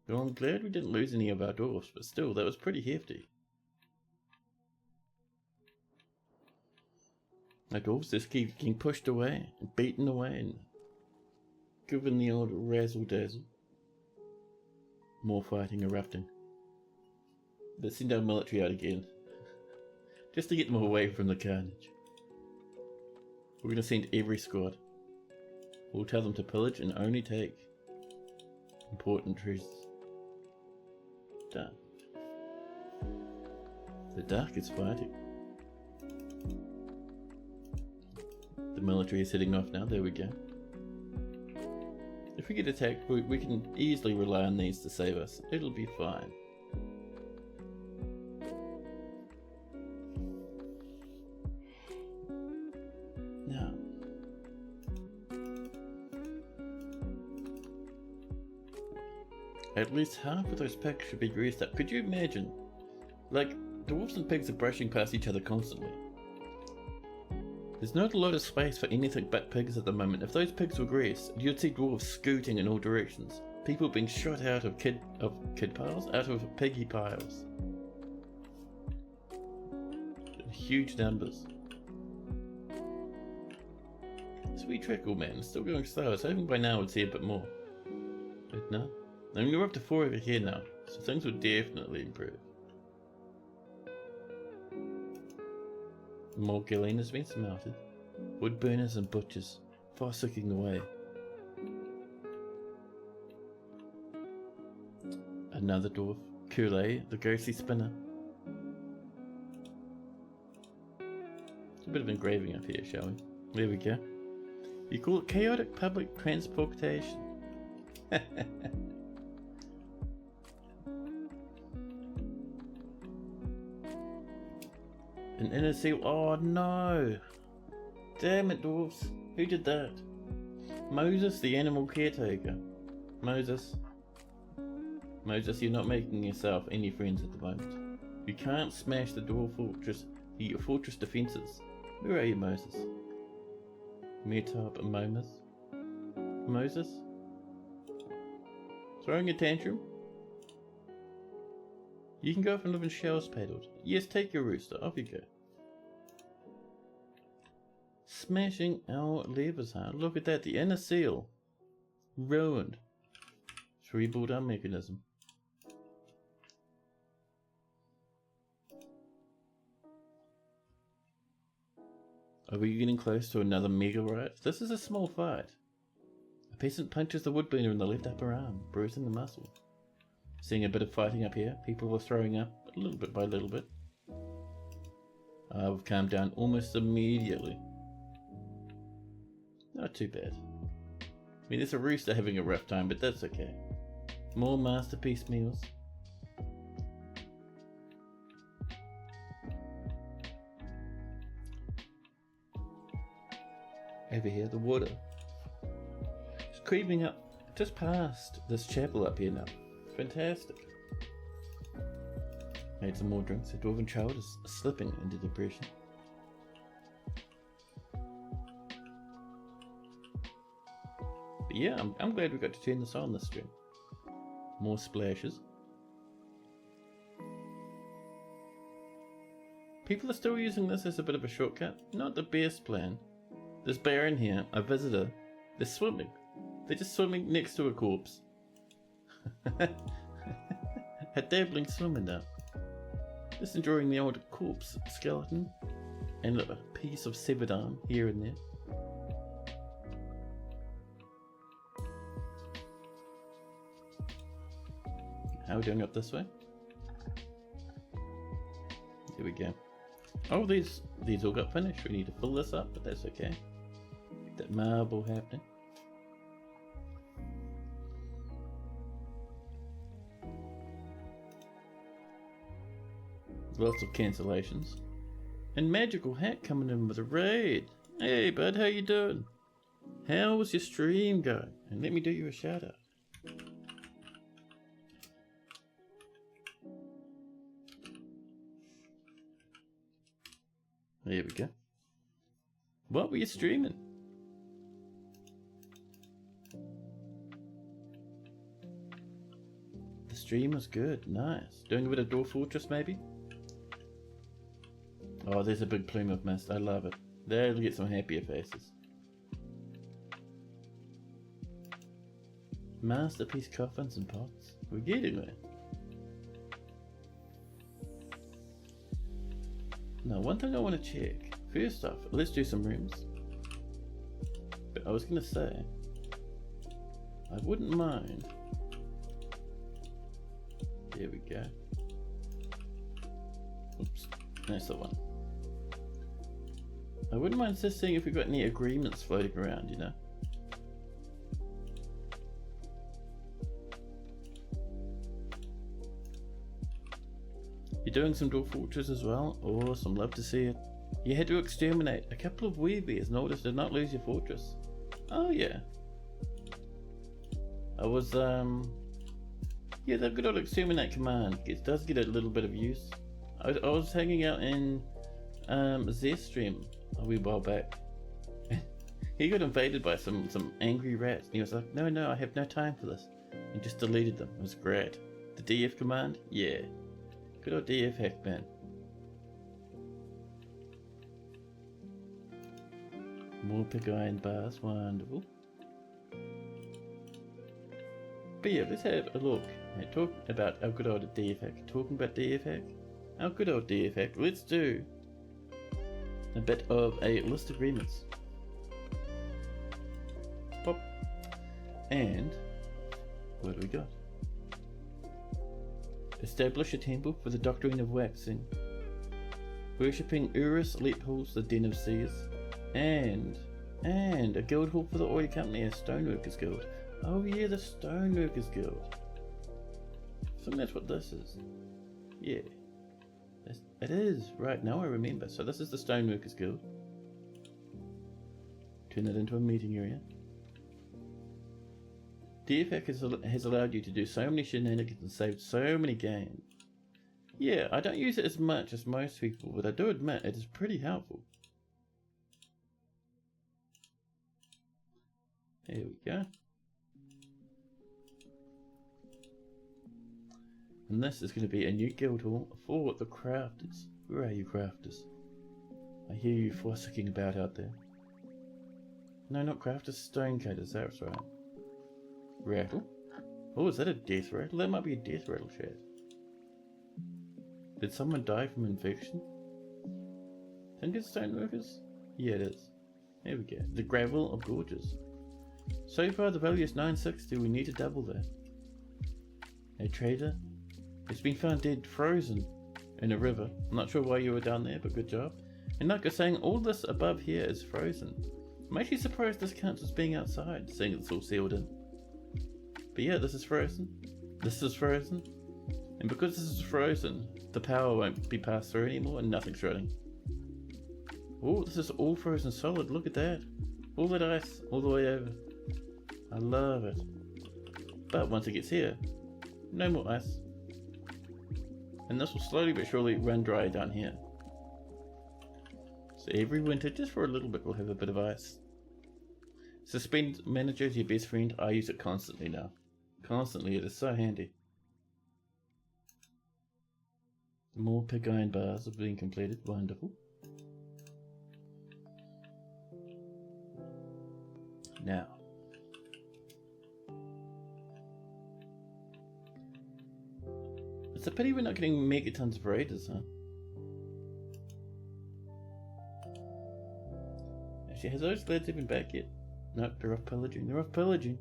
Well, I'm glad we didn't lose any of our dwarfs, but still, that was pretty hefty. Our dwarfs just keep getting pushed away, and beaten away, and given the old razzle-dazzle. More fighting erupting. Let's send our military out again. Just to get them away from the carnage. We're going to send every squad. We'll tell them to pillage and only take important treasures. Dark. The dark is fighting. The military is heading off now. There we go. If we get attacked, we can easily rely on these to save us. It'll be fine. Now, at least half of those pigs should be greased up. Could you imagine? Like, dwarves and pigs are brushing past each other constantly. There's not a lot of space for anything but pigs at the moment. If those pigs were greased, you'd see dwarves scooting in all directions. People being shot out of kid piles, out of piggy piles. In huge numbers. Sweet trickle, man. Still going slow. I was hoping by now we'd see a bit more. But no. I mean, we're up to 4 over here now, so things will definitely improve. More galeen has been smelted. Wood burners and butchers fossicking away. Another dwarf. Kool-Aid, the ghostly spinner. A bit of engraving up here, shall we? There we go. You call it chaotic public transportation. An inner seal. Oh no! Damn it, dwarves. Who did that? Moses, the animal caretaker. Moses, you're not making yourself any friends at the moment. You can't smash the dwarf fortress, the fortress defences. Where are you, Moses? Metop and Moses? Throwing a tantrum? You can go off and live in shells paddled. Yes, take your rooster. Off you go. Smashing our levers, huh? Look at that. The inner seal. Ruined. Let's rebuild our mechanism. Are we getting close to another mega riot? This is a small fight. A peasant punches the woodburner in the left upper arm, bruising the muscle. Seeing a bit of fighting up here. People were throwing up a little bit by little bit. We've calmed down almost immediately. Not too bad. I mean, there's a rooster having a rough time, but that's okay. More masterpiece meals. Over here, the water. It's creeping up just past this chapel up here now. Fantastic. Made some more drinks. A dwarven child is slipping into depression. But yeah, I'm glad we got to turn this on this stream. More splashes. People are still using this as a bit of a shortcut. Not the best plan. This baron here, a visitor, they're swimming. They're just swimming next to a corpse. A dabbling swimmer now. Just enjoying the old corpse skeleton and a piece of severed arm here and there. How are we doing up this way? Here we go. Oh, these all got finished. We need to fill this up, but that's okay. Get that marble happening. Lots of cancellations. And Magical Hat coming in with a raid. Hey bud, how you doing? How was your stream going? And let me do you a shout out. There we go. What were you streaming? The stream was good, nice. Doing a bit of Door Fortress maybe? Oh, there's a big plume of mist, I love it. That'll get some happier faces. Masterpiece coffins and pots. We're getting there. Now, one thing I want to check. First off, let's do some rooms. But I was going to say, I wouldn't mind. There we go. Oops, that's the one. I wouldn't mind just seeing if we've got any agreements floating around, you know? You're doing some Door Fortress as well? Awesome, love to see it. You had to exterminate a couple of weebies in order to not lose your fortress. Oh yeah. I was, yeah, the good old exterminate command does get a little bit of use. I was hanging out in Z's stream a wee while back. He got invaded by some angry rats and he was like, no, I have no time for this. He just deleted them. It was great. The DF command? Yeah. Good old DF hack, man. More pig iron bars, wonderful. But yeah, let's have a look and talk about our good old DF hack. Talking about DF hack, our good old DF hack, let's do a bit of a list of remits. Pop. And what do we got? Establish a temple for the doctrine of waxing. Worshipping Urus Lephul's the Den of Seers. And a guild hall for the oil company, a stoneworkers guild. Oh yeah, the stoneworkers guild. I think that's what this is. Yeah. It is. Right, now I remember. So this is the stoneworkers guild. Turn it into a meeting area. DFX has allowed you to do so many shenanigans and saved so many games. Yeah, I don't use it as much as most people, but I do admit it is pretty helpful. There we go. And this is going to be a new guild hall for the crafters. Where are you, crafters? I hear you fossicking about out there. No, not crafters, stonecutters, that's right. Rattle? Oh, is that a death rattle? That might be a death rattle, chat. Did someone die from infection? Think it's stoneworkers? Yeah, it is. There we go. The gravel of gorges. So far the value is 960, we need to double that. A trader? It's been found dead, frozen in a river. I'm not sure why you were down there, but good job. And like I was saying, all this above here is frozen. I'm actually surprised this counts as being outside, seeing it's all sealed in. But yeah, this is frozen. This is frozen. And because this is frozen, the power won't be passed through anymore and nothing's running. Oh, this is all frozen solid, look at that. All that ice, all the way over. I love it. But once it gets here, no more ice. And this will slowly but surely run dry down here. So every winter, just for a little bit, we'll have a bit of ice. Suspend manager is your best friend. I use it constantly now. Constantly, it is so handy. More pig iron bars have been completed. Wonderful. Now. It's a pity we're not getting megatons of raiders, huh? Actually, has those lads even back yet? Nope, they're off pillaging. They're off pillaging.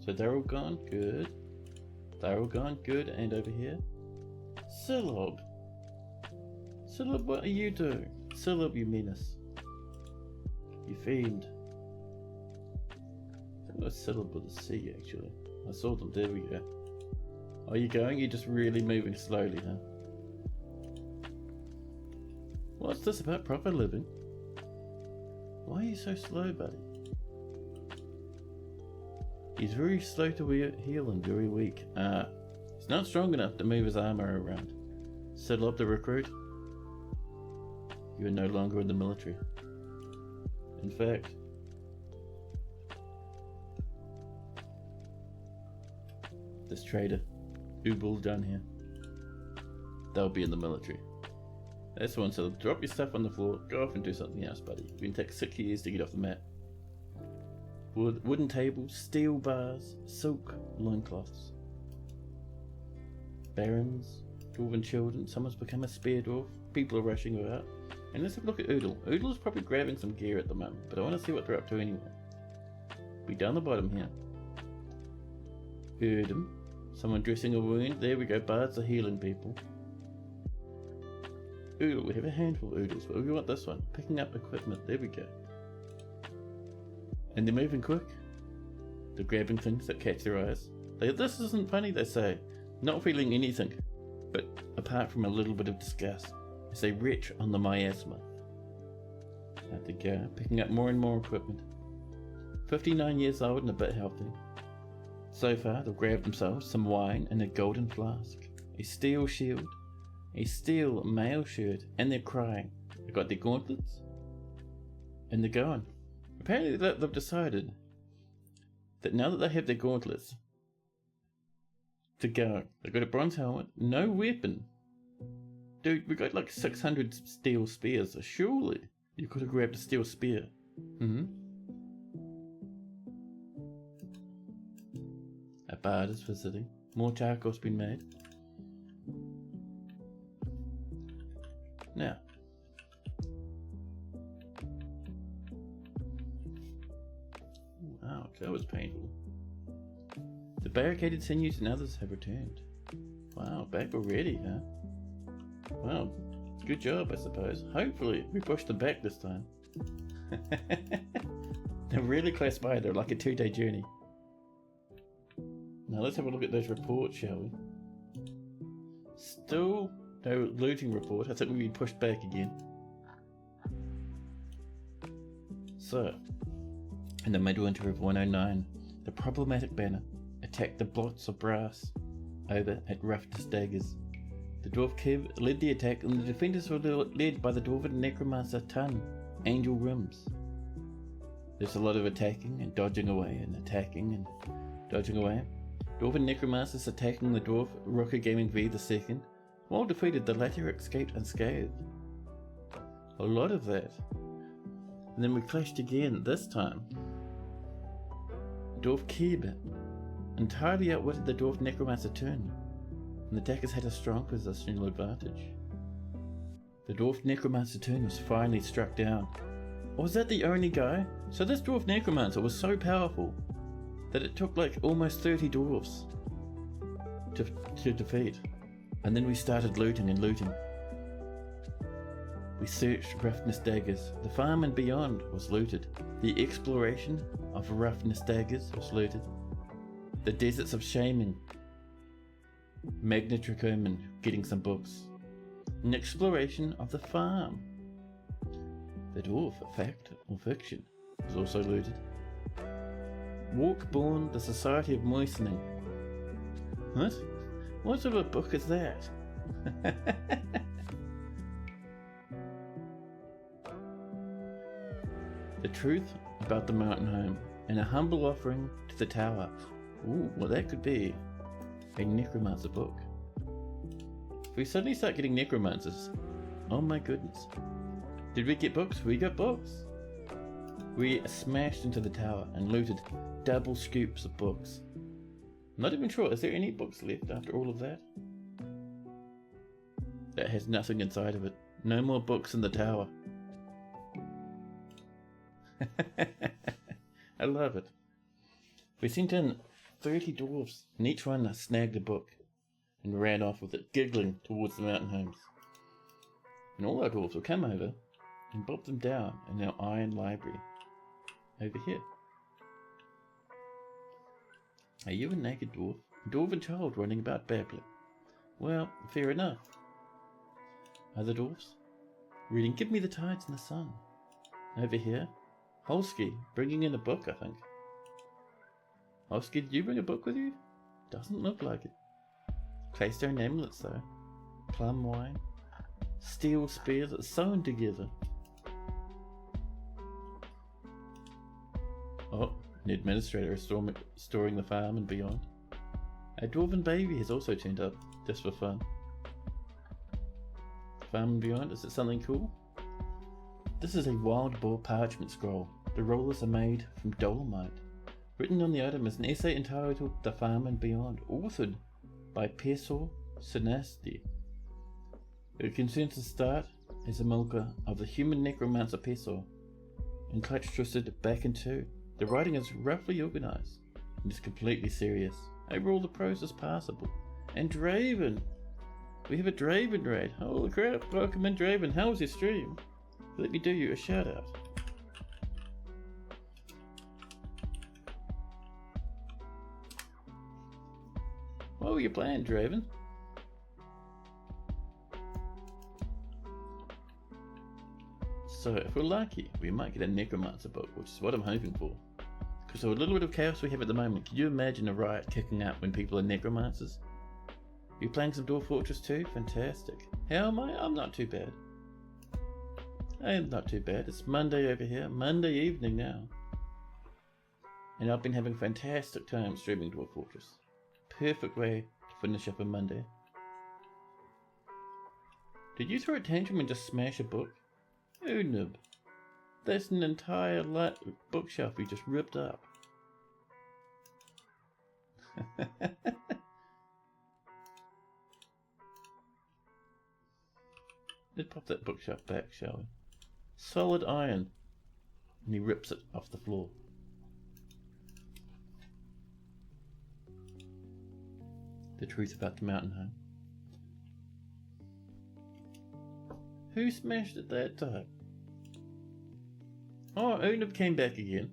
So they're all gone. Good. They're all gone. Good. And over here. Silob. Silob, what are you doing? Silob, you menace. You fiend. I think it was Silob with a C, actually. I saw them. There we go. Are you going? You're just really moving slowly, huh? What's this about proper living? Why are you so slow, buddy? He's very slow to heal and very weak. He's not strong enough to move his armor around. Settle up the recruit. You are no longer in the military. In fact, this trader, Ubul done here, they'll be in the military. That's one, so drop your stuff on the floor, go off and do something else, buddy. It's going to take 6 years to get off the map. Wooden tables, steel bars, silk loincloths. Barons, dwarven children, someone's become a spear dwarf, people are rushing about. And let's have a look at Oodle. Oodle's probably grabbing some gear at the moment, but I want to see what they're up to anyway. Be down the bottom here. Erdem, someone dressing a wound, there we go, bards are healing people. Oodle, we have a handful of Oodles, but we want this one. Picking up equipment, there we go. And they're moving quick. They're grabbing things that catch their eyes. This isn't funny, they say. Not feeling anything, but apart from a little bit of disgust, as they retch on the miasma. Out they go, picking up more and more equipment. 59 years old and a bit healthy. So far, they've grabbed themselves some wine and a golden flask, a steel shield, a steel mail shirt, and they're crying. They've got their gauntlets, and they're going. Apparently they've decided that now that they have their gauntlets to go, they've got a bronze helmet, no weapon. Dude, we got like 600 steel spears, so surely you could have grabbed a steel spear. A bard is visiting. More charcoal's been made. Now, wow, that was painful. The barricaded sinews and others have returned. Wow, back already, huh? Well, good job, I suppose. Hopefully, we pushed them back this time. They're really close by. They're like a 2-day journey. Now let's have a look at those reports, shall we? Still no looting report. I think we've been pushed back again. So, in the midwinter of 109, the problematic banner attacked the blots of brass over at Roughness Daggers. The dwarf Kev led the attack, and the defenders were led by the dwarven necromancer Tun, Angel Rims. There's a lot of attacking and dodging away, and attacking and dodging away. Dwarven necromancers attacking the dwarf Rocker Gaming V II. While defeated, the latter escaped unscathed. A lot of that. And then we clashed again, this time. Dwarf Keeb entirely outwitted the dwarf necromancer Turn, and the attackers had a strong positional advantage. The dwarf necromancer Turn was finally struck down. Or was that the only guy? So this dwarf necromancer was so powerful that it took like almost 30 dwarves to defeat. And then we started looting and looting. We searched Roughness Daggers. The farm and beyond was looted. The exploration of Roughness Daggers was looted. The deserts of Shaman, Magnetricoman getting some books. An exploration of the farm. The dwarf, fact or fiction, was also looted. Walkborn, the Society of Moistening. What? What sort of a book is that? The truth about the mountain home, and a humble offering to the tower. Ooh, well that could be a necromancer book. If we suddenly start getting necromancers, oh my goodness. Did we get books? We got books. We smashed into the tower and looted double scoops of books. I'm not even sure, is there any books left after all of that? That has nothing inside of it. No more books in the tower. I love it. We sent in 30 dwarves, and each one snagged a book and ran off with it, giggling towards the mountain homes. And all our dwarves will come over and bob them down in our iron library over here. Are you a naked dwarf? A dwarven child running about babbling? Well, fair enough. Other dwarfs? Reading Give Me the Tides in the Sun. Over here, Holsky bringing in a book, I think. Holsky, did you bring a book with you? Doesn't look like it. Claystone amulets though. Plum wine. Steel spears sewn together. Oh, an administrator is storing the farm and beyond. A dwarven baby has also turned up, just for fun. Farm and beyond, is it something cool? This is a wild boar parchment scroll. The rollers are made from dolomite. Written on the item is an essay entitled The Farm and Beyond, authored by Pesor Sinasti. The consensus start is a milker of the human necromancer Pesor, and clutch twisted back in two. The writing is roughly organized and is completely serious. Overall, the prose is passable. And Draven! We have a Draven raid. Holy crap, welcome in Draven. How was your stream? Let me do you a shout out. What were you playing, Draven? So, if we're lucky, we might get a necromancer book, which is what I'm hoping for. Because of a little bit of chaos we have at the moment, can you imagine a riot kicking up when people are necromancers? You playing some Dwarf Fortress 2? Fantastic. How am I? I'm not too bad. I am not too bad. It's Monday over here. Monday evening now. And I've been having a fantastic time streaming Dwarf Fortress. Perfect way to finish up a Monday. Did you throw a tantrum and just smash a book? Oh nib. That's an entire bookshelf you just ripped up. Let's pop that bookshelf back, shall we? Solid iron. And he rips it off the floor. The truth about the mountain home. Who smashed it that time? Oh, Unib came back again.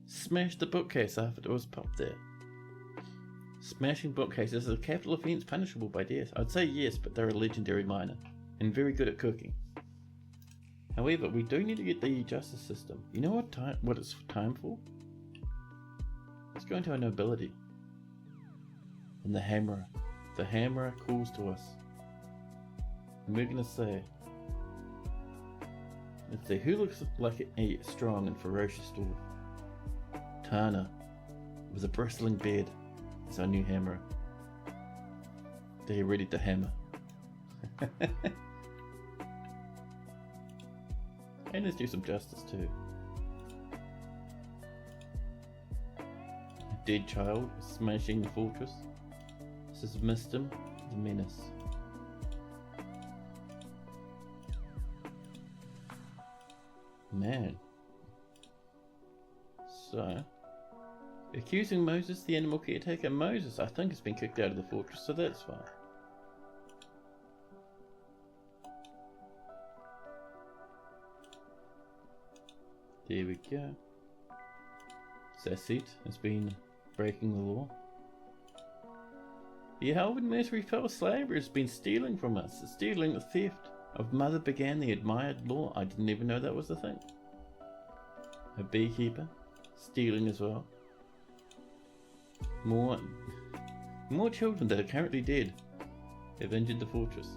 Smashed the bookcase after it was popped there. Smashing bookcases is a capital offence punishable by death. I'd say yes, but they're a legendary miner. And very good at cooking. However, we do need to get the justice system. You know what it's time for? Let's go into our nobility. And the hammerer. The hammerer calls to us. And we're gonna say, let's see, who looks like a strong and ferocious dwarf? Tana, with a bristling beard, is our new hammerer. They're ready to hammer. And let's do some justice too. A dead child smashing the fortress. This is Mistim, the Menace. Man. So, accusing Moses, the animal caretaker. Moses, I think, has been kicked out of the fortress, so that's fine. There we go. Sassit has been breaking the law. The Halvin Mercenary Fellow Slaver has been stealing from us. Stealing the theft of Mother began the admired law. I didn't even know that was a thing. A beekeeper stealing as well. More children that are currently dead have entered the fortress.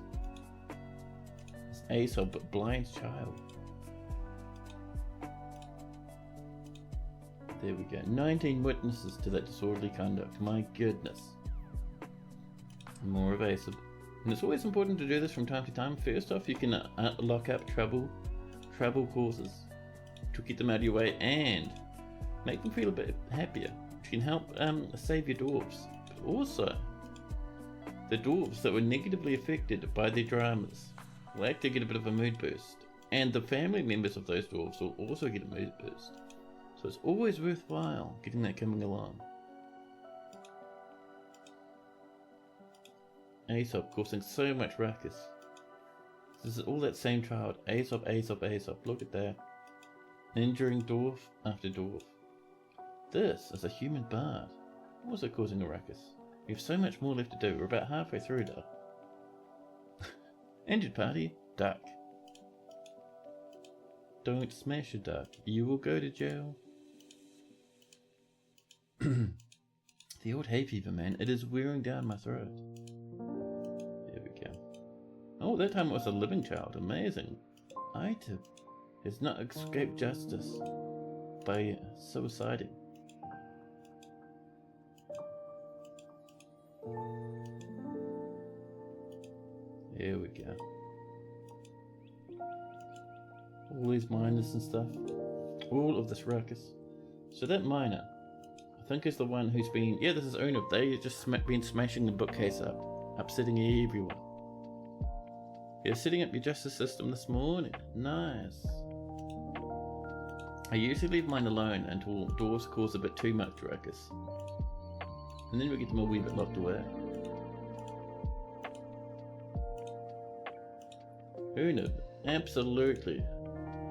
This Aesop blinds child. There we go. 19 witnesses to that disorderly conduct. My goodness. More evasive. And it's always important to do this from time to time. First off, you can lock up trouble causes to get them out of your way and make them feel a bit happier. You can help save your dwarves. But also, the dwarves that were negatively affected by their dramas will actually get a bit of a mood boost. And the family members of those dwarves will also get a mood boost. So it's always worthwhile getting that coming along. Aesop causing so much ruckus. This is all that same child. Aesop. Look at that. Injuring dwarf after dwarf. This is a human bard. Also causing a ruckus. We have so much more left to do. We're about halfway through though. Injured party. Duck. Don't smash a duck. You will go to jail. The old hay fever, man. It is wearing down my throat. There we go. Oh, that time it was a living child. Amazing. Item has not escaped justice by suiciding. There we go. All these miners and stuff. All of this ruckus. So that miner, I think is the one who's been... Yeah, this is Una. They just been smashing the bookcase up. Upsetting everyone. You're setting up your justice system this morning. Nice. I usually leave mine alone until dwarves cause a bit too much ruckus. And then we get them a wee bit locked away. Una, absolutely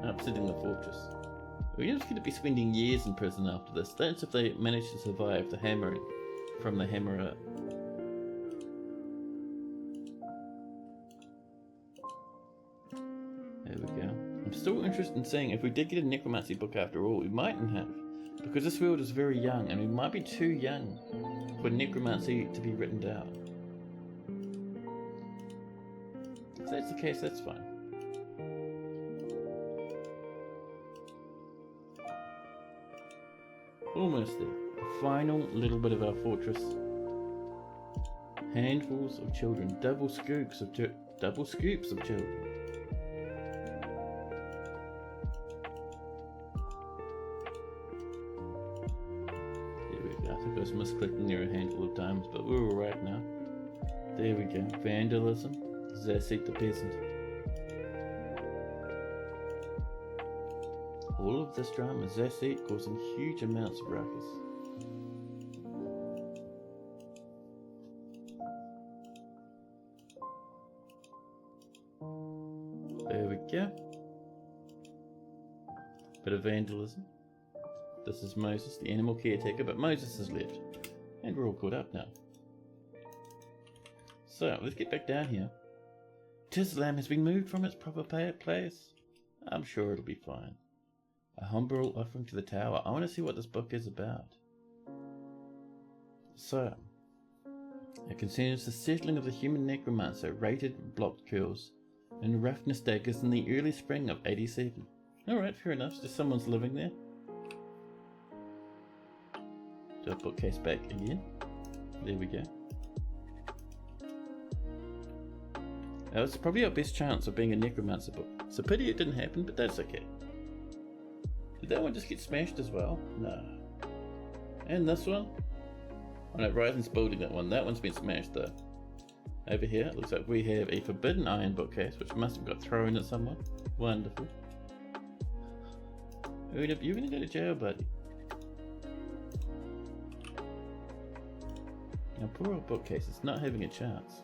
upsetting the fortress. We're just going to be spending years in prison after this. That's if they manage to survive the hammering from the hammerer. There we go. I'm still interested in seeing if we did get a necromancy book after all. We mightn't have, because this world is very young and we might be too young for necromancy to be written down. If that's the case, that's fine. Almost there. A final little bit of our fortress. Handfuls of children. Double scoops of children. There we go. I think I was misclicking there a handful of times, but we're alright now. There we go. Vandalism. Zasek the peasant. All of this drama, Zasek causing huge amounts of ruckus. There we go. Bit of vandalism. This is Moses, the animal caretaker, but Moses has left. And we're all caught up now. So, let's get back down here. Tislam has been moved from its proper place. I'm sure it'll be fine. A humble offering to the tower. I want to see what this book is about. So, it concerns the settling of the human necromancer, rated blocked kills, and roughness daggers in the early spring of 87. Alright, fair enough. Just someone's living there. Do a bookcase back again. There we go. That was probably our best chance of being a necromancer book. It's a pity it didn't happen, but that's okay. Did that one just get smashed as well? No. And this one? Oh no, Ryzen's building that one. That one's been smashed though. Over here, it looks like we have a forbidden iron bookcase, which must have got thrown at someone. Wonderful. You're gonna go to jail, buddy. Now poor old bookcase is not having a chance.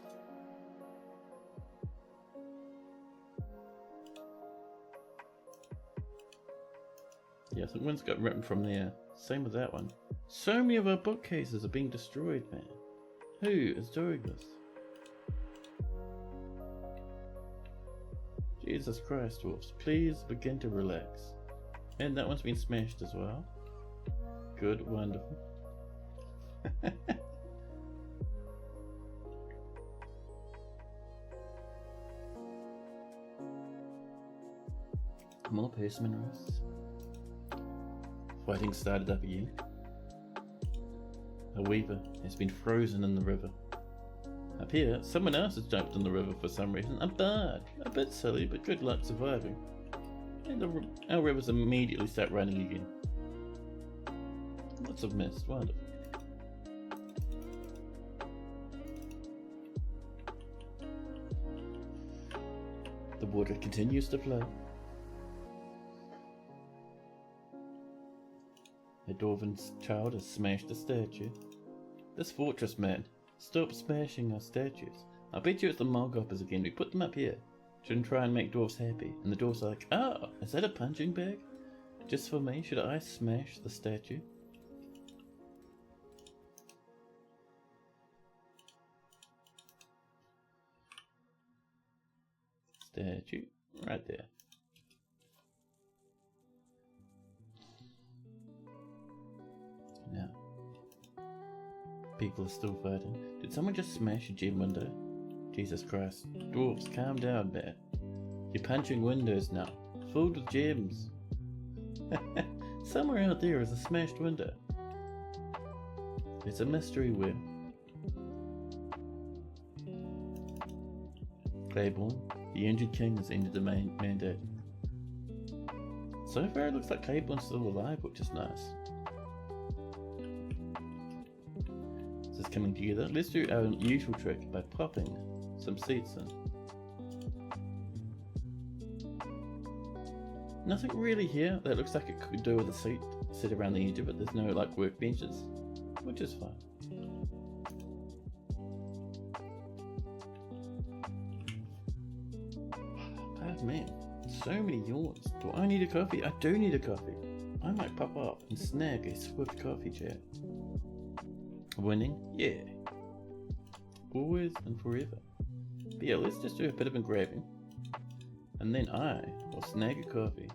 Yeah, so one's got written from there. Same with that one. So many of our bookcases are being destroyed, man. Who is doing this? Jesus Christ, dwarfs. Please begin to relax. And that one's been smashed as well. Good, wonderful. More pace minerals. fighting started up again. A weaver has been frozen in the river. Up here, someone else has jumped in the river for some reason. A bard. A bit silly, but good luck surviving. And our rivers immediately start running again. Lots of mist. Wonderful. The water continues to flow. A dwarven child has smashed a statue. This fortress man, stop smashing our statues. I bet you it's the Mulgoppers again. We put them up here. Shouldn't try and make dwarves happy. And the dwarves are like, oh, is that a punching bag? Just for me? Should I smash the statue? Statue. Right there. Now. People are still fighting. Did someone just smash a gem window? Jesus Christ. Dwarves, calm down, man. You're punching windows now. Filled with gems. Somewhere out there is a smashed window. It's a mystery where. Claiborne, the injured king has ended the mandate. So far it looks like Claiborne's still alive, which is nice. This is coming together. Let's do our usual trick by popping some seats in. Nothing really here that looks like it could do with a seat set around the edge of it. There's no like workbenches, which is fine. Oh man, so many yawns. Do I need a coffee? I do need a coffee. I might pop up and snag a swift coffee chat. Winning? Yeah. Always and forever. But yeah, let's just do a bit of engraving. And then I will snag a coffee.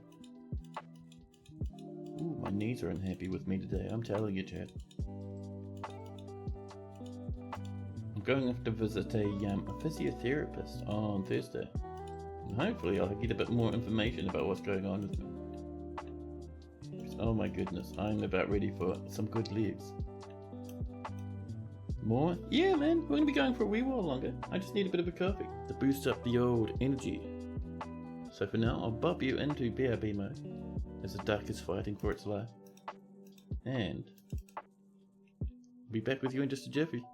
Ooh, my knees are unhappy with me today, I'm telling you, chat. I'm going off to visit a physiotherapist on Thursday. And hopefully I'll get a bit more information about what's going on with me. Oh my goodness, I'm about ready for some good legs. More? Yeah man, we're going to be going for a wee while longer. I just need a bit of a coffee to boost up the old energy. So for now, I'll bop you into BRB mode as the duck is fighting for its life. And I'll be back with you in just a jiffy.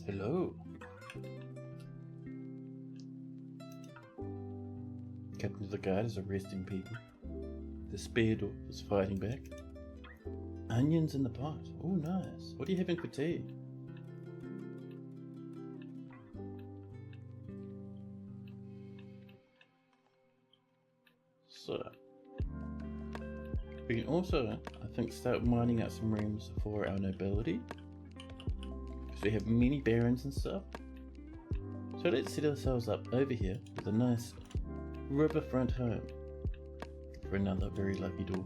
Hello. Captain of the guard is arresting people. The spear dwarf is fighting back. Onions in the pot. Oh, nice. What are you having for tea? So, we can also, I think, start mining out some rooms for our nobility. Because we have many barons and stuff. So let's set ourselves up over here with a nice riverfront home for another very lucky dwarf.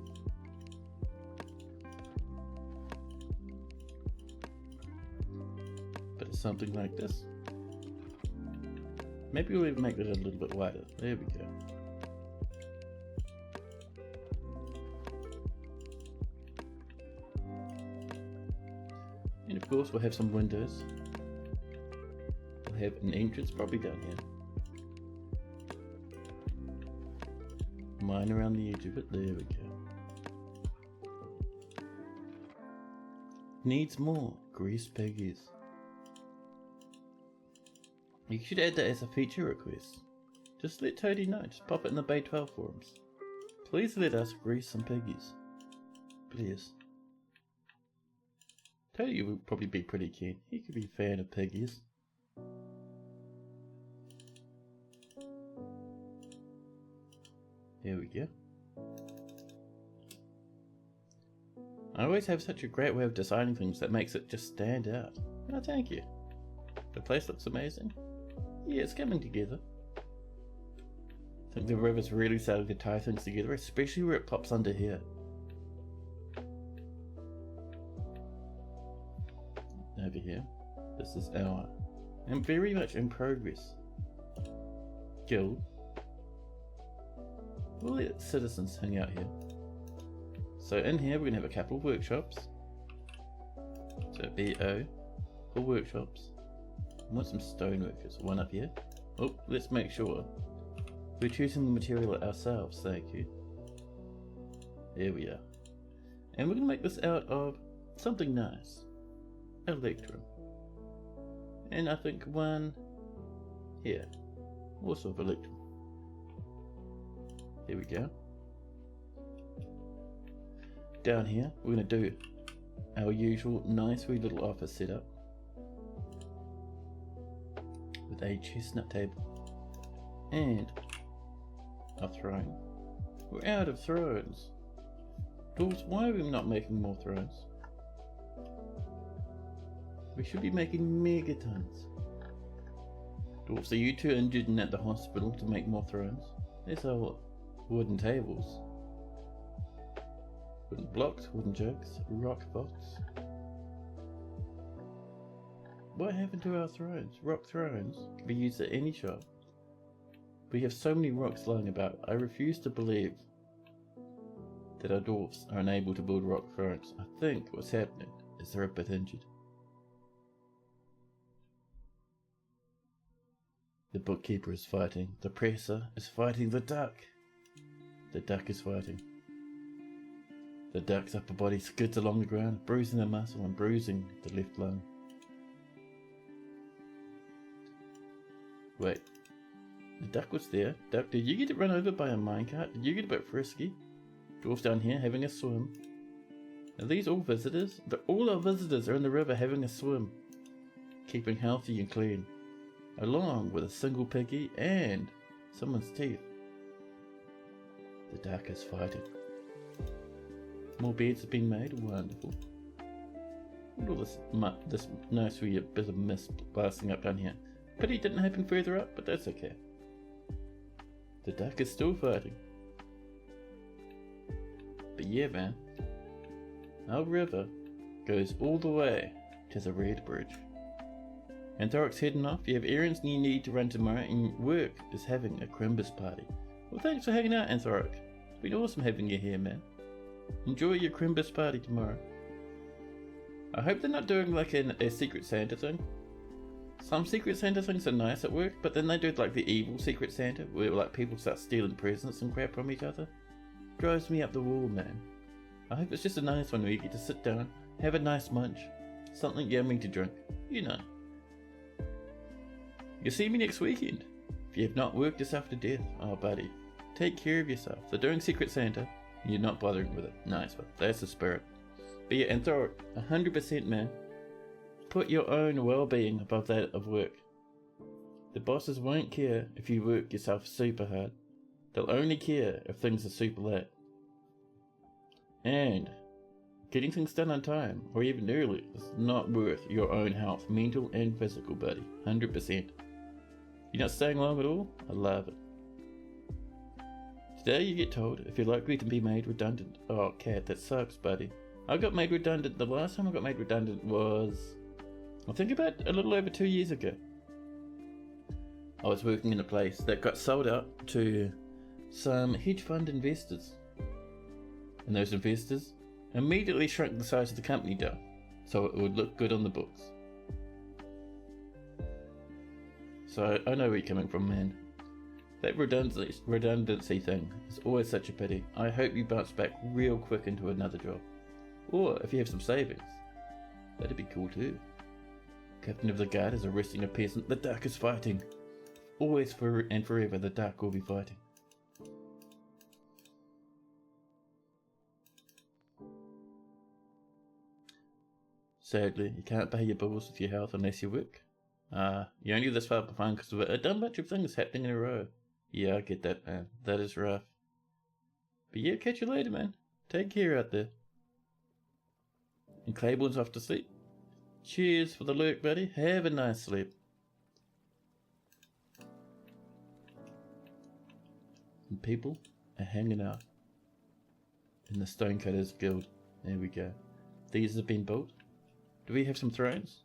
But it's something like this. Maybe we'll make it a little bit wider. There we go. And of course we'll have some windows. We'll have an entrance probably down here. Mine around the edge of it. There we go. Needs more greased piggies. You should add that as a feature request. Just let Toadie know. Just pop it in the Bay 12 forums. Please let us grease some piggies. Please. Toadie would probably be pretty keen. He could be a fan of piggies. There we go. I always have such a great way of designing things that makes it just stand out. Oh, thank you. The place looks amazing. Yeah, it's coming together. I think the river's really starting to tie things together, especially where it pops under here. Over here, this is our, and very much in progress, guild. We'll let citizens hang out here. So in here we're going to have a couple of workshops. So BO for workshops. I want some stone workers. One up here. Oh, let's make sure we're choosing the material ourselves. Thank you. There we are. And we're going to make this out of something nice. Electrum. And I think one here. Also of electrum. There we go. Down here, we're going to do our usual nice wee little office setup with a chestnut table and a throne. We're out of thrones. Dwarves, why are we not making more thrones? We should be making megatons. Dwarves, are you too injured and at the hospital to make more thrones? There's our wooden tables. Wooden blocks, wooden jugs, rock box. What happened to our thrones? Rock thrones can be used at any shop. We have so many rocks lying about. I refuse to believe that our dwarves are unable to build rock thrones. I think what's happening is they're a bit injured. The bookkeeper is fighting. The presser is fighting the duck. The duck is fighting. The duck's upper body skids along the ground, bruising the muscle and bruising the left lung. Wait. The duck was there. Duck, did you get run over by a minecart? Did you get a bit frisky? Dwarf's down here having a swim. Are these all visitors? All our visitors are in the river having a swim. Keeping healthy and clean. Along with a single piggy and someone's teeth. The duck is fighting. More beds have been made. Wonderful. Look at all this nice wee bit of mist blasting up down here. Pity it didn't happen further up, but that's okay. The duck is still fighting. But yeah, man. Our river goes all the way to the Red Bridge. And Thorok's heading off. You have errands you need to run tomorrow, and work is having a Crimbus party. Well, thanks for hanging out, Thorok. It's been awesome having you here, man. Enjoy your Crimbus party tomorrow. I hope they're not doing like a Secret Santa thing. Some Secret Santa things are nice at work, but then they do like the evil Secret Santa, where like people start stealing presents and crap from each other. Drives me up the wall, man. I hope it's just a nice one where you get to sit down, have a nice munch, something yummy to drink, you know. You'll see me next weekend. If you have not worked yourself to death, oh buddy, take care of yourself. They're doing Secret Santa, and you're not bothering with it. Nice one. That's the spirit. But yeah, and throw it 100%, man. Put your own well-being above that of work. The bosses won't care if you work yourself super hard. They'll only care if things are super late. And getting things done on time, or even early, is not worth your own health, mental and physical, buddy. 100%. You're not staying long at all? I love it. Today you get told if you're likely to be made redundant. Oh, cat, that sucks, buddy. I got made redundant. The last time I got made redundant was, I think, about a little over 2 years ago. I was working in a place that got sold out to some hedge fund investors. And those investors immediately shrunk the size of the company down so it would look good on the books. So I know where you're coming from, man. That redundancy thing is always such a pity. I hope you bounce back real quick into another job. Or if you have some savings, that'd be cool too. Captain of the Guard is arresting a peasant. The Dark is fighting. Always and forever the Dark will be fighting. Sadly, you can't pay your bills with your health unless you work. You're only this far behind because of a dumb bunch of things happening in a row. Yeah, I get that, man. That is rough. But yeah, catch you later, man. Take care out there. And Claiborne's off to sleep. Cheers for the lurk, buddy. Have a nice sleep. And people are hanging out in the Stonecutters Guild. There we go. These have been built. Do we have some thrones?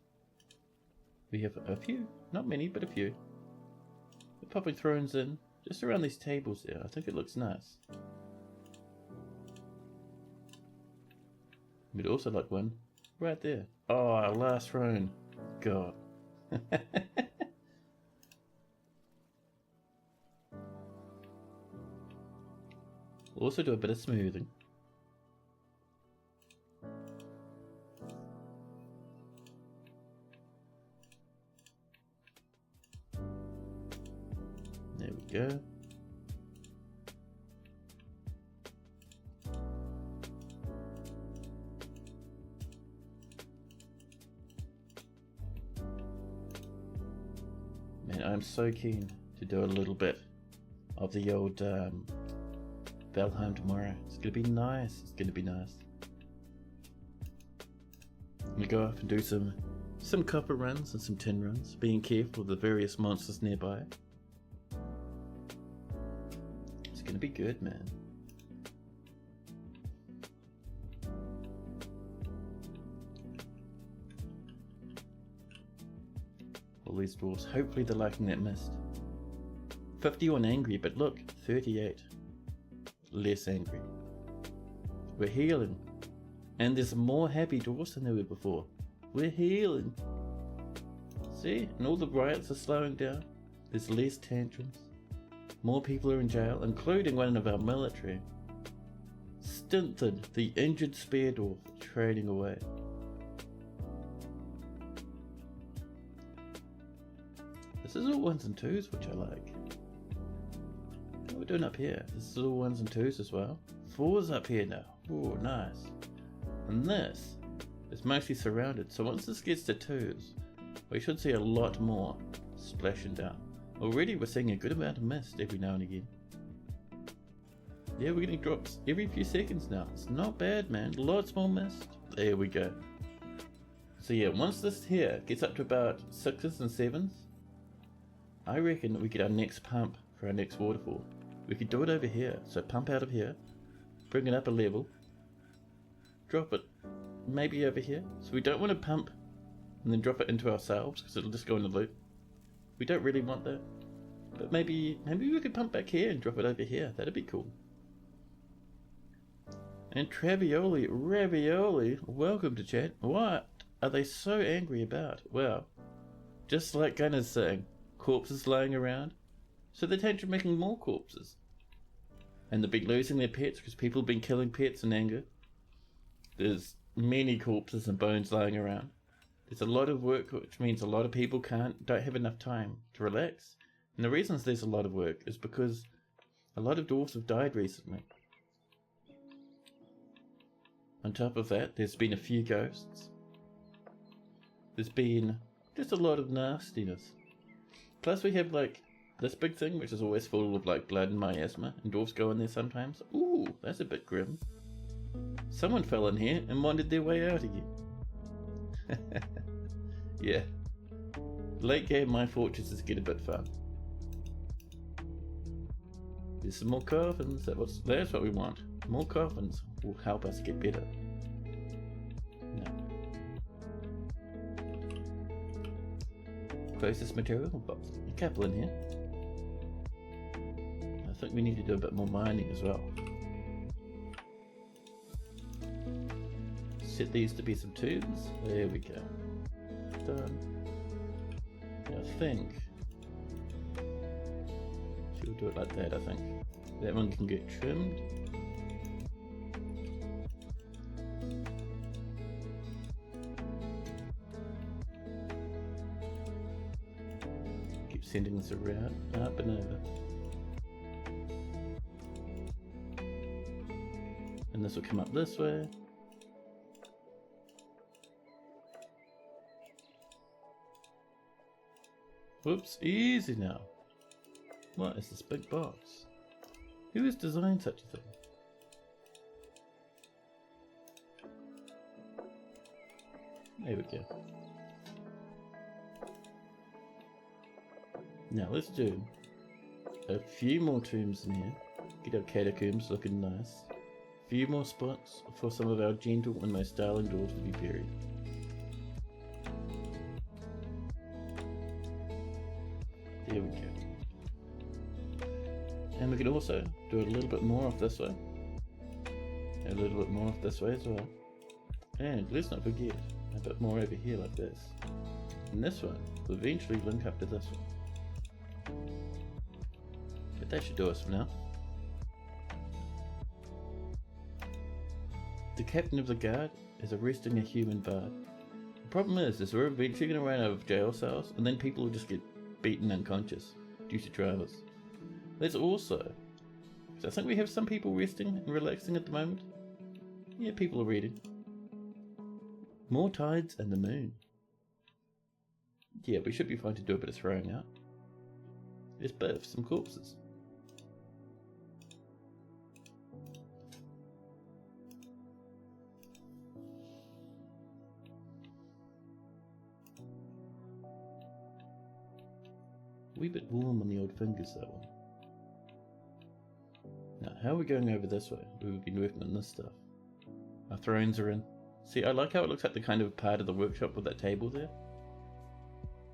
We have a few. Not many, but a few. We're popping thrones in just around these tables there. I think it looks nice. We'd also like one right there. Oh, our last throne. God. We'll also do a bit of smoothing. There we go. Man, I'm so keen to do a little bit of the old Valheim tomorrow. It's gonna be nice. It's gonna be nice. I'm gonna go off and do some copper runs and some tin runs, being careful of the various monsters nearby. It's gonna be good, man. All these dwarves, hopefully they're liking that mist. 51 angry, but look, 38 less angry. We're healing. And there's more happy dwarves than there were before. We're healing. See? And all the riots are slowing down. There's less tantrums. More people are in jail, including one of our military. Stinthid, the injured spear dwarf, trading away. This is all ones and twos, which I like. What are we doing up here? This is all ones and twos as well. Fours up here now. Oh, nice. And this is mostly surrounded, so once this gets to twos, we should see a lot more splashing down. Already we're seeing a good amount of mist every now and again. Yeah, we're getting drops every few seconds now. It's not bad, man. Lots more mist. There we go. So yeah, once this here gets up to about 6s and 7s, I reckon that we get our next pump for our next waterfall. We could do it over here. So pump out of here, bring it up a level, drop it maybe over here. So we don't want to pump and then drop it into ourselves because it'll just go in the loop. We don't really want that. But maybe we could pump back here and drop it over here. That'd be cool. And Ravioli, welcome to chat. What are they so angry about? Well, just like Gunner's saying, corpses lying around. So they're tantrum making more corpses. And they've been losing their pets because people have been killing pets in anger. There's many corpses and bones lying around. It's a lot of work, which means a lot of people don't have enough time to relax. And the reasons there's a lot of work is because a lot of dwarves have died recently. On top of that, there's been a few ghosts. There's been just a lot of nastiness. Plus we have like this big thing which is always full of like blood and miasma, and dwarves go in there sometimes. Ooh, that's a bit grim. Someone fell in here and wandered their way out again. Yeah. Late game my fortresses get a bit fun. There's some more coffins. That's what we want. More coffins will help us get better. No. Closest material box. A couple in here. I think we need to do a bit more mining as well. Set these to be some tubes. There we go. Done. I think we'll do it like that. I think that one can get trimmed. Keep sending this around, up and over. And this will come up this way. Whoops, easy now. What is this big box? Who has designed such a thing? There we go. Now let's do a few more tombs in here. Get our catacombs looking nice. A few more spots for some of our gentle and most darling dwarves to be buried. There we go. And we can also do a little bit more off this way. A little bit more off this way as well. And let's not forget, a bit more over here like this. And this one will eventually link up to this one. But that should do us for now. The captain of the guard is arresting a human bard. The problem is we're eventually going to run out of jail cells, and then people will just get beaten unconscious due to drivers. There's also, so I think we have some people resting and relaxing at the moment. Yeah, people are reading. More tides and the moon. Yeah, we should be fine to do a bit of throwing out. Let's birth some corpses. A wee bit warm on the old fingers, that one. Now, how are we going over this way? We've been working on this stuff. Our thrones are in. See, I like how it looks like the kind of part of the workshop with that table there.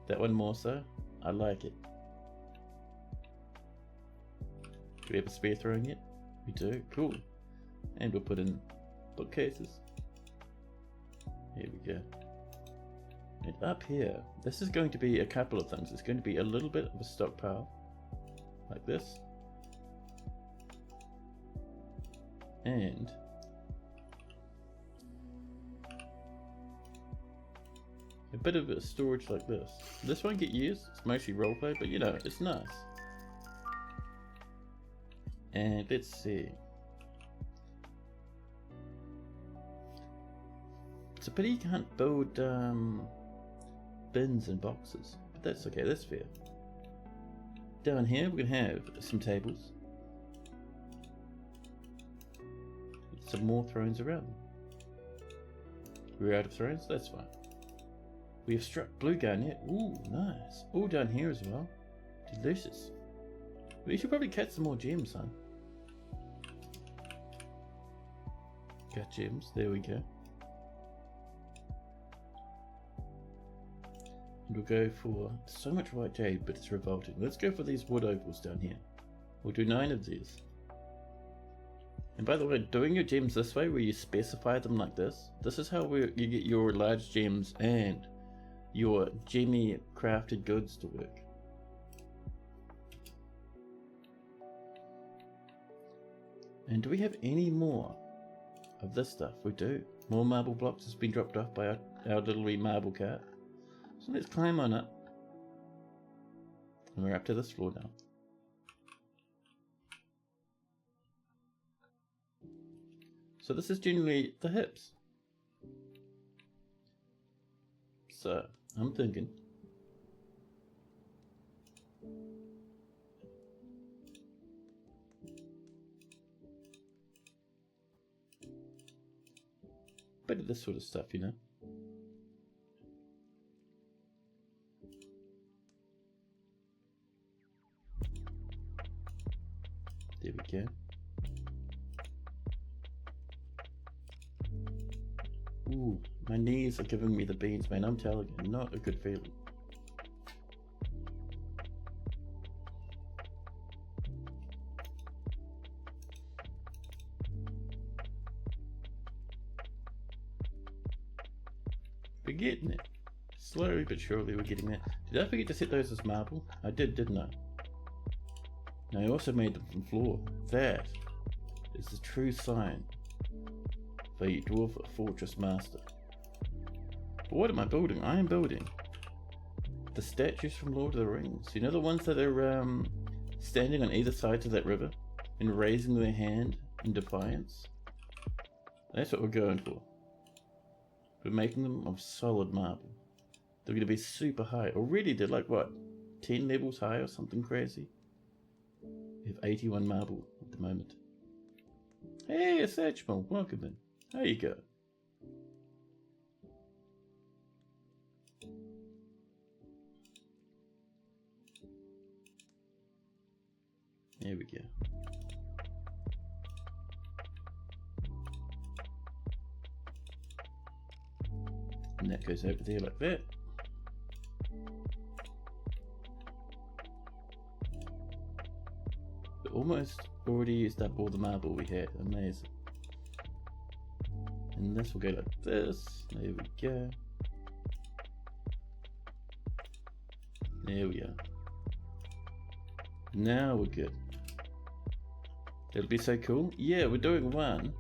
That one more so. I like it. Do we have a spare throne yet? We do. Cool. And we'll put in bookcases. Here we go. And up here, this is going to be a couple of things. It's going to be a little bit of a stockpile, like this. And a bit of a storage like this. This won't get used, it's mostly roleplay, but you know, it's nice. And let's see. It's a pity you can't build bins and boxes, but that's okay, that's fair. Down here we can have some tables. With some more thrones around. We're out of thrones, that's fine. We have struck blue garnet. Ooh, nice. All down here as well. Delicious. We should probably catch some more gems, son. Got gems, there we go. And we'll go for so much white jade, but it's revolting. Let's go for these wood opals down here. We'll do 9 of these. And by the way, doing your gems this way, where you specify them like this is how you get your large gems and your gemmy crafted goods to work. And do we have any more of this stuff? We do. More marble blocks has been dropped off by our little wee marble cart. let's climb on up. And we're up to this floor now. So this is generally the hips. So I'm thinking bit of this sort of stuff, you know. There we go. Ooh, my knees are giving me the beans, man. I'm telling you, not a good feeling. We're getting it. Slowly but surely we're getting there. Did I forget to set those as marble? I did, didn't I? And I also made them from floor. That is the true sign for a dwarf fortress master. But what am I building? I am building the statues from Lord of the Rings. You know, the ones that are standing on either side of that river and raising their hand in defiance? That's what we're going for. We're making them of solid marble. They're going to be super high. Already they're like, what, 10 levels high or something crazy? We have 81 marble at the moment. Hey, Satchmo, welcome in. How you go? There we go. And that goes over there like that. We almost already used up all the marble we had. Amazing. And this will go like this. There we go. There we are. Now we're good. It'll be so cool. Yeah, we're doing one.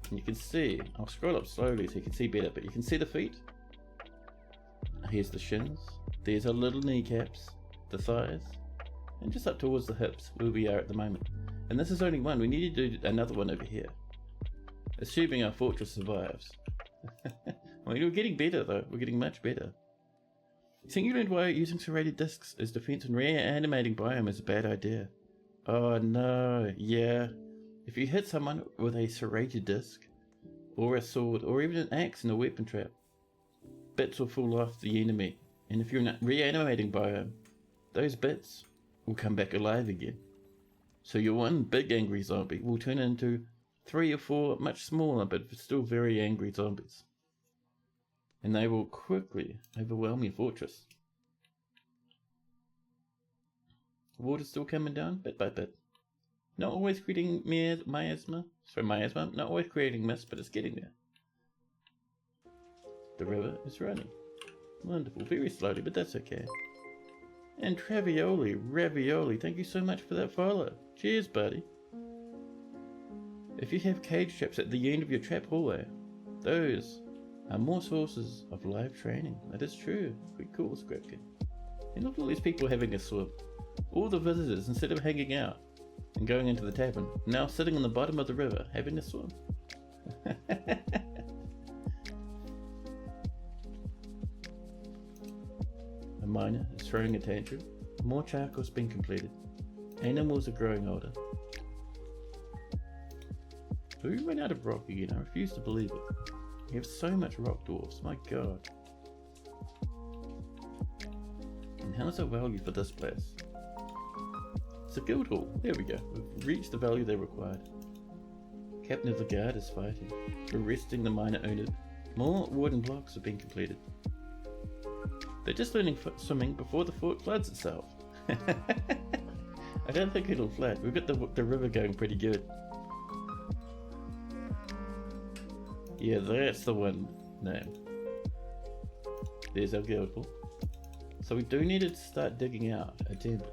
And you can see, I'll scroll up slowly so you can see better, but you can see the feet. Here's the shins. There's our little kneecaps, the thighs, and just up towards the hips, where we are at the moment. And this is only one. We need to do another one over here. Assuming our fortress survives. I mean, we're getting better though. We're getting much better. You think you learned why using serrated discs as defense and reanimating biome is a bad idea? Oh no, yeah. If you hit someone with a serrated disc, or a sword, or even an axe in a weapon trap, bits will fall off the enemy. And if you're in a reanimating biome, those bits will come back alive again. So your one big angry zombie will turn into 3 or 4 much smaller but still very angry zombies. And they will quickly overwhelm your fortress. Water's still coming down, bit by bit. Not always creating miasma, not always creating mist, but it's getting there. The river is running. Wonderful, very slowly, but that's okay. And Ravioli, thank you so much for that follow. Cheers, buddy. If you have cage traps at the end of your trap hallway, those are more sources of live training. That is true. Pretty cool, Scrapkin. And look at all these people having a swim. All the visitors, instead of hanging out and going into the tavern, now sitting on the bottom of the river having a swim. A miner is throwing a tantrum. More charcoal's been completed. Animals are growing older. We ran out of rock again. I refuse to believe it. We have so much rock, dwarfs. My god. And how's the value for this place? It's a guild hall. There we go. We've reached the value they required. Captain of the guard is fighting. Arresting the miner owner. More wooden blocks have been completed. They're just learning swimming before the fort floods itself. I don't think it'll flood. We've got the river going pretty good. Yeah, that's the one name. There's our guild hall. So we do need to start digging out a temple.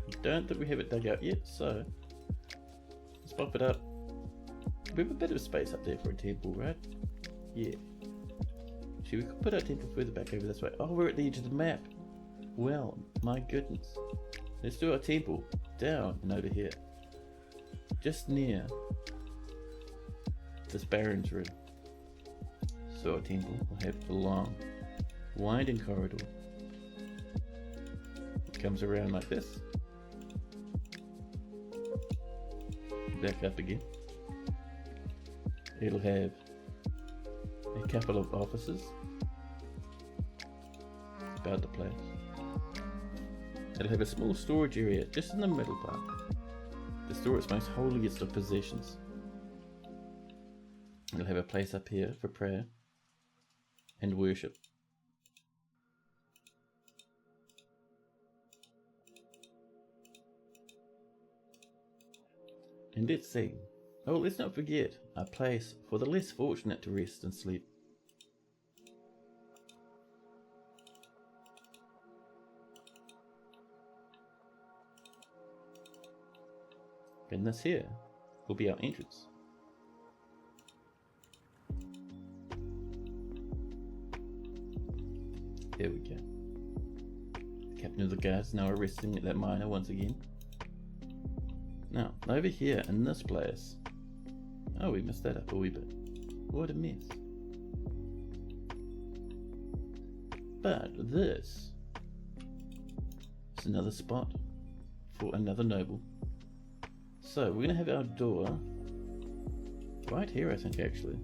I don't think we have it dug out yet, so let's bump it up. We have a bit of space up there for a temple, right? Yeah. Actually, we could put our temple further back over this way. Oh, we're at the edge of the map. Well, my goodness. Let's do our temple down and over here. Just near this Baron's room. So our temple will have a long, winding corridor. It comes around like this. Back up again. It'll have a couple of offices about the place. It'll have a small storage area just in the middle part to store its most holiest of possessions. It'll have a place up here for prayer and worship. And let's see. Oh, let's not forget a place for the less fortunate to rest and sleep. And this here will be our entrance. There we go. The captain of the guards now arresting that miner once again. Now, over here in this place. Oh, we messed that up a wee bit. What a mess. But this is another spot for another noble. So we're going to have our door right here, I think, actually.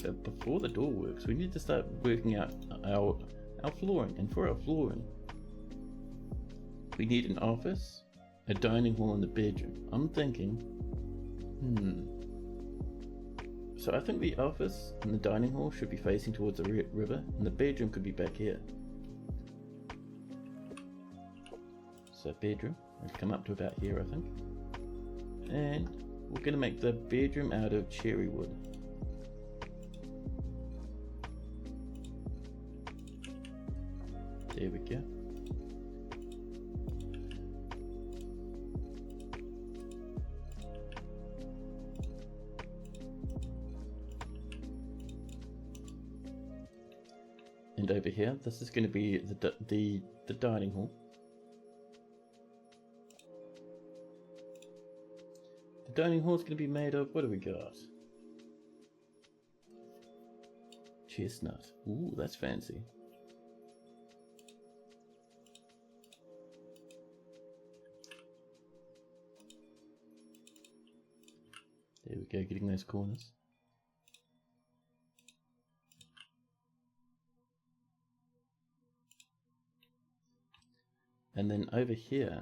But before the door works, we need to start working out our flooring. And for our flooring, we need an office, a dining hall, and a bedroom. I'm thinking, so I think the office and the dining hall should be facing towards the river, and the bedroom could be back here. So bedroom, we'll come up to about here, I think. And we're going to make the bedroom out of cherry wood. There we go. And over here, this is going to be the dining hall. The dining hall is going to be made of, what do we got? Chestnut. Ooh, that's fancy. There we go, getting those corners. And then over here,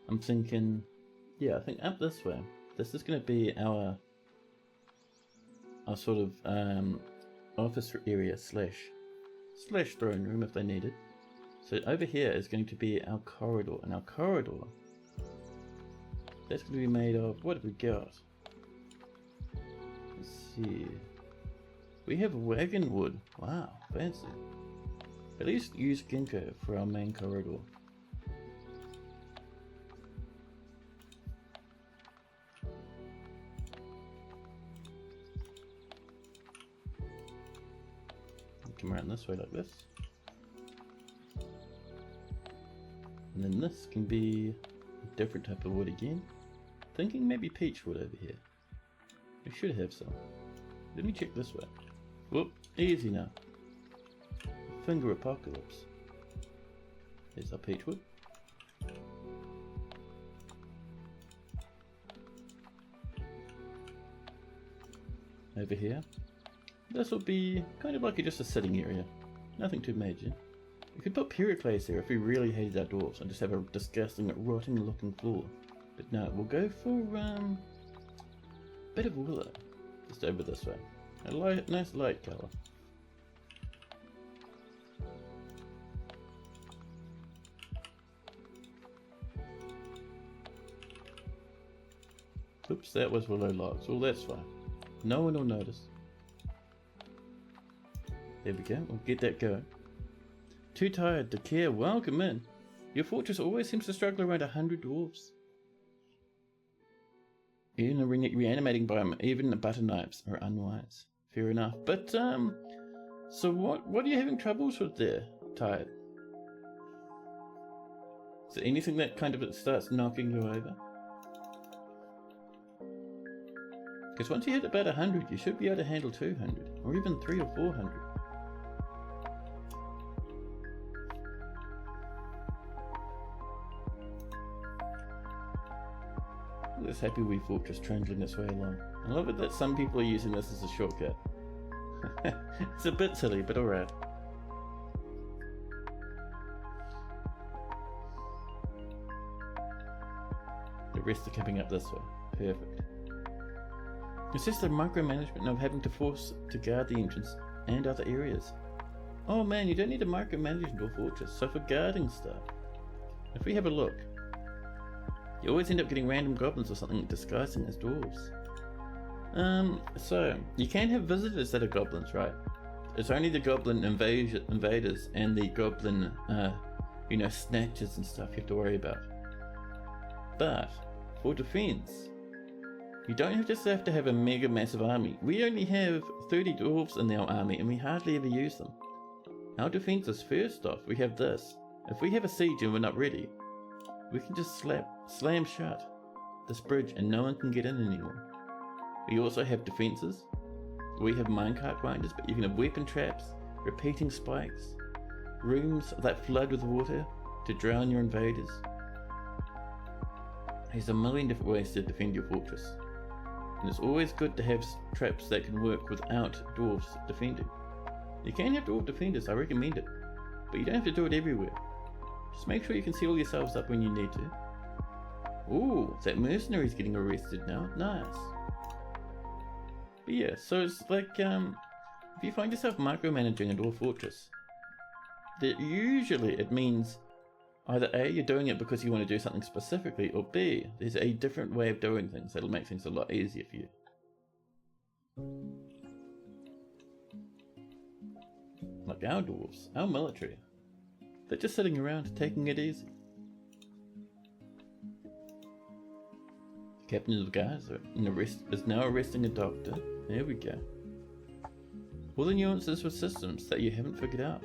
I'm thinking, yeah, I think up this way. This is going to be our sort of office area slash throne room if they need it. So over here is going to be our corridor, and our corridor, that's going to be made of, what have we got? Let's see. We have wagon wood. Wow, fancy. At least use ginkgo for our main corridor. Come around this way like this. And then this can be a different type of wood again. Thinking maybe peach wood over here. We should have some. Let me check this way. Whoop, easy now. Finger apocalypse. There's our peach wood. Over here. This will be kind of like just a sitting area. Nothing too major. We could put periclase here if we really hated our dwarves and just have a disgusting, rotting looking floor. But no, we'll go for a bit of willow. Just over this way. A nice light colour. Oops, that was willow logs. Well, that's fine. No one will notice. There we go, we'll get that going. Too tired to care, welcome in. Your fortress always seems to struggle around 100 dwarves. Even a reanimating biome, even the butter knives are unwise. Fair enough. But, so what are you having troubles with there, Tired? Is there anything that kind of starts knocking you over? Because once you hit about 100, you should be able to handle 200, or even 300 or 400. This Happy Wee Fortress trundling its way along. I love it that some people are using this as a shortcut. It's a bit silly, but alright. The rest are coming up this way. Perfect. It's just the micromanagement of having to force to guard the entrance and other areas. Oh man, you don't need to micromanage your fortress, so for guarding stuff. If we have a look, you always end up getting random goblins or something disguising as dwarves. So, you can have visitors that are goblins, right? It's only the goblin invaders and the goblin, snatchers and stuff you have to worry about. But, for defense, you don't just have to have a mega massive army. We only have 30 dwarves in our army and we hardly ever use them. Our defense is first off, we have this. If we have a siege and we're not ready, we can just slam shut this bridge and no one can get in anymore. We also have defenses. We have minecart grinders, but you can have weapon traps, repeating spikes, rooms that flood with water to drown your invaders. There's a million different ways to defend your fortress. And it's always good to have traps that can work without dwarves defending. You can have dwarf defenders, I recommend it, but you don't have to do it everywhere. Just make sure you can seal yourselves up when you need to. Ooh, that mercenary's getting arrested now. Nice. But yeah, so it's like, if you find yourself micromanaging a dwarf fortress, that usually it means either A, you're doing it because you want to do something specifically, or B, there's a different way of doing things that'll make things a lot easier for you. Like our dwarves, our military. They're just sitting around taking it easy. The captain of the guards is now arresting a doctor. There we go. All the nuances with systems that you haven't figured out.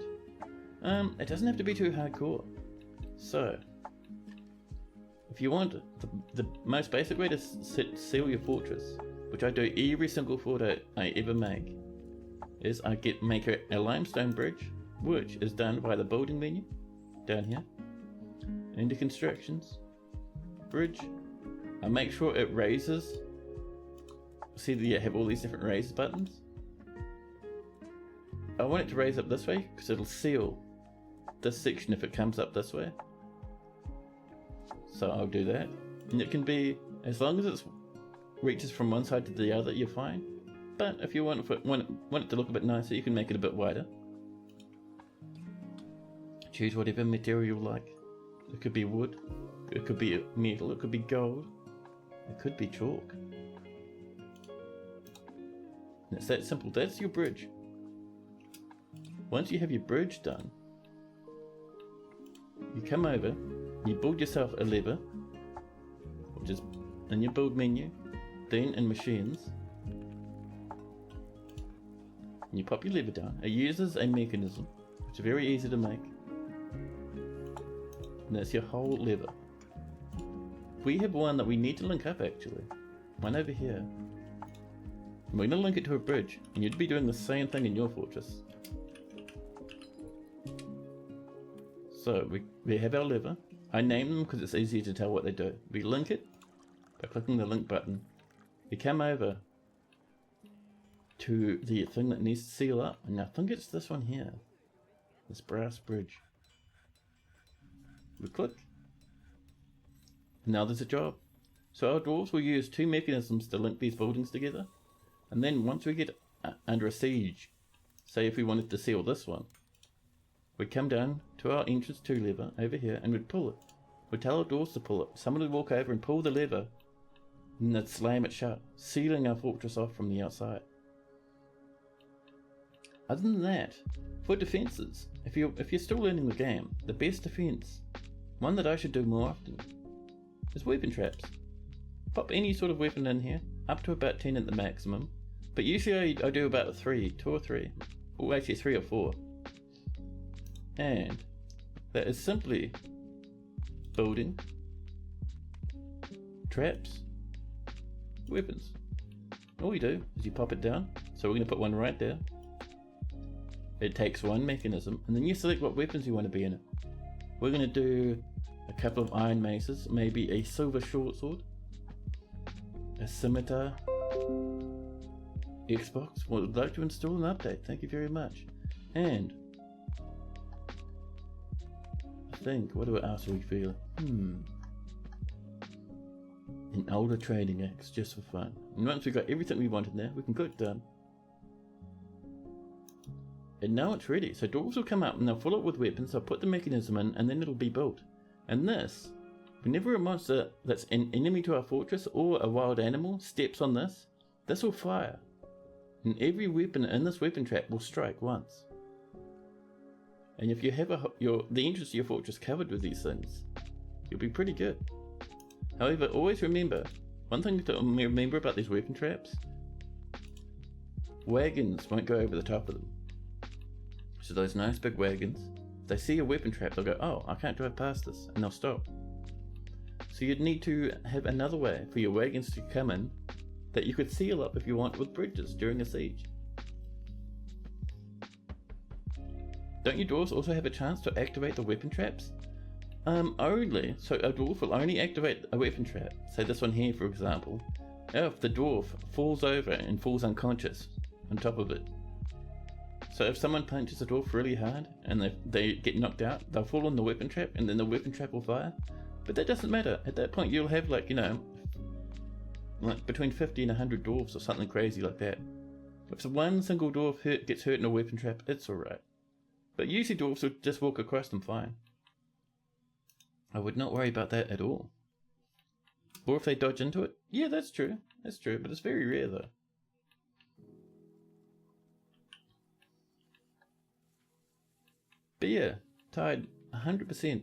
It doesn't have to be too hardcore. So, if you want the most basic way to seal your fortress, which I do every single photo I ever make, is I make a limestone bridge, which is done by the building menu, down here, into constructions, bridge. I make sure it raises. See that you have all these different raise buttons. I want it to raise up this way because it'll seal this section if it comes up this way. So I'll do that, and it can be, as long as it reaches from one side to the other, you're fine. But if you want it to look a bit nicer, you can make it a bit wider. Choose whatever material you like. It could be wood, it could be metal, it could be gold, it could be chalk. And it's that simple. That's your bridge. Once you have your bridge done, you come over, you build yourself a lever, which is in your build menu, then in machines, and you pop your lever down. It uses a mechanism, which is very easy to make, and that's your whole lever. We have one that we need to link up actually, one over here. And we're going to link it to a bridge, and you'd be doing the same thing in your fortress. So we have our lever. I name them because it's easier to tell what they do. We link it by clicking the link button. We come over to the thing that needs to seal up, and I think it's this one here, this brass bridge. We click. Now there's a job. So our dwarves will use two mechanisms to link these buildings together, and then once we get under a siege, say if we wanted to seal this one, we'd come down to our entrance 2 lever over here and we'd pull it. We'd tell our dwarves to pull it. Someone would walk over and pull the lever, and they'd slam it shut, sealing our fortress off from the outside. Other than that, for defences, if you're still learning the game, the best defence, one that I should do more often, is weapon traps. pop any sort of weapon in here, up to about 10 at the maximum. But usually I do about 2 or 3, or actually 3 or 4. And that is simply building, traps, weapons. All you do is you pop it down. So we're going to put one right there. It takes one mechanism, and then you select what weapons you want to be in it. We're going to do a couple of iron maces, maybe a silver short sword, a scimitar. Xbox would like to install an update, thank you very much. And I think, what else are we feeling? An older trading axe, just for fun. And once we've got everything we want in there, we can put it done. And now it's ready, so dwarves will come up and they'll fill it with weapons, I'll put the mechanism in, and then it'll be built. And this, whenever a monster that's an enemy to our fortress or a wild animal steps on this, this will fire. And every weapon in this weapon trap will strike once. And if you have the entrance to your fortress covered with these things, you'll be pretty good. However, always remember, one thing to remember about these weapon traps, wagons won't go over the top of them. So those nice big wagons, if they see a weapon trap, they'll go, oh, I can't drive past this, and they'll stop. So you'd need to have another way for your wagons to come in that you could seal up if you want with bridges during a siege. Don't you dwarves also have a chance to activate the weapon traps? Only, so a dwarf will only activate a weapon trap, say this one here for example, if the dwarf falls over and falls unconscious on top of it. So if someone punches a dwarf really hard and they get knocked out, they'll fall on the weapon trap and then the weapon trap will fire. But that doesn't matter, at that point you'll have like, like between 50 and 100 dwarves or something crazy like that. If one single dwarf gets hurt in a weapon trap, it's alright. But usually dwarves will just walk across them fine. I would not worry about that at all. Or if they dodge into it, yeah, that's true, but it's very rare though. But yeah, Tide, 100%.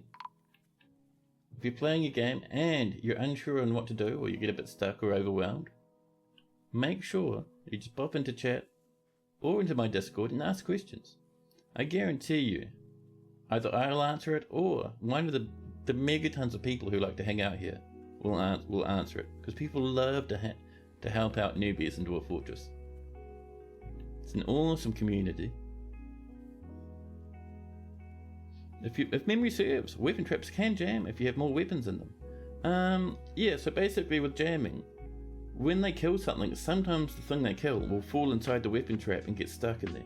If you're playing a game and you're unsure on what to do, or you get a bit stuck or overwhelmed, make sure you just pop into chat or into my Discord and ask questions. I guarantee you, either I'll answer it or one of the megatons of people who like to hang out here will answer it, because people love to help out newbies in Dwarf Fortress. It's an awesome community. If memory serves, weapon traps can jam if you have more weapons in them. Yeah, so basically with jamming, when they kill something, sometimes the thing they kill will fall inside the weapon trap and get stuck in there.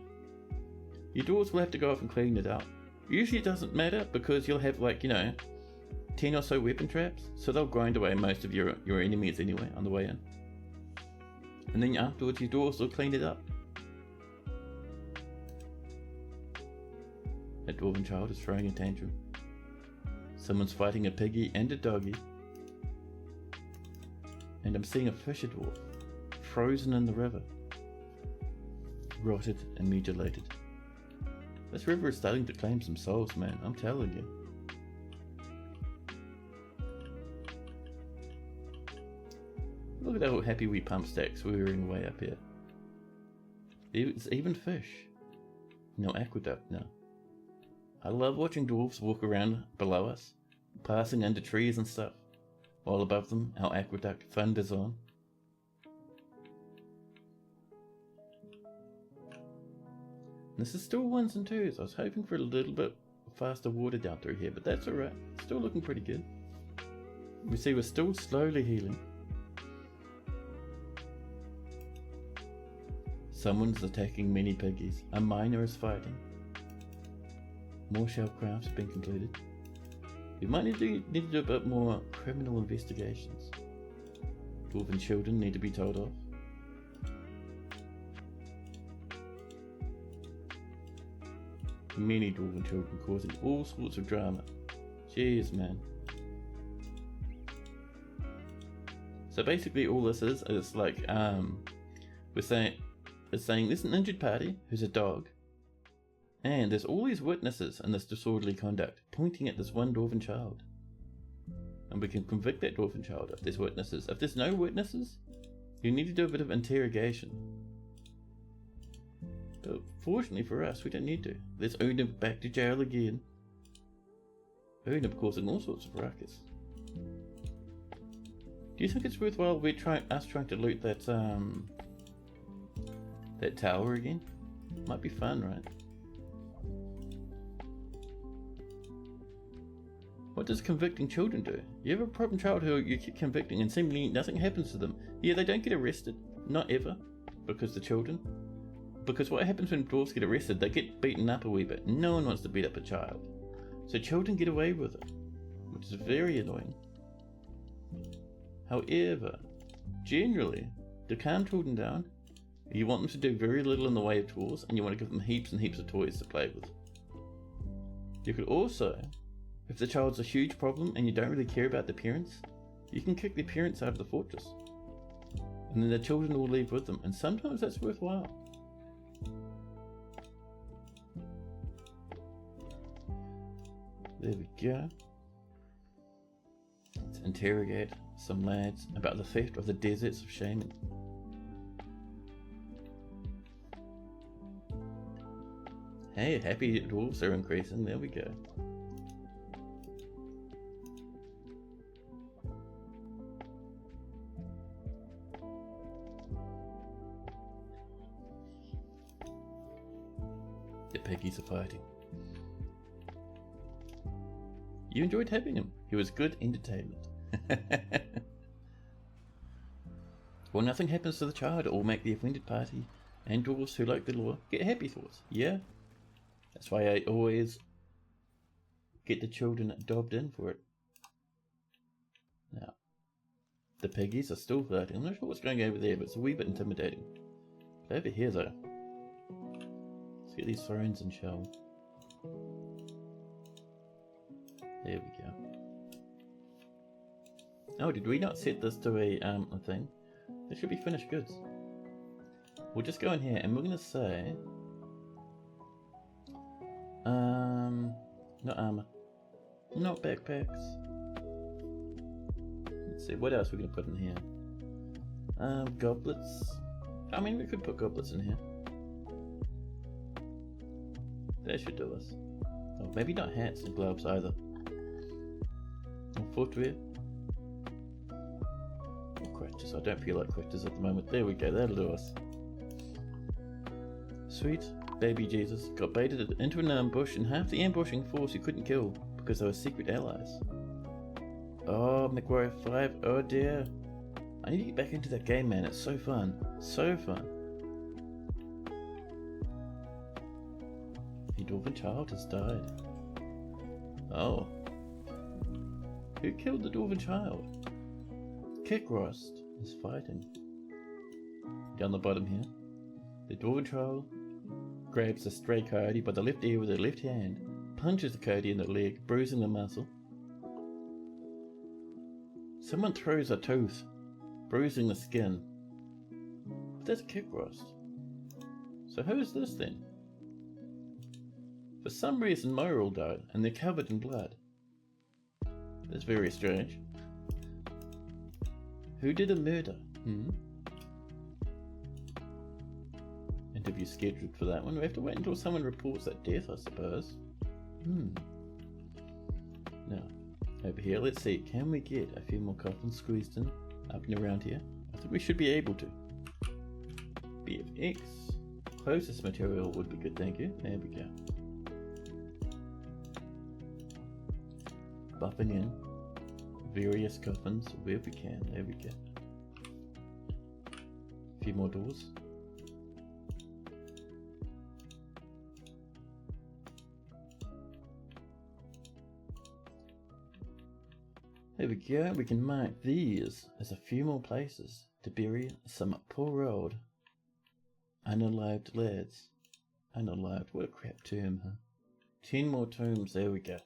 Your dwarves will have to go off and clean it out. Usually it doesn't matter because you'll have like, 10 or so weapon traps, so they'll grind away most of your enemies anyway on the way in. And then afterwards your dwarves will clean it up. A dwarven child is throwing a tantrum. Someone's fighting a piggy and a doggy. And I'm seeing a fisher dwarf, frozen in the river. Rotted and mutilated. This river is starting to claim some souls, man, I'm telling you. Look at how happy we pump stacks whirring away up here. It's even fish. No aqueduct, no. I love watching dwarves walk around below us, passing under trees and stuff, while above them our aqueduct thunders on. This is still 1s and 2s. I was hoping for a little bit faster water down through here, but that's alright. Still looking pretty good. We see we're still slowly healing. Someone's attacking many piggies. A miner is fighting. More shell crafts being completed. We might need to do a bit more criminal investigations. Dwarven children need to be told off. Many dwarven children causing all sorts of drama. Jeez, man. So basically all this is like, it's saying there's an injured party who's a dog, and there's all these witnesses in this disorderly conduct pointing at this one dwarven child. and we can convict that orphan child if there's witnesses. If there's no witnesses, you need to do a bit of interrogation. But fortunately for us, we don't need to. Let's Una back to jail again. Una causing all sorts of ruckus. Do you think it's worthwhile us trying to loot that tower again? Might be fun, right? What does convicting children do? You have a problem child who you keep convicting and seemingly nothing happens to them. Yeah, they don't get arrested. Not ever. Because the children. Because what happens when dwarves get arrested, they get beaten up a wee bit. No one wants to beat up a child. So children get away with it. Which is very annoying. However, generally, to calm children down, you want them to do very little in the way of chores, and you want to give them heaps and heaps of toys to play with. You could also, if the child's a huge problem and you don't really care about the parents, you can kick the parents out of the fortress. And then the children will leave with them, and sometimes that's worthwhile. There we go. Let's interrogate some lads about the theft of the deserts of Shaman. Hey, happy dwarves are increasing. There we go. The piggies are fighting. You enjoyed having him. He was good entertainment. Well, nothing happens to the child. It will make the offended party and dwarves who like the law get happy thoughts. Yeah? That's why I always get the children dobbed in for it. Now, the piggies are still flirting. I'm not sure what's going over there, but it's a wee bit intimidating. Over here, though. Let's get these thrones and shells. There we go. Oh, did we not set this to a thing? This should be finished goods. We'll just go in here and we're gonna say not armor. Not backpacks. Let's see, what else we're gonna put in here? Goblets. I mean, we could put goblets in here. That should do us. Oh, maybe not hats and gloves either. Or footwear. Or crutches. I don't feel like crutches at the moment. There we go, that'll do us. Sweet baby Jesus got baited into an ambush, and half the ambushing force he couldn't kill because they were secret allies. Oh, McWarrior 5, oh dear. I need to get back into that game, man. It's so fun. So fun. The dwarven child has died. Oh. Who killed the dwarven child? Kickrost is fighting. Down the bottom here. The dwarven child grabs a stray coyote by the left ear with her left hand, punches the coyote in the leg, bruising the muscle. Someone throws a tooth, bruising the skin. But that's Kickrost. So who is this then? For some reason Moral died, and they're covered in blood. That's very strange. Who did a murder? Interview scheduled for that one. We have to wait until someone reports that death, I suppose. Now, over here, let's see. Can we get a few more coffins squeezed in up and around here? I think we should be able to. BFX. Closest material would be good, thank you. There we go. Buffing in various coffins where we can. There we go. A few more doors. There we go. We can mark these as a few more places to bury some poor old unalived lads. Unalived, what a crap term, huh? 10 more tombs, there we go.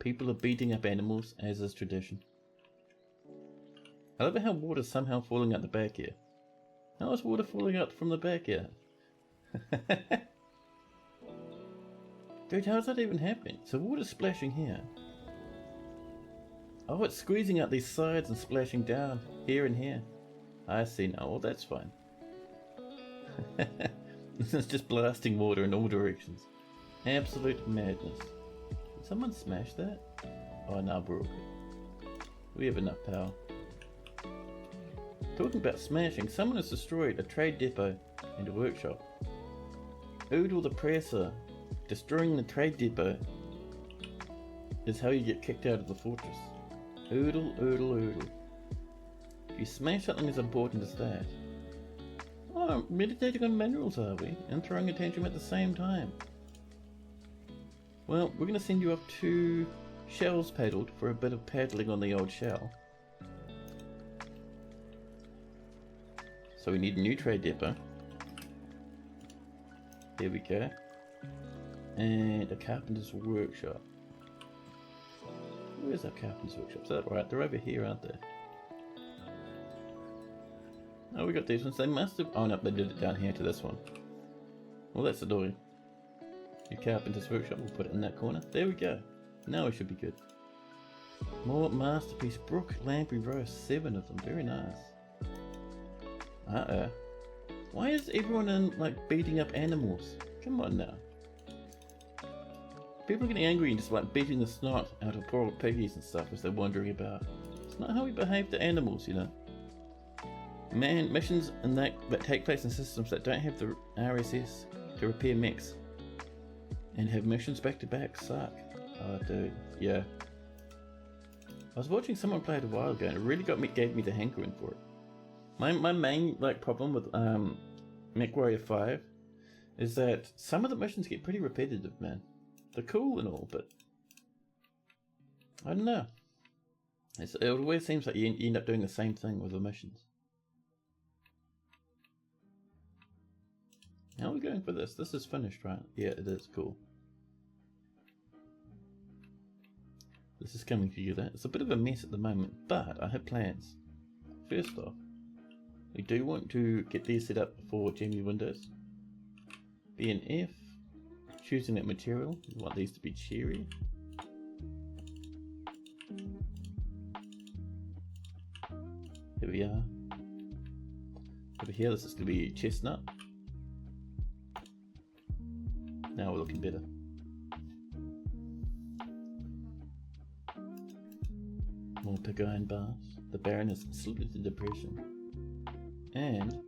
People are beating up animals, as is tradition. I love how water's somehow falling out the back here. How is water falling out from the back here? Dude, how is that even happening? So water's splashing here. Oh, it's squeezing out these sides and splashing down here and here. I see now. Oh, that's fine. It's just blasting water in all directions. Absolute madness. Did someone smash that? Oh, no, we're okay. We have enough power. Talking about smashing, someone has destroyed a trade depot and a workshop. Oodle the presser. Destroying the trade depot is how you get kicked out of the fortress. Oodle, oodle, oodle. If you smash something as important as that. Oh, meditating on minerals, are we? And throwing a tantrum at the same time. Well, we're going to send you off to Shells Paddled for a bit of paddling on the old shell. So we need a new trade depot. There we go. And a carpenter's workshop. Where's our carpenter's workshop? Is that right? They're over here, aren't they? Oh, we got these ones. They must have... Oh no, they did it down here to this one. Well, that's annoying. Your carpenter's workshop, we'll put it in that corner. There we go. Now we should be good. More masterpiece brook lamprey roast. 7 of them. Very nice. Uh-oh. Why is everyone in, like, beating up animals? Come on now. People are getting angry and just, like, beating the snot out of poor old piggies and stuff as they're wandering about. It's not how we behave to animals, you know. Man, missions and that take place in systems that don't have the RSS to repair mechs and have missions back to back suck. Oh dude, yeah. I was watching someone play it a while ago and it really gave me the hankering for it. My main problem with MechWarrior 5 is that some of the missions get pretty repetitive, man. They're cool and all, but I don't know. It always seems like you end up doing the same thing with the missions. How are we going for this? This is finished, right? Yeah, it is. Cool. This is coming together. It's a bit of a mess at the moment, but I have plans. First off, we do want to get these set up for Jamie Windows. BNF. Choosing that material. We want these to be cherry. Here we are. Over here, this is going to be chestnut. Now we're looking better. More pig iron bars. The Baron has slipped into depression. And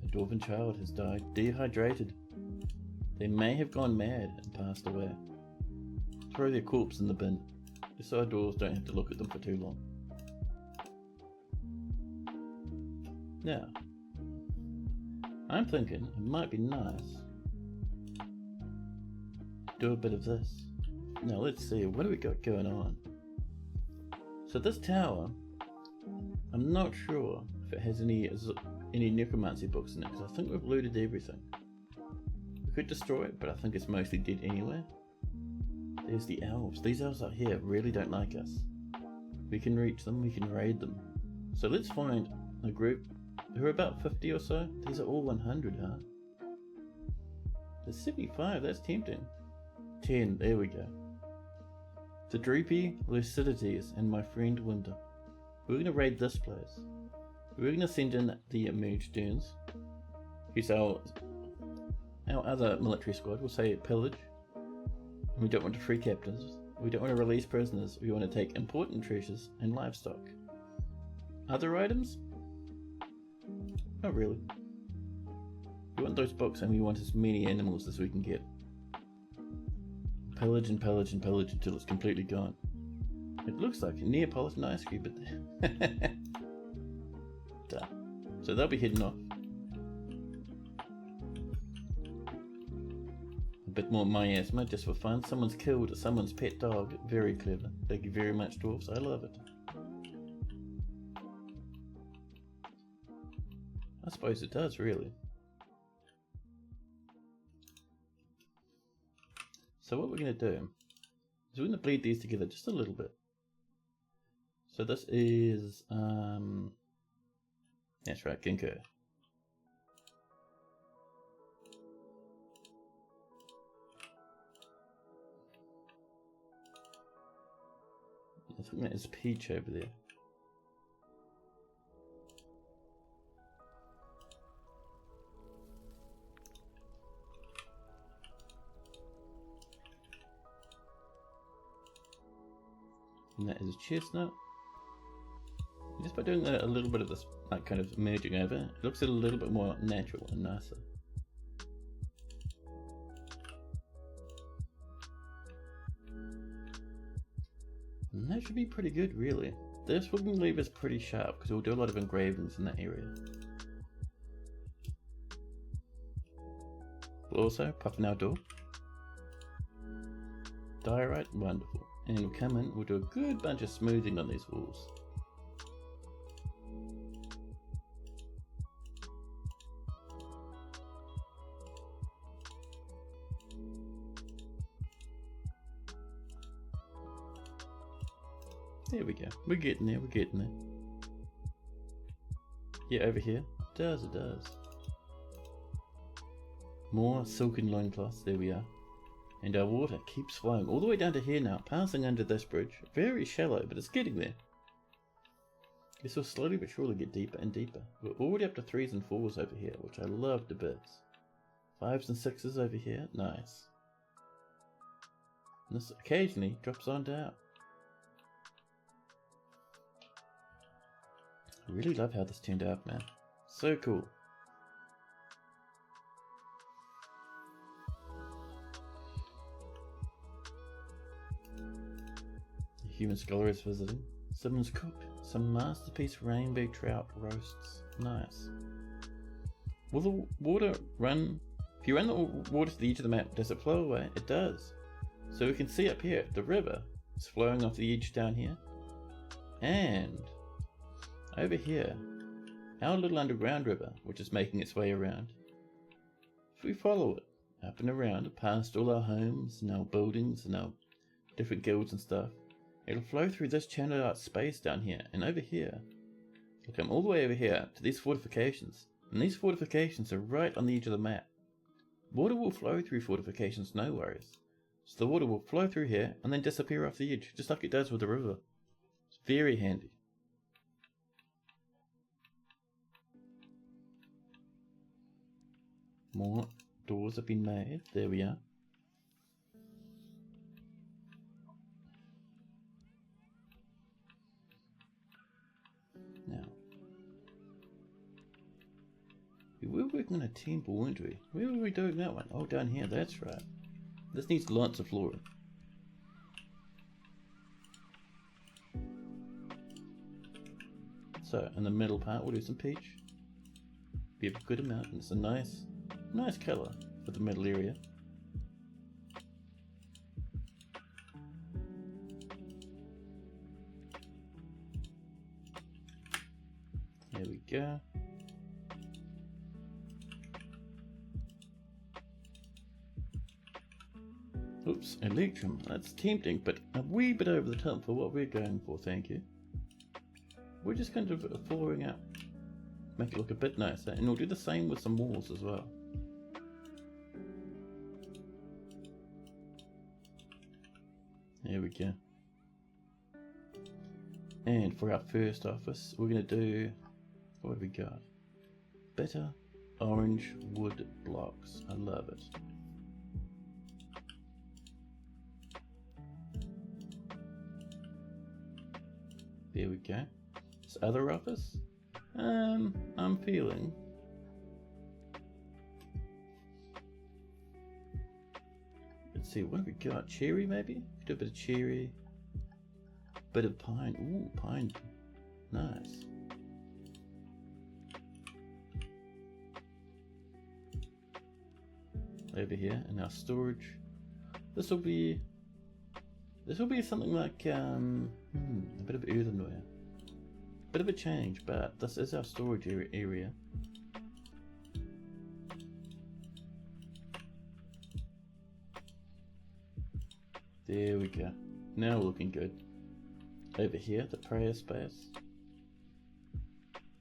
a dwarven child has died dehydrated. They may have gone mad and passed away. Throw their corpse in the bin, just so our dwarves don't have to look at them for too long. Now, I'm thinking it might be nice to do a bit of this. Now let's see, what do we got going on? So this tower, I'm not sure if it has any necromancy books in it, because I think we've looted everything. We could destroy it, but I think it's mostly dead anyway. There's the elves. These elves out here really don't like us. We can reach them, we can raid them. So let's find a group who are about 50 or so. These are all 100, huh? There's 75, that's tempting. 10, there we go. The Droopy, Lucidities, and my friend Winter. We're going to raid this place. We're going to send in the Emerge Derns. Here's our other military squad. We'll say pillage. We don't want to free captives. We don't want to release prisoners. We want to take important treasures and livestock. Other items? Not really. We want those books and we want as many animals as we can get. Pillage and pillage and pillage until it's completely gone. It looks like Neapolitan ice cream, but duh. So they'll be heading off. A bit more miasma just for fun. Someone's killed someone's pet dog. Very clever. Thank you very much, dwarves. I love it. I suppose it does, really. So what we're going to do is we're going to bleed these together just a little bit. So this is, that's right, ginkgo. think that is peach over there. And that is chestnut. Just by doing a little bit of this, like kind of merging over, it looks a little bit more natural and nicer. And that should be pretty good, really. This we're going to leave us pretty sharp because we'll do a lot of engravings in that area. We'll also pop in our door. Diorite, wonderful. And we'll come in, we'll do a good bunch of smoothing on these walls. There we go. We're getting there, we're getting there. Yeah, over here. It does. More silken loincloths, there we are. And our water keeps flowing all the way down to here now, passing under this bridge. Very shallow, but it's getting there. This will slowly but surely get deeper and deeper. We're already up to 3s and 4s over here, which I love to bits. 5s and 6s over here, nice. And this occasionally drops on down. I really love how this turned out, man. So cool. The human scholar is visiting. Someone's cooked some masterpiece rainbow trout roasts. Nice. Will the water run? If you run the water to the edge of the map, does it flow away? It does. So we can see up here, the river is flowing off the edge down here. And over here, our little underground river, which is making its way around. If we follow it, up and around, past all our homes and our buildings and our different guilds and stuff, it'll flow through this channeled out space down here, and over here, it'll come all the way over here to these fortifications. And these fortifications are right on the edge of the map. Water will flow through fortifications, no worries. So the water will flow through here and then disappear off the edge, just like it does with the river. It's very handy. More doors have been made. There we are. Now, we were working on a temple, weren't we? Where were we doing that one? Oh, down here, that's right. This needs lots of flooring. So, in the middle part, we'll do some peach. Be a good amount, and it's a nice colour for the middle area. There we go. Oops, electrum. That's tempting, but a wee bit over the top for what we're going for, thank you. We're just kind of flooring out. Make it look a bit nicer, and we'll do the same with some walls as well. There we go. And for our first office, we're going to do, what have we got? Bitter orange wood blocks. I love it. There we go. This other office, I'm feeling. Let's see, what have we got? Cherry maybe? Do a bit of cherry. Bit of pine. Ooh, pine. Nice. Over here in our storage. This will be something like a bit of earthenware. Bit of a change, but this is our storage area. There we go. Now we're looking good. Over here, the prayer space.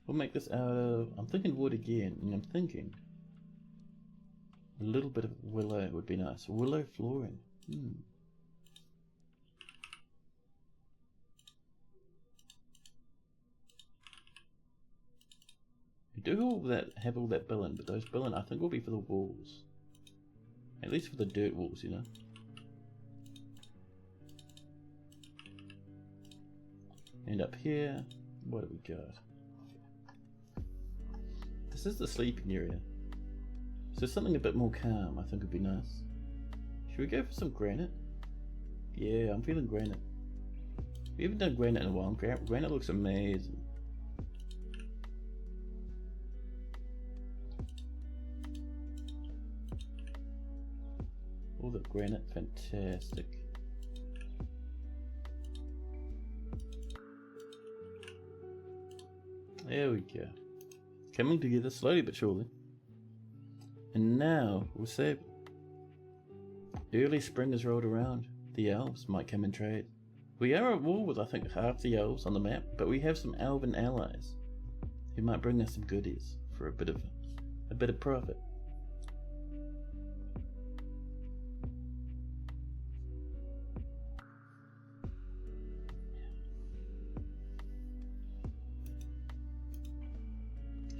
We'll make this out of, I'm thinking wood again, and I'm thinking a little bit of willow would be nice. Willow flooring. We do have all that billing, but those billing I think will be for the walls. At least for the dirt walls, you know. And up here, what do we got? This is the sleeping area. So something a bit more calm I think would be nice. Should we go for some granite? Yeah, I'm feeling granite. We haven't done granite in a while. Granite looks amazing. All the granite, fantastic. There we go. Coming together slowly but surely. And now we'll save. Early spring has rolled around. The elves might come and trade. We are at war with I think half the elves on the map, but we have some elven allies who might bring us some goodies for a bit of profit.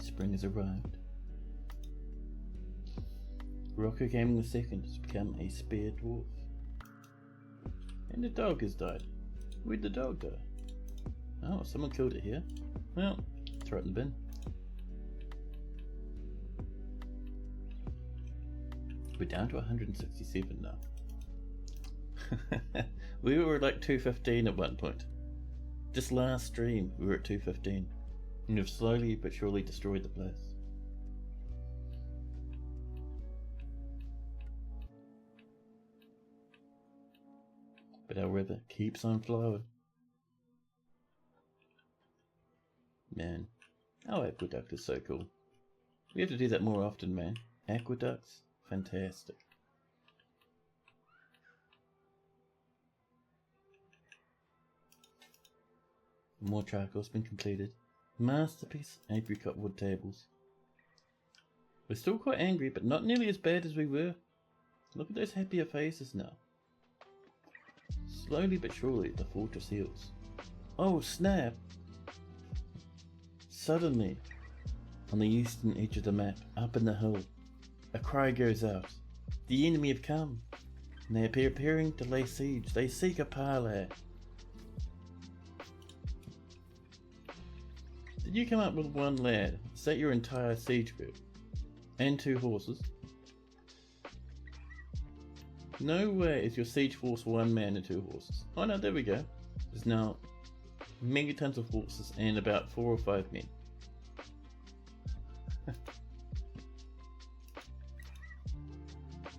Spring has arrived. Rocker Gaming II has become a spear dwarf. And the dog has died. Where'd the dog go? Oh, someone killed it here. Well, throw it in the bin. We're down to 167 now. We were like 215 at one point. Just last stream we were at 215. And we've slowly but surely destroyed the place. But our river keeps on flowing. Man, our aqueduct is so cool. We have to do that more often, man. Aqueducts, fantastic. More charcoal's been completed. Masterpiece apricot wood tables. We're still quite angry, but not nearly as bad as we were. Look at those happier faces now. Slowly but surely the fortress heals. Oh snap! Suddenly, on the eastern edge of the map, up in the hill, a cry goes out. The enemy have come, and they are preparing to lay siege. They seek a parley. Did you come up with one lad? Is that your entire siege group? And 2 horses? No way is your siege force 1 man and 2 horses. Oh no, there we go. There's now megatons of horses and about 4 or 5 men.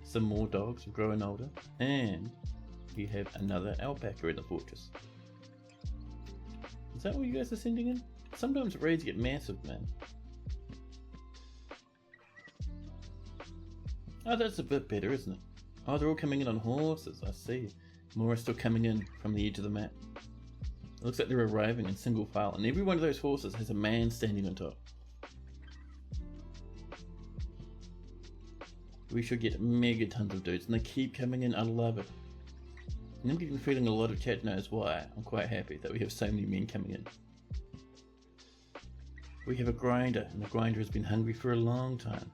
Some more dogs are growing older, and you have another alpaca in the fortress. Is that what you guys are sending in? Sometimes raids get massive, man. Oh, that's a bit better, isn't it? Oh, they're all coming in on horses, I see. More are still coming in from the edge of the map. It looks like they're arriving in single file, and every one of those horses has a man standing on top. We should get mega tons of dudes, and they keep coming in, I love it. And I'm getting the feeling a lot of chat knows why. I'm quite happy that we have so many men coming in. We have a grinder, and the grinder has been hungry for a long time.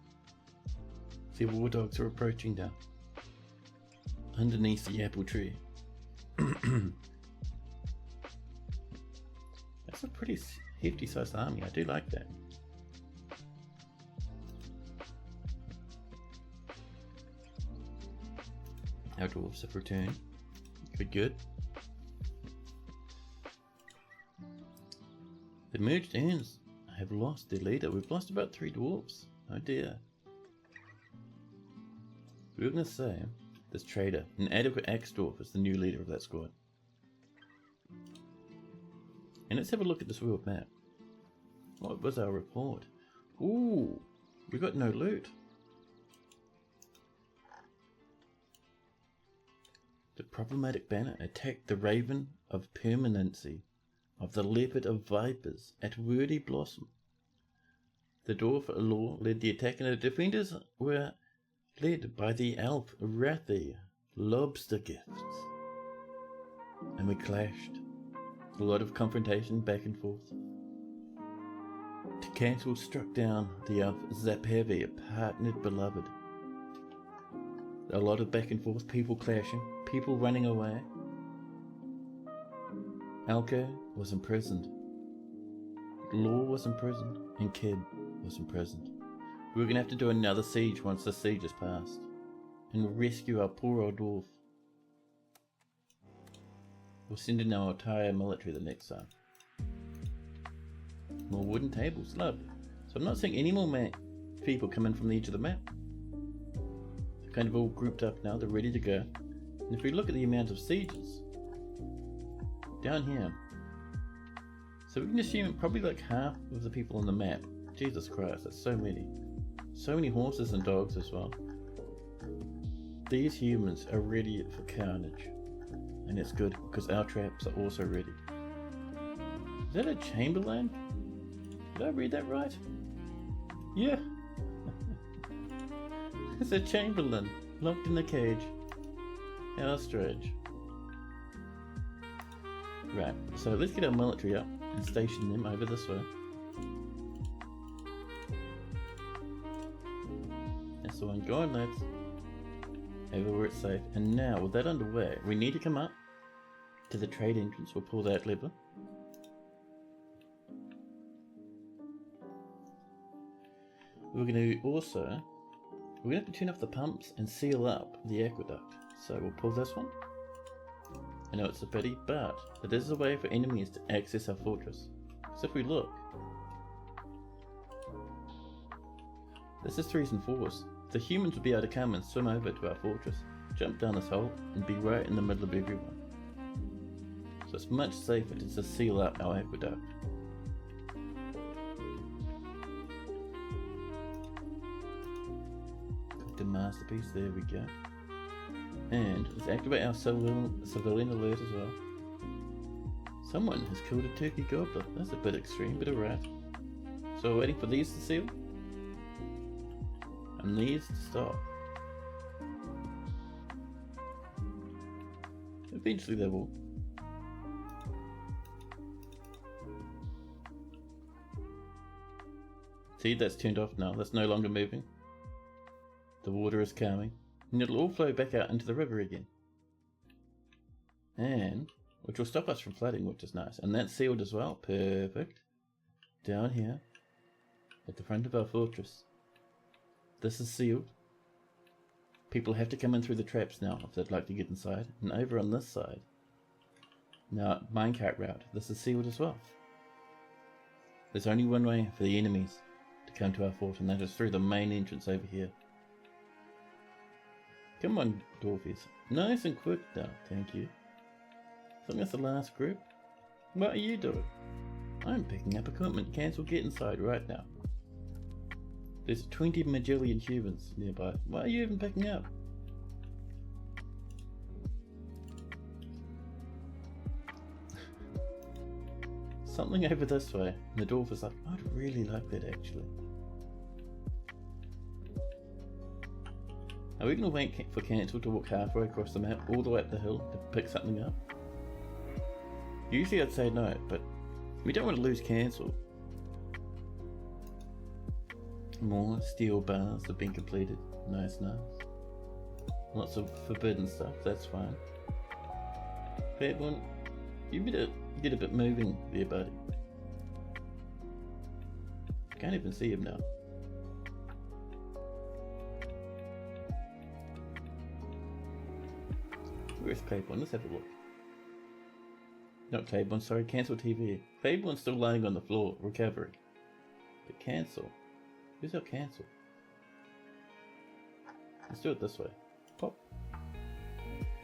See, war dogs are approaching now. Underneath the apple tree. That's a pretty hefty sized army, I do like that. Our dwarves have returned. Good. The merged ends have lost their leader. We've lost about 3 dwarves. Oh dear. We were going to say, this trader, an adequate axe dwarf, is the new leader of that squad. And let's have a look at this world map. What was our report? Ooh, we got no loot. The problematic banner attacked the raven of permanency of the leopard of vipers at Wordy Blossom. The dwarf law led the attack, and the defenders were led by the elf Rathi Lobster Gifts. And we clashed. A lot of confrontation back and forth. To Cancel struck down the elf Zapevi, a partnered beloved. A lot of back and forth, people clashing, people running away. Alka was imprisoned. Law was imprisoned, and Kid was imprisoned. We're gonna have to do another siege once the siege is passed, and rescue our poor old dwarf. We'll send in our entire military the next time. More wooden tables, lovely. So I'm not seeing any more people come in from the edge of the map. They're kind of all grouped up now, they're ready to go. And if we look at the amount of sieges, down here, so we can assume probably like half of the people on the map. Jesus Christ, that's so many. So many horses and dogs as well. These humans are ready for carnage. And it's good, because our traps are also ready. Is that a chamberlain? Did I read that right? Yeah. It's a chamberlain, locked in the cage. How strange. Right, so let's get our military up and station them over this way. That's the one. Go on, lads. Over where it's safe. And now, with that underway, we need to come up to the trade entrance. We'll pull that lever. We're going to also, we're going to have to turn off the pumps and seal up the aqueduct. So we'll pull this one. I know it's a pity, but it is a way for enemies to access our fortress. So if we look, this is 3s and 4s. The humans would be able to come and swim over to our fortress, jump down this hole, and be right in the middle of everyone. So it's much safer to just seal up our aqueduct. Cooked a masterpiece, there we go. And let's activate our civilian alert as well. Someone has killed a turkey gobbler. That's a bit extreme, but alright. So we're waiting for these to seal. And these to stop. Eventually they will. See, that's turned off now. That's no longer moving. The water is calming. And it'll all flow back out into the river again. And, which will stop us from flooding, which is nice. And that's sealed as well. Perfect. Down here, at the front of our fortress. This is sealed. People have to come in through the traps now if they'd like to get inside. And over on this side, now minecart route, this is sealed as well. There's only one way for the enemies to come to our fort, and that is through the main entrance over here. Come on, dwarfies. Nice and quick now, thank you. I think that's the last group. What are you doing? I'm picking up equipment. Cancel, get inside right now. There's 20 majillion humans nearby. What are you even picking up? Something over this way. And the dwarf is like, I'd really like that actually. Are we going to wait for Cancel to walk halfway across the map, all the way up the hill to pick something up? Usually I'd say no, but we don't want to lose Cancel. More steel bars have been completed. Nice, nice. Lots of forbidden stuff, that's fine. Bad one, you better get a bit moving there, buddy. Can't even see him now. Where's Claiborne? Let's have a look. Not Claiborne, sorry, Cancel TV. Claiborne's still lying on the floor, recovering. But Cancel. Who's our Cancel? Let's do it this way. Pop.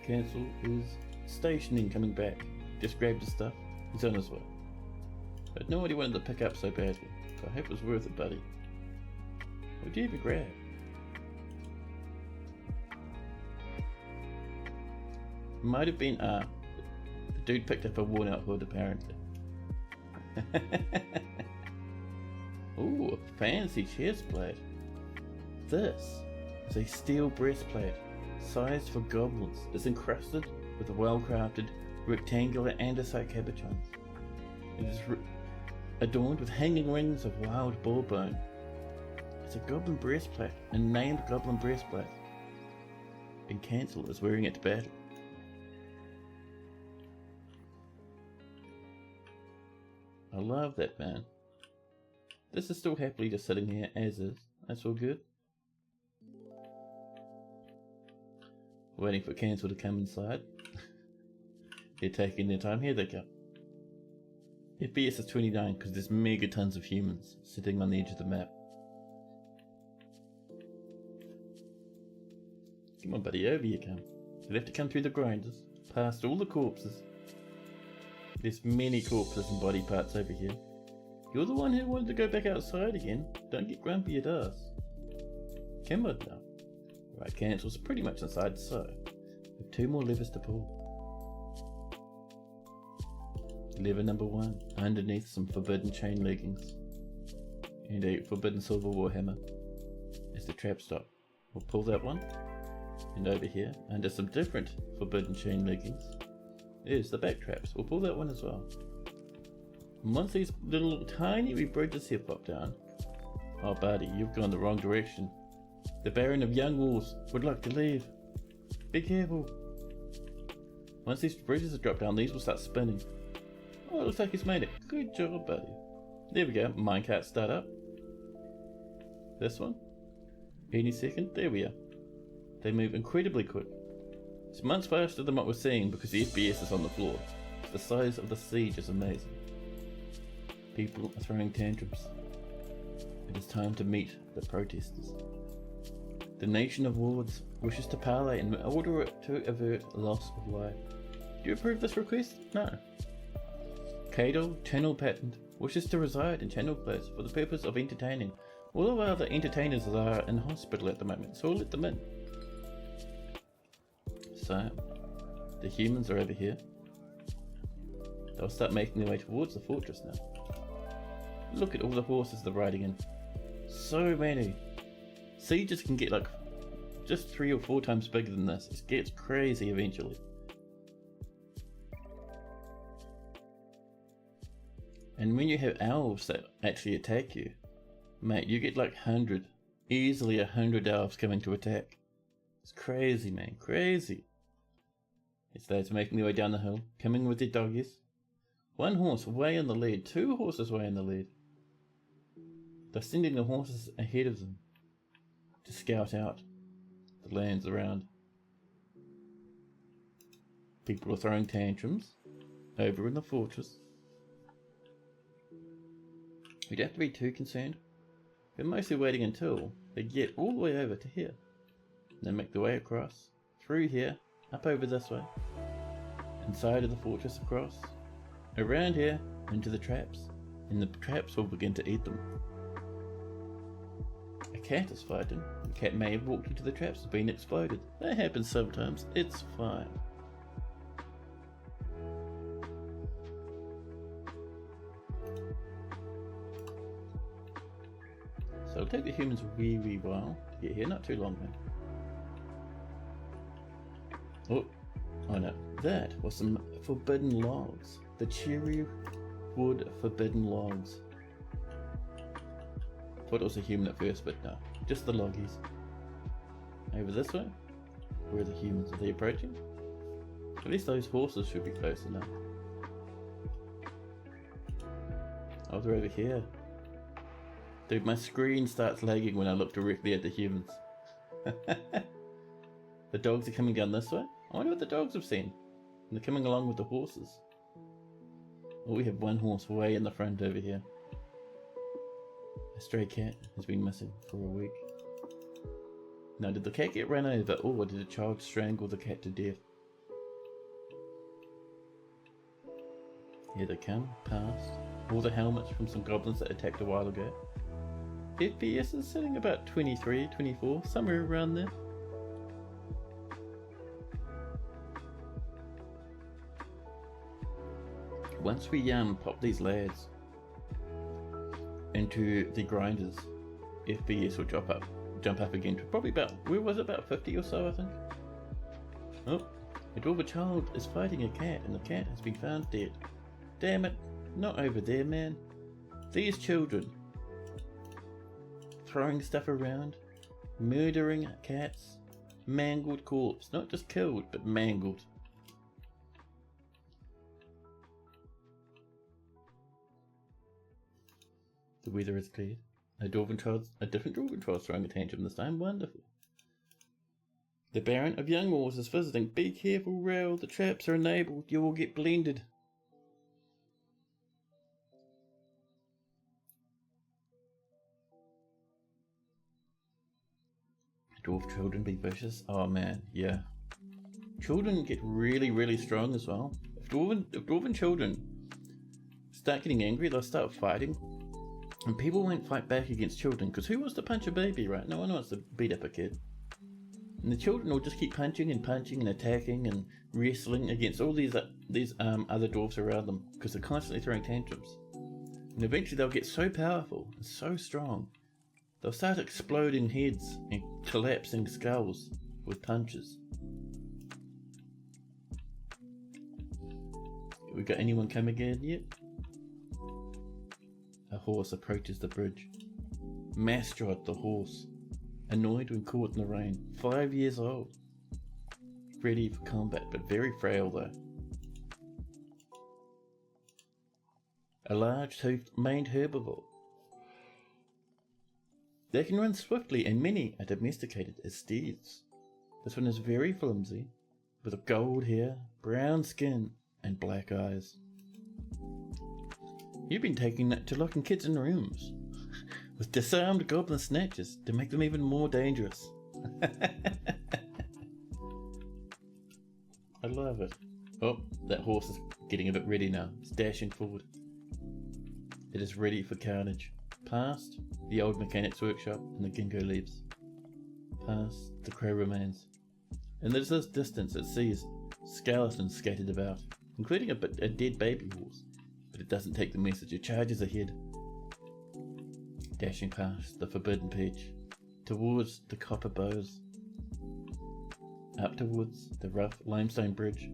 Cancel is stationing, coming back. Just grabbed his stuff. He's on his way. I had no idea he wanted to pick up so badly. So I hope it was worth it, buddy. What did you even grab? Might have been, the dude picked up a worn out hood apparently. Ooh, a fancy chest plate. This is a steel breastplate, sized for goblins. It's encrusted with a well-crafted rectangular andesite cabochons. It is adorned with hanging rings of wild boar bone. It's a goblin breastplate, a named goblin breastplate. And Cancel is wearing it to battle. I love that, man. This is still happily just sitting here as is. That's all good. Waiting for Cancel to come inside. They're taking their time. Here they come. FPS is 29 because there's mega tons of humans sitting on the edge of the map. Come on, buddy, over you come. You'll have to come through the grinders, past all the corpses. There's many corpses and body parts over here. You're the one who wanted to go back outside again. Don't get grumpy at us. Come on now. Right, Cancel's pretty much inside, so we have 2 more levers to pull. Lever number 1, underneath some forbidden chain leggings and a forbidden silver warhammer, is the trap stop. We'll pull that one, and over here, under some different forbidden chain leggings, is the back traps. We'll pull that one as well. And once these little tiny wee bridges here pop down, oh buddy, you've gone the wrong direction. The Baron of Young Wolves would like to leave. Be careful. Once these bridges are dropped down, these will start spinning. Oh, it looks like he's made it. Good job, buddy. There we go. Minecart start up. This one. Any second. There we are. They move incredibly quick. It's much faster than what we're seeing because the FPS is on the floor. The size of the siege is amazing. People are throwing tantrums. It is time to meet the protesters. The nation of warlords wishes to parley in order to avert loss of life. Do you approve this request? No. Cadle, Channel Patent, wishes to reside in Channeleclosed for the purpose of entertaining. All of our other entertainers are in hospital at the moment, so we'll let them in. So, the humans are over here. They'll start making their way towards the fortress now. Look at all the horses they're riding in. So many. Sieges can get like just 3 or 4 times bigger than this. It gets crazy eventually. And when you have elves that actually attack you, mate, you get like 100, easily 100 elves coming to attack. It's crazy, man, crazy. It's those making their way down the hill, coming with their doggies. 1 horse way in the lead, 2 horses way in the lead. They're sending the horses ahead of them to scout out the lands around. People are throwing tantrums over in the fortress. We don't have to be too concerned. We're mostly waiting until they get all the way over to here. And then make their way across, through here, up over this way, inside of the fortress across, around here, into the traps. And the traps will begin to eat them. A cat is fighting. The cat may have walked into the traps and been exploded. That happens sometimes. It's fine. So it'll take the humans a wee while to get here, not too long though. Oh no, that was some forbidden logs. The cherry wood forbidden logs. Thought it was a human at first, but no, just the loggies. Over this way? Where are the humans? Are they approaching? At least those horses should be close enough. Oh, they're over here. Dude, my screen starts lagging when I look directly at the humans. The dogs are coming down this way. I wonder what the dogs have seen. And they're coming along with the horses. Oh, we have 1 horse way in the front over here. A stray cat has been missing for a week. Now, did the cat get run over, or did a child strangle the cat to death? Here they come, past. All the helmets from some goblins that attacked a while ago. FPS is sitting about 23, 24, somewhere around there. Once we pop these lads into the grinders, FPS will jump up again to probably about, where was it, about 50 or so I think. Oh, a dwarven child is fighting a cat and the cat has been found dead. Damn it, not over there, man. These children throwing stuff around, murdering cats, mangled corpse, not just killed, but mangled. The weather is cleared. A different dwarven child's throwing a tantrum this time. Wonderful. The Baron of Young Wars is visiting. Be careful, Rail. The traps are enabled. You will get blended. Dwarf children be vicious. Oh man, yeah. Children get really, really strong as well. If dwarven children start getting angry, they'll start fighting. And people won't fight back against children, because who wants to punch a baby, right? No one wants to beat up a kid. And the children will just keep punching and attacking and wrestling against all these other dwarves around them, because they're constantly throwing tantrums. And eventually they'll get so powerful and so strong, they'll start exploding heads and collapsing skulls with punches. We got anyone coming in yet? A horse approaches the bridge. Mastrod the horse, annoyed when caught in the rain, 5 years old. Ready for combat, but very frail though. A large-toothed maned herbivore. They can run swiftly, and many are domesticated as steeds. This one is very flimsy, with gold hair, brown skin, and black eyes. You've been taking that to locking kids in rooms with disarmed goblin snatchers to make them even more dangerous. I love it. Oh, that horse is getting a bit ready now. It's dashing forward. It is ready for carnage. Past the old mechanic's workshop, and the Ginkgo leaves. Past the crow remains. And there's this distance it sees skeletons scattered about, including a dead baby horse. But it doesn't take the message. It charges ahead, dashing past the forbidden pitch, towards the copper bows, up towards the rough limestone bridge,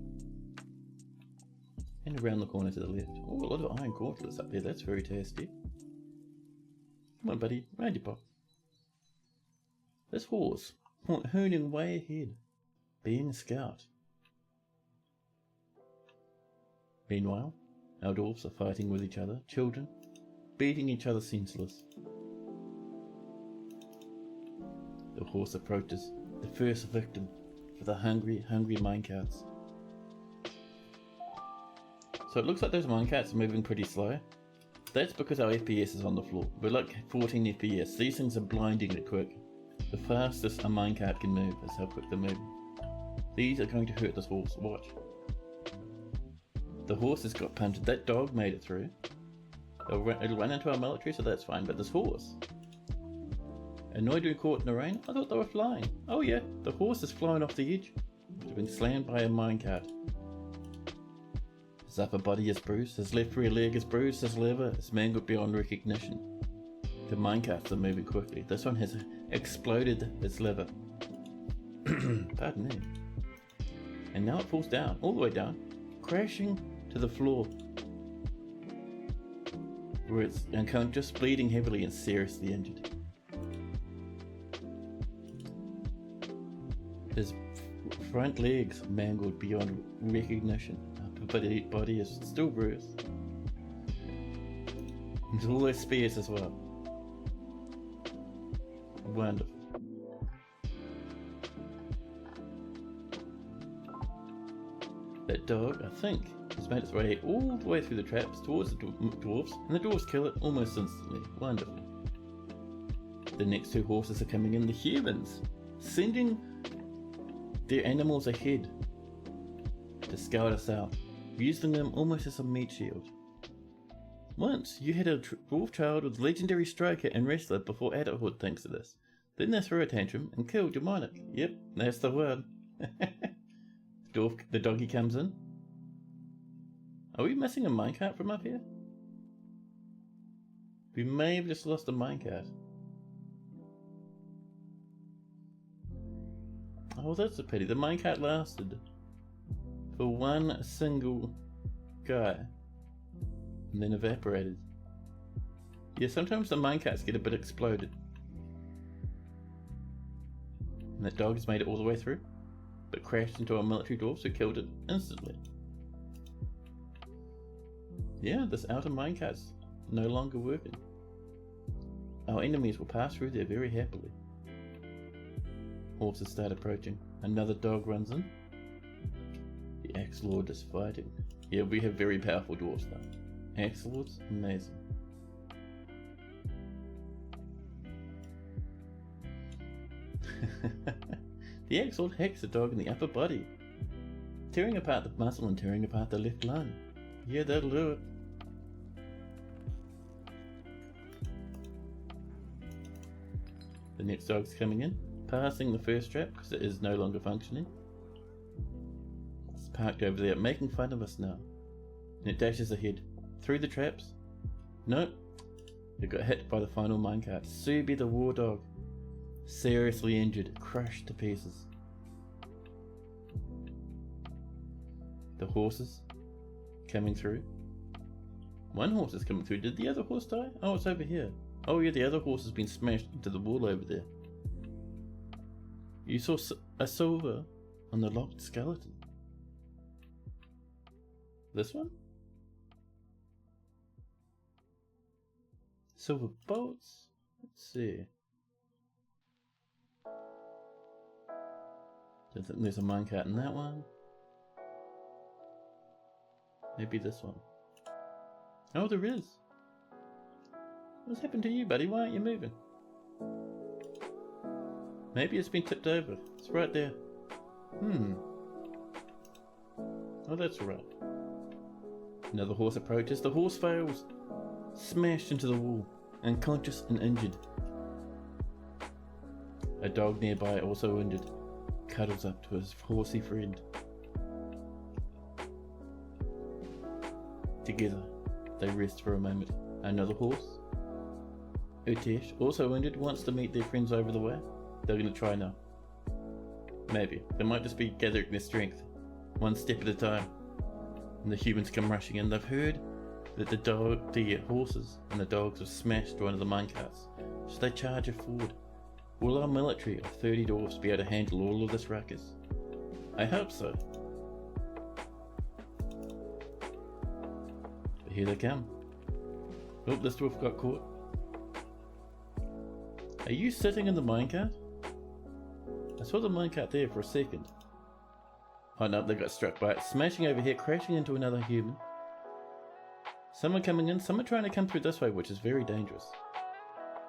and around the corner to the left. Oh, a lot of iron gauntlets up there. That's very tasty. Come on, buddy, round your pop. This horse, hooning way ahead, being a scout. Meanwhile, our dwarfs are fighting with each other, children, beating each other senseless. The horse approaches, the first victim for the hungry minecarts. So it looks like those minecarts are moving pretty slow. That's because our FPS is on the floor. We're like 14 FPS. These things are blindingly quick. The fastest a minecart can move is how quick they're moving. These are going to hurt this horse. Watch. The horse has got punted. That dog made it through. It'll run into our military, so that's fine. But this horse, annoyed when caught in the rain. I thought they were flying. Oh yeah, the horse is flying off the edge. It's been slammed by a minecart. His upper body is bruised. His left rear leg is bruised. His liver is mangled beyond recognition. The minecarts are moving quickly. This one has exploded its liver. Pardon me. And now it falls down, all the way down, crashing to the floor, where it's just bleeding heavily and seriously injured. His front legs mangled beyond recognition, but his body is still bruised. There's all those spears as well. Wonderful. That dog, I think, has made its way all the way through the traps towards the dwarves, and the dwarves kill it almost instantly. Wonderful. The next two horses are coming in, the humans, sending their animals ahead to scout us out, using them almost as a meat shield. Once, you had a dwarf child with legendary striker and wrestler before adulthood thanks to this. Then they threw a tantrum and killed your monarch. Yep, that's the word. The doggy comes in. Are we missing a minecart from up here? We may have just lost a minecart. Oh, that's a pity. The minecart lasted for one single guy and then evaporated. Yeah, sometimes the minecarts get a bit exploded. And that dog has made it all the way through, but crashed into our military dwarves who killed it instantly. Yeah, this outer minecart's no longer working. Our enemies will pass through there very happily. Horses start approaching. Another dog runs in. The Axe Lord is fighting. Yeah, we have very powerful dwarves now. Axe Lords, amazing. The Axe Lord hacks the dog in the upper body, tearing apart the muscle and tearing apart the left lung. Yeah, that'll do it. The next dog's coming in, passing the first trap because it is no longer functioning. It's parked over there, making fun of us now. And it dashes ahead, through the traps. Nope, it got hit by the final minecart. Subi the war dog, seriously injured, crushed to pieces. The horses coming through. One horse is coming through. Did the other horse die? Oh, it's over here. Oh yeah, the other horse has been smashed into the wall over there. You saw a silver on the locked skeleton. This one? Silver bolts? Let's see. Don't think there's a minecart in that one. Maybe this one. Oh, there is. What's happened to you, buddy? Why aren't you moving? Maybe it's been tipped over. It's right there. Oh, that's right. Another horse approaches. The horse fails. Smashed into the wall. Unconscious and injured. A dog nearby, also injured, cuddles up to his horsey friend. Together, they rest for a moment. Another horse, Utesh, also injured, wants to meet their friends over the way. They're going to try now. Maybe. They might just be gathering their strength, one step at a time. And the humans come rushing in. They've heard that the horses and the dogs have smashed one of the minecarts, so they charge it forward. Will our military of 30 dwarfs be able to handle all of this ruckus? I hope so. But here they come. Oh, this dwarf got caught. Are you sitting in the minecart? I saw the minecart there for a second. Oh no, they got struck by it. Smashing over here, crashing into another human. Some are coming in, some are trying to come through this way, which is very dangerous.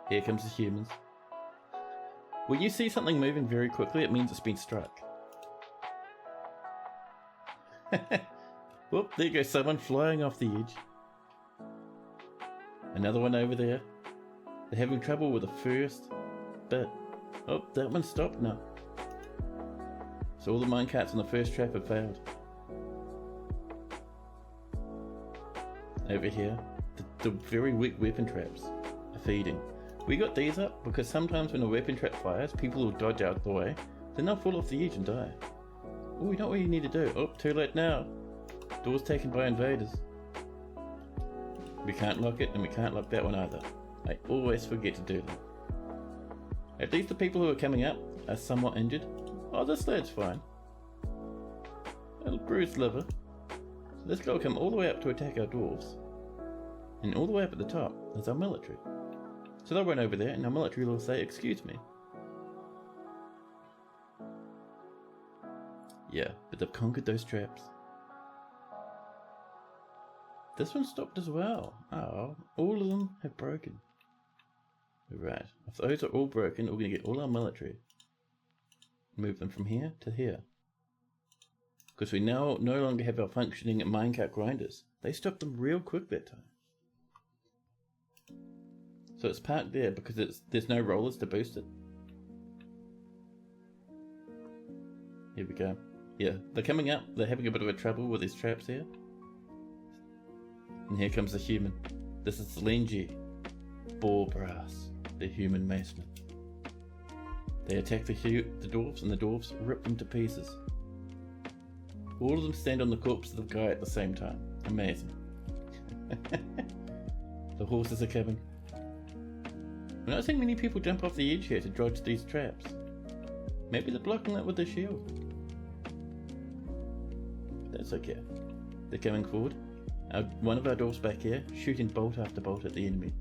Here comes the humans. When you see something moving very quickly, it means it's been struck. Whoop, there goes someone flying off the edge. Another one over there. They're having trouble with the first bit. Oh, that one stopped now. So all the minecarts on the first trap have failed. Over here, the very weak weapon traps are feeding. We got these up because sometimes when a weapon trap fires, people will dodge out of the way, then they'll fall off the edge and die. Oh, we know what you need to do. Oh, too late now. Door's taken by invaders. We can't lock it, and we can't lock that one either. I always forget to do that. At least the people who are coming up are somewhat injured. Oh, this lad's fine. A little bruised liver. So this guy will come all the way up to attack our dwarves. And all the way up at the top is our military. So they'll run over there and our military will say, "Excuse me." Yeah, but they've conquered those traps. This one stopped as well. Oh, all of them have broken. Right, if those are all broken, we're going to get all our military. Move them from here to here. Because we now no longer have our functioning minecart grinders. They stopped them real quick that time. So it's parked there because there's no rollers to boost it. Here we go. Yeah, they're coming up. They're having a bit of a trouble with these traps here. And here comes the human. This is Lenji. Ball brass. The human mason. They attack the dwarves and the dwarves rip them to pieces. All of them stand on the corpse of the guy at the same time. Amazing. The horses are coming. We're not seeing many people jump off the edge here to dodge these traps. Maybe they're blocking that with their shield. That's okay. They're coming forward. One of our dwarfs back here, shooting bolt after bolt at the enemy.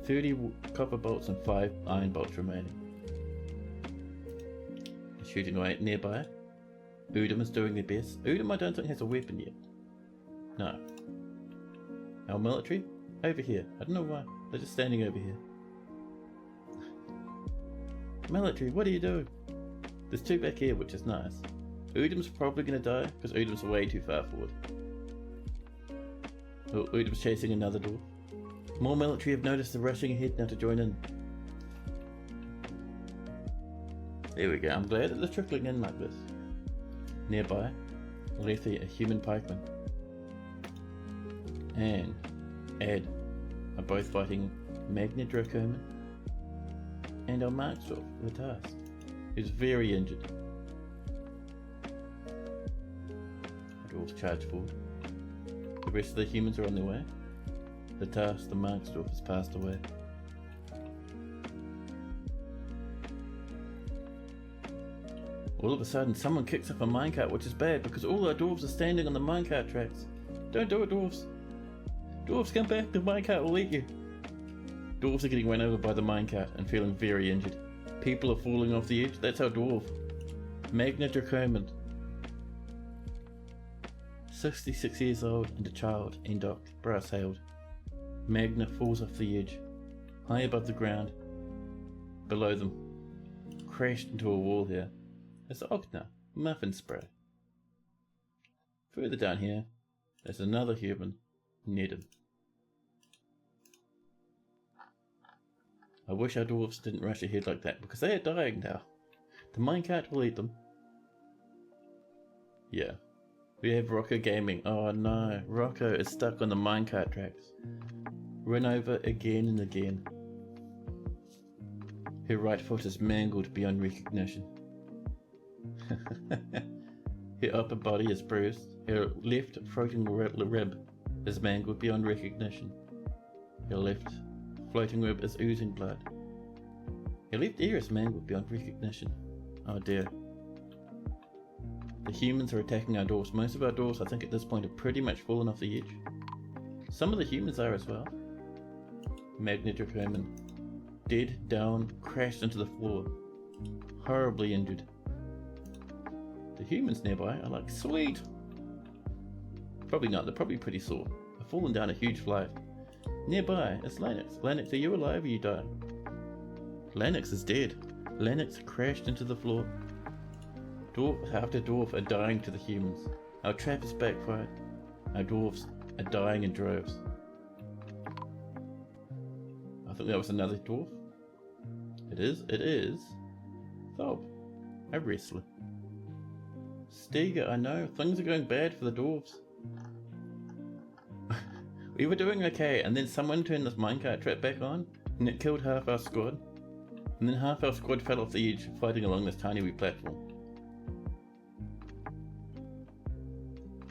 30 copper bolts and 5 iron bolts remaining. Shooting away nearby. Udom is doing their best. Udom I don't think has a weapon yet. No. Our military? Over here. I don't know why. They're just standing over here. Military, what are you doing? There's 2 back here, which is nice. Udom's probably going to die, because Udom's way too far forward. Oh, Udom's chasing another dwarf. More military have noticed they're rushing ahead now to join in. There we go, I'm glad that they're trickling in like this. Nearby, Lofi, a human pikeman, and Ed are both fighting Magna Dracoman and our Marksdorf, Latas, who's very injured. The dwarves charge forward. The rest of the humans are on their way. Latas, the Marksdorf, has passed away. All of a sudden, someone kicks up a minecart, which is bad because all our dwarves are standing on the minecart tracks. Don't do it, dwarves. Dwarves, come back, the minecart will eat you. Dwarves are getting run over by the minecart and feeling very injured. People are falling off the edge. That's our dwarf. Magna Dracoman. 66 years old and a child, Endok, brass-hailed. Magna falls off the edge, high above the ground. Below them, crashed into a wall here. It's Ogna, muffin spray. Further down here, there's another human, Nedham. I wish our dwarves didn't rush ahead like that, because they are dying now. The minecart will eat them. Yeah. We have Rocco Gaming. Oh no, Rocco is stuck on the minecart tracks. Run over again and again. Her right foot is mangled beyond recognition. Her upper body is bruised. Her left floating rib is mangled beyond recognition. Her left floating rib is oozing blood. Her left ear is mangled beyond recognition. Oh dear. The humans are attacking our dwarves. Most of our dwarves, I think at this point, have pretty much fallen off the edge. Some of the humans are as well. Magna Dracoman. Dead, down, crashed into the floor. Horribly injured. The humans nearby are like, sweet! Probably not, they're probably pretty sore. They've fallen down a huge flight. Nearby is Lennox. Lennox, are you alive or you died? Lennox is dead. Lennox crashed into the floor. Dwarf after dwarf are dying to the humans. Our trap is backfired. Our dwarves are dying in droves. I think that was another dwarf. It is. Thob, a wrestler. Steger, I know, things are going bad for the dwarves. We were doing okay, and then someone turned this minecart trap back on, and it killed half our squad. And then half our squad fell off the edge, fighting along this tiny wee platform.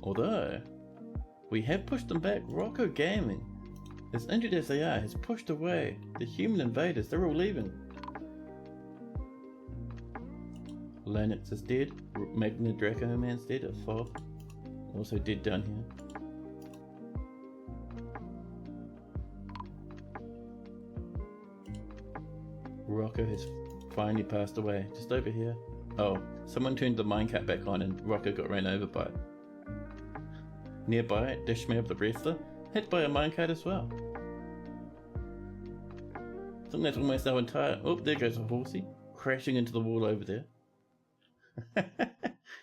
Although, we have pushed them back. Rocco Gaming, as injured as they are, has pushed away the human invaders. They're all leaving. Lennox is dead. Magna Dracoman's dead at 4. Also dead down here. Rocco has finally passed away. Just over here. Oh, someone turned the minecart back on and Rocco got ran over by it. Nearby, Dishmab the wrestler, hit by a minecart as well. I think that's almost our entire... Oh, there goes a horsey, crashing into the wall over there.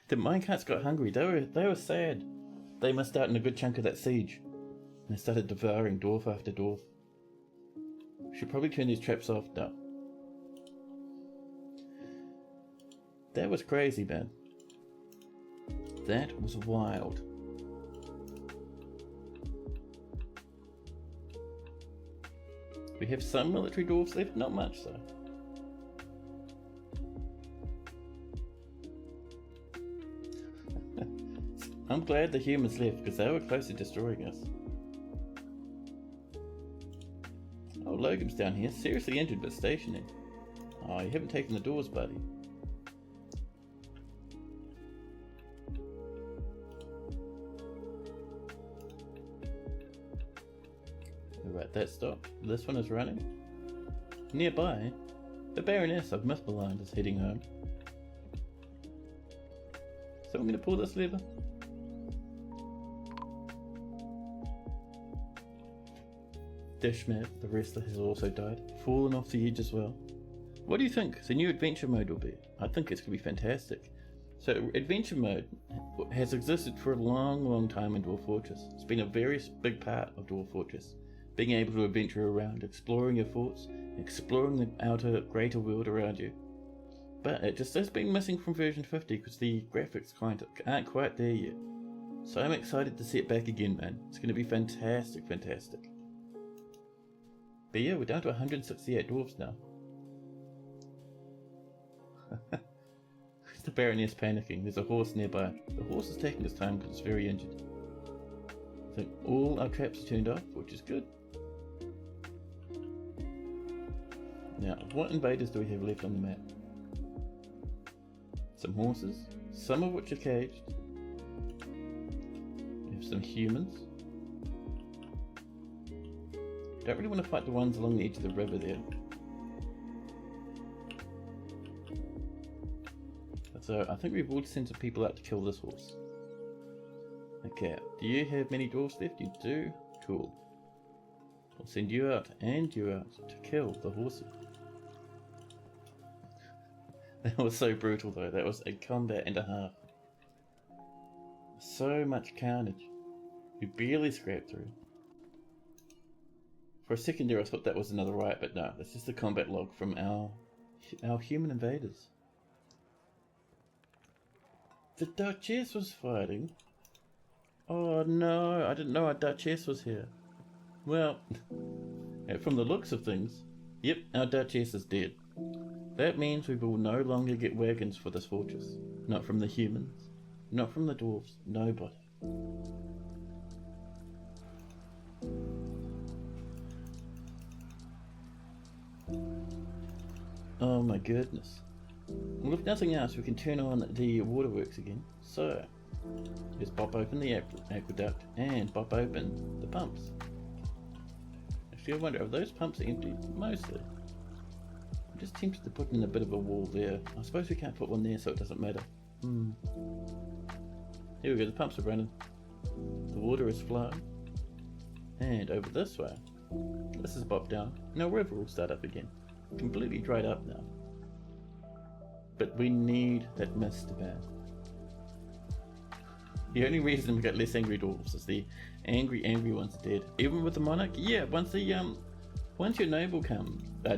The minecarts got hungry. They were sad. They missed out on a good chunk of that siege. And they started devouring dwarf after dwarf. Should probably turn these traps off now. That was crazy, man. That was wild. We have some military dwarves left, not much though. I'm glad the humans left because they were close to destroying us. Oh, Logan's down here, seriously injured but stationary. Oh, you haven't taken the doors, buddy. Alright, that stopped. This one is running. Nearby, the Baroness of Mythmaland is heading home. So I'm going to pull this lever. Dishmat, the wrestler, has also died, fallen off the edge as well. What do you think the new adventure mode will be? I think it's going to be fantastic. So adventure mode has existed for a long time in Dwarf Fortress. It's been a very big part of Dwarf Fortress. Being able to adventure around, exploring your forts, exploring the outer, greater world around you. But it just has been missing from version 50 because the graphics aren't quite there yet. So I'm excited to see it back again, man. It's going to be fantastic. But yeah, we're down to 168 dwarves now. The Baroness panicking. There's a horse nearby. The horse is taking his time because it's very injured. I think all our traps are turned off, which is good. Now, what invaders do we have left on the map? Some horses, some of which are caged. We have some humans. Don't really want to fight the ones along the edge of the river there. So I think we've all sent some people out to kill this horse. Okay, do you have many dwarves left? You do? Cool. I'll send you out and you out to kill the horsey. That was so brutal though, that was a combat and a half. So much carnage. We barely scraped through. For a second there I thought that was another riot, but no, that's just a combat log from our human invaders. The Duchess was fighting? Oh no, I didn't know our Duchess was here. Well, from the looks of things, yep, our Duchess is dead. That means we will no longer get wagons for this fortress. Not from the humans, not from the dwarves, nobody. Oh my goodness. Well, if nothing else, we can turn on the waterworks again. So, let's pop open the aqueduct and pop open the pumps. Actually, I wonder, are those pumps empty? Mostly. I'm just tempted to put in a bit of a wall there. I suppose we can't put one there so it doesn't matter. Here we go, the pumps are running. The water is flowing. And over this way, this is popped down. Now river will start up again. Completely dried up now. But we need that mist to ban. The only reason we got less angry dwarves is the angry ones are dead. Even with the monarch, yeah, once your noble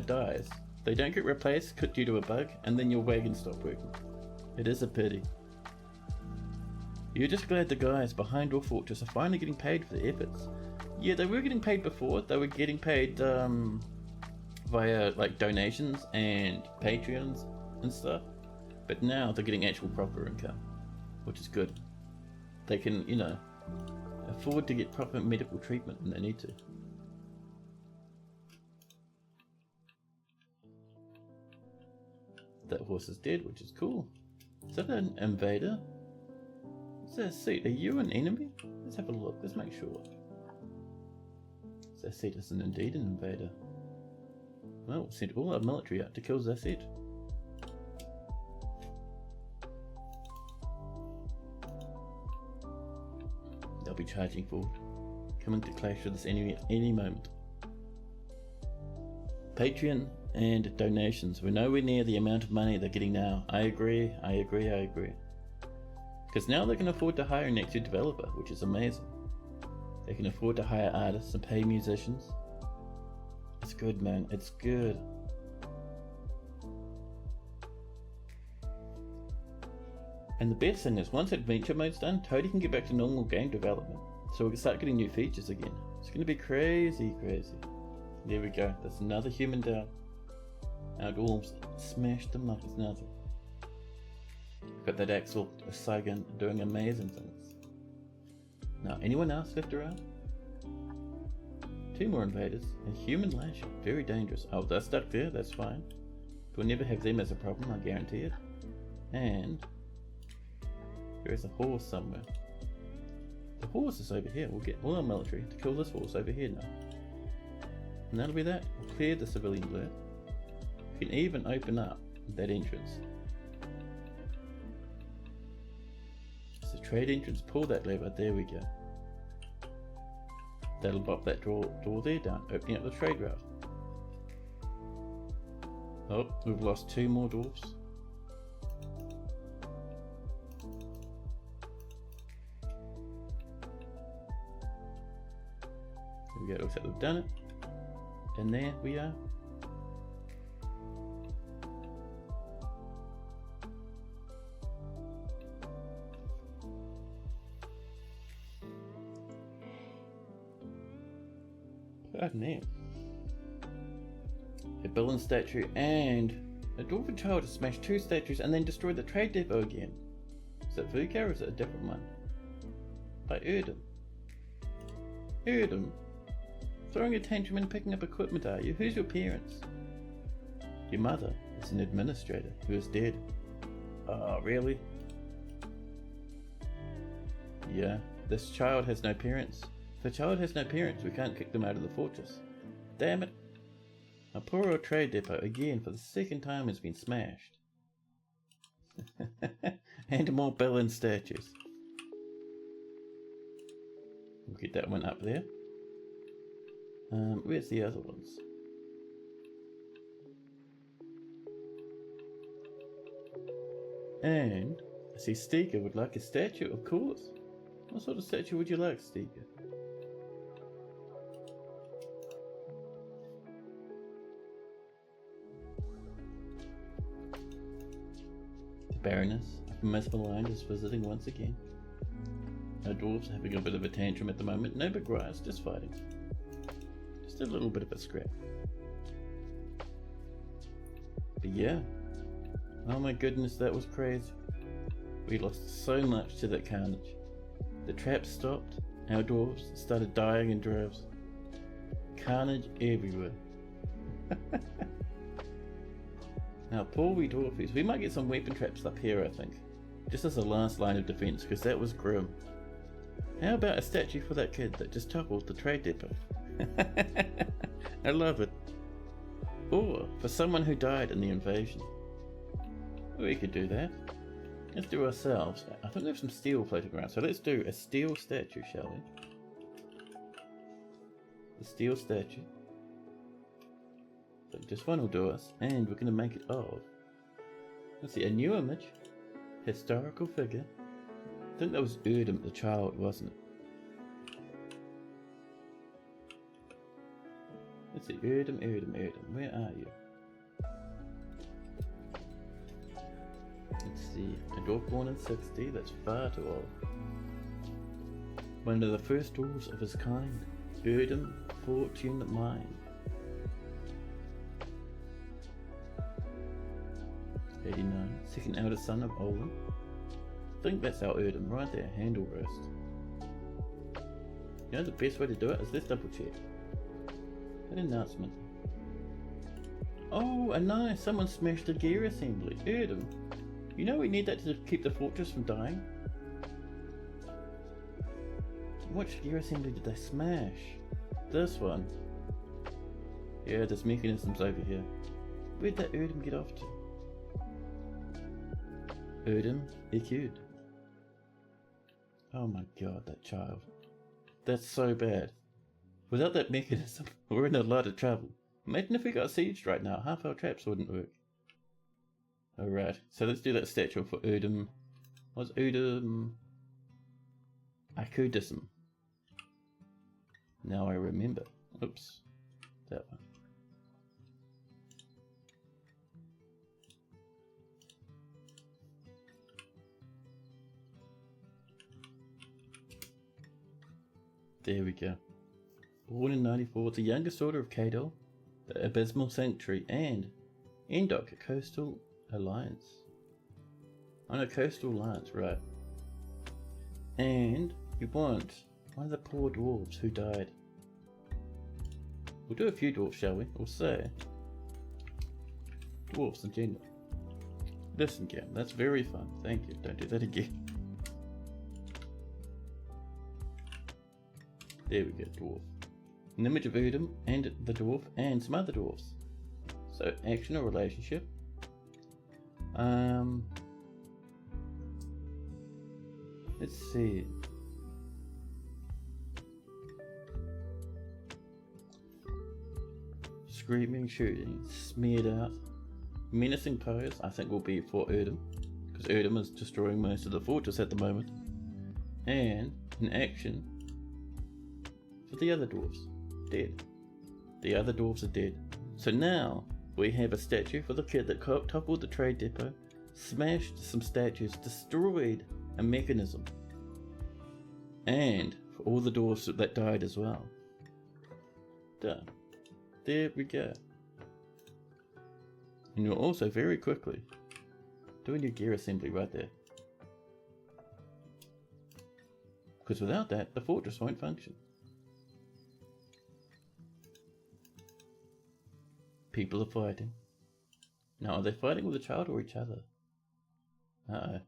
dies, they don't get replaced due to a bug, and then your wagons stop working. It is a pity. You're just glad the guys behind Dwarf Fortress are finally getting paid for their efforts. Yeah, they were getting paid before. They were getting paid via like donations and Patreons and stuff, but now they're getting actual proper income, which is good. They can, you know, afford to get proper medical treatment when they need to. That horse is dead, which is cool. Is that an invader? What's that seat? Are you an enemy? Let's have a look, let's make sure. Zasset isn't indeed an invader. Well, we'll send all our military out to kill Zasset. They'll be charging forward, coming to clash with this enemy at any moment. Patreon and donations. We're nowhere near the amount of money they're getting now. I agree. Because now they can afford to hire an extra developer, which is amazing. They can afford to hire artists and pay musicians. It's good, man. It's good. And the best thing is, once adventure mode's done, Toadie can get back to normal game development. So we can start getting new features again. It's going to be crazy. There we go. That's another human down. Our dwarves smashed them like it's nothing. Got that Axel Saigan doing amazing things. Now, anyone else left around? 2 more invaders. A human lash. Very dangerous. Oh, they're stuck there. That's fine. We'll never have them as a problem, I guarantee it. And there is a horse somewhere. The horse is over here. We'll get all our military to kill this horse over here now. And that'll be that. We'll clear the civilian blur. We can even open up that entrance. It's the trade entrance. Pull that lever. There we go. That'll bop that door there down, opening up the trade route. Oh, we've lost 2 more dwarfs. There we go, looks like we've done it. And there we are. Pardon me. A villain statue and a dwarven child has smashed 2 statues and then destroyed the trade depot again. Is that Vuka or is it a different one? By Erdem. Erdem? Throwing a tantrum and picking up equipment, are you? Who's your parents? Your mother is an administrator who is dead. Oh, really? Yeah, this child has no parents. If a child has no parents, we can't kick them out of the fortress. Damn it. Our poor old trade depot, again, for the 2nd time, has been smashed. And more villain statues. We'll get that one up there. Where's the other ones? And I see Stika would like a statue, of course. What sort of statue would you like, Stika? The Baroness of Mismaligned is visiting once again. Our dwarves are having a bit of a tantrum at the moment. No big rise, just fighting. Just a little bit of a scrap. But yeah. Oh my goodness, that was crazy. We lost so much to that carnage. The traps stopped. Our dwarves started dying in droves. Carnage everywhere. Now, poor wee dwarfies. We might get some weapon traps up here, I think. Just as a last line of defense, because that was grim. How about a statue for that kid that just toppled the trade depot? I love it. Or for someone who died in the invasion. We could do that. Let's do ourselves. I think we have some steel floating around, so let's do a steel statue, shall we? The steel statue. So just one will do us, and we're going to make it of, let's see, a new image, historical figure. I think that was Erdem the child, wasn't it? Let's see, Erdem, where are you? Let's see, a dwarf born in 60, that's far too old. One of the first dwarves of his kind, Erdem, fortune mine. 89, second eldest son of Olin. I think that's our Erdem right there, handle roast. You know the best way to do it is let's double check. An announcement. Oh, a nice, someone smashed the gear assembly. Erdem, you know we need that to keep the fortress from dying? Which gear assembly did they smash? This one. Yeah, this mechanism's over here. Where'd that Erdem get off to? Erdem, Ikud. Oh my god, that child. That's so bad. Without that mechanism, we're in a lot of trouble. Imagine if we got sieged right now, half our traps wouldn't work. Alright, so let's do that statue for Erdem. What's Erdem? Akudism. Now I remember. Oops. That one. There we go. Born in 94, the youngest order of Kadal, the Abysmal Sanctuary, and Endok, a coastal alliance. On a coastal alliance, right. And you want one of the poor dwarves who died. We'll do a few dwarfs, shall we? We'll say dwarfs in general. Listen, Cam, that's very fun. Thank you. Don't do that again. There we go, dwarf. An image of Erdem and the dwarf and some other dwarfs. So, action or relationship. Let's see. Screaming, shooting, smeared out. Menacing pose, I think will be for Erdem, because Erdem is destroying most of the fortress at the moment. And an action for the other dwarves. Dead. The other dwarves are dead. So now we have a statue for the kid that toppled the trade depot, smashed some statues, destroyed a mechanism, and for all the dwarves that died as well. Done. There we go. And you're also very quickly doing your gear assembly right there. Because without that, the fortress won't function. People are fighting. Now, are they fighting with a child or each other? Uh-oh.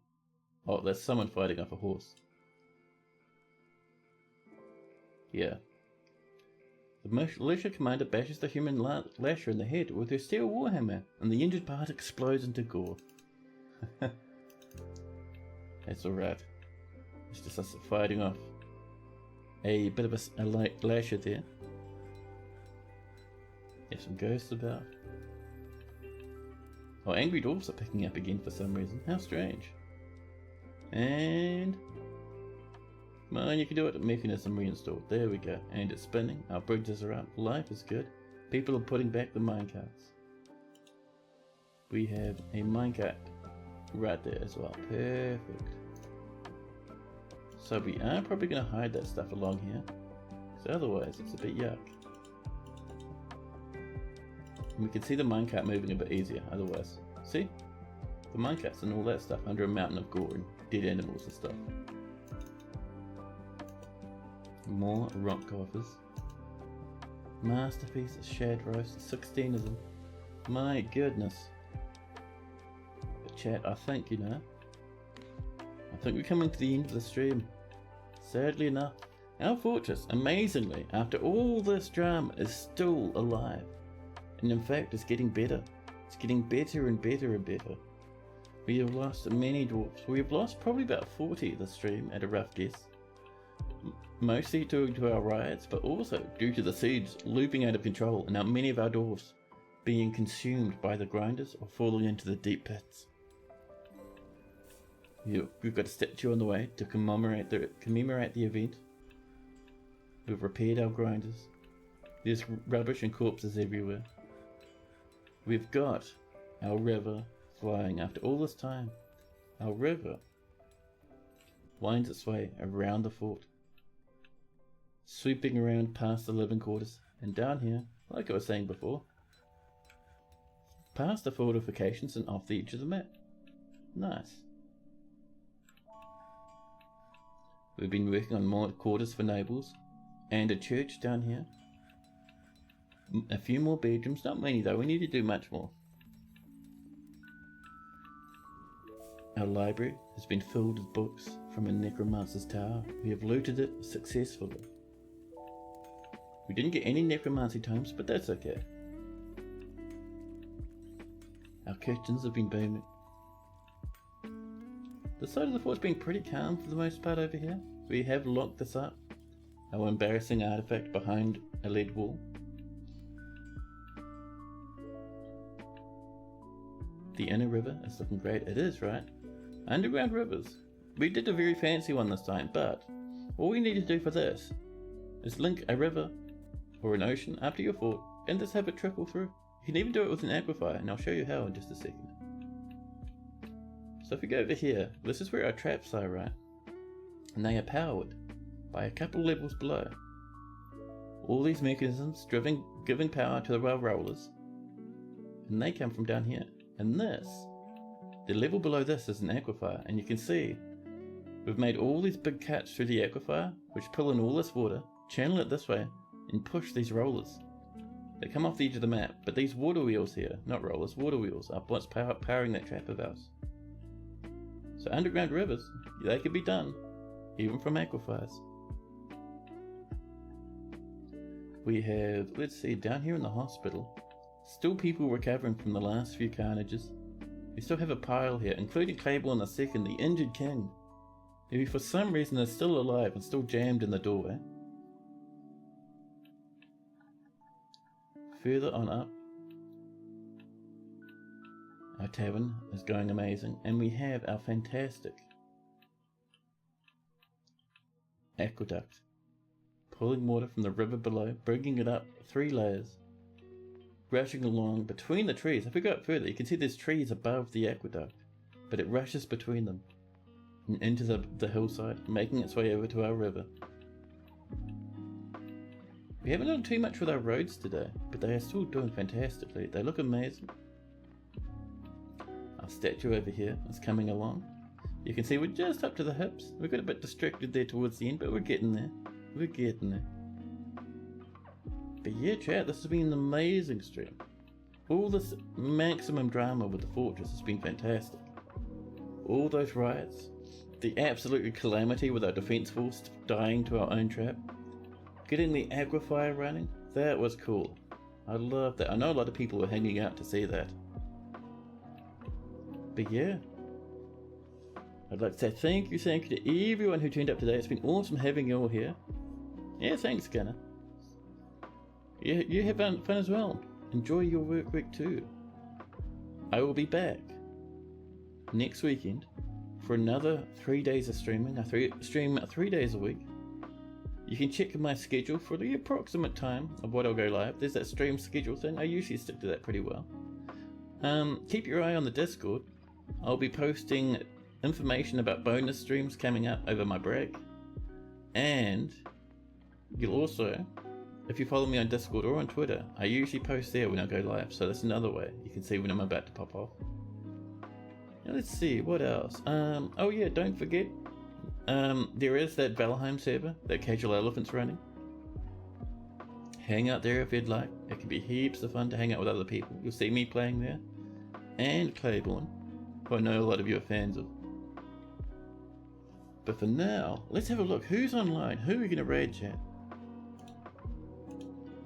Oh, there's someone fighting off a horse. Yeah. The militia commander bashes the human lasher in the head with her steel warhammer, and the injured part explodes into gore. That's alright. It's just us fighting off a bit of a light lasher there. There's some ghosts about. Oh, angry dwarfs are picking up again for some reason. How strange. And come on, you can do it. Mechanism reinstalled. There we go. And it's spinning. Our bridges are up. Life is good. People are putting back the minecarts. We have a minecart right there as well. Perfect. So we are probably going to hide that stuff along here, because otherwise it's a bit yuck. And we can see the minecart moving a bit easier otherwise. See? The minecarts and all that stuff under a mountain of gore and dead animals and stuff. More rock coffers. Masterpieces, shad roast, 16 of them. My goodness. But chat, I think we're coming to the end of the stream. Sadly enough, our fortress, amazingly, after all this drama, is still alive. And in fact, it's getting better. It's getting better and better and better. We have lost many dwarfs. We have lost probably about 40 this stream at a rough guess. Mostly due to our riots, but also due to the siege looping out of control and now many of our dwarfs being consumed by the grinders or falling into the deep pits. We've got a statue on the way to commemorate the event. We've repaired our grinders. There's rubbish and corpses everywhere. We've got our river flying after all this time. Our river winds its way around the fort, sweeping around past the living quarters and down here, like I was saying before, past the fortifications and off the edge of the map. Nice. We've been working on more quarters for nobles and a church down here. A few more bedrooms, not many though, we need to do much more. Our library has been filled with books from a necromancer's tower. We have looted it successfully. We didn't get any necromancy tomes, but that's okay. Our kitchens have been booming. The side of the fort's been pretty calm for the most part over here. We have locked this up. Our embarrassing artifact behind a lead wall. The inner river is looking great. It is, right? Underground rivers. We did a very fancy one this time, but all we need to do for this is link a river or an ocean up to your fort and just have it trickle through. You can even do it with an aquifer, and I'll show you how in just a second. So if we go over here, this is where our traps are, right? And they are powered by a couple levels below. All these mechanisms giving power to the rail rollers, and they come from down here. And this, the level below this is an aquifer, and you can see we've made all these big cuts through the aquifer, which pull in all this water, channel it this way, and push these rollers. They come off the edge of the map, but these water wheels here, not rollers, water wheels, are what's powering that trap of ours. So underground rivers, they could be done, even from aquifers. We have, let's see, down here in the hospital, still people recovering from the last few carnages. We still have a pile here, including Claiborne II, the injured king, who for some reason is still alive and still jammed in the doorway. Further on up, our tavern is going amazing, and we have our fantastic aqueduct, pulling water from the river below, bringing it up 3 layers, rushing along between the trees. If we go up further, you can see there's trees above the aqueduct, but it rushes between them and into the hillside, making its way over to our river. We haven't done too much with our roads today, but they are still doing fantastically. They look amazing. Our statue over here is coming along. You can see we're just up to the hips. We got a bit distracted there towards the end, but we're getting there. We're getting there. But yeah, chat, this has been an amazing stream. All this maximum drama with the fortress has been fantastic. All those riots, the absolute calamity with our defense force dying to our own trap, getting the aquifer running, that was cool. I love that. I know a lot of people were hanging out to see that. But yeah, I'd like to say thank you to everyone who tuned up today. It's been awesome having you all here. Yeah, thanks, Gunnar. Yeah, you have fun as well. Enjoy your work week too. I will be back next weekend for another 3 days of streaming. I stream 3 days a week. You can check my schedule for the approximate time of what I'll go live. There's that stream schedule thing. I usually stick to that pretty well. Keep your eye on the Discord. I'll be posting information about bonus streams coming up over my break. And you'll also, if you follow me on Discord or on Twitter, I usually post there when I go live. So that's another way you can see when I'm about to pop off. Now let's see, what else? Oh yeah, don't forget, there is that Valheim server that Casual Elephant's running. Hang out there if you'd like. It can be heaps of fun to hang out with other people. You'll see me playing there. And Claiborne, who I know a lot of you are fans of. But for now, let's have a look. Who's online? Who are we going to raid, chat?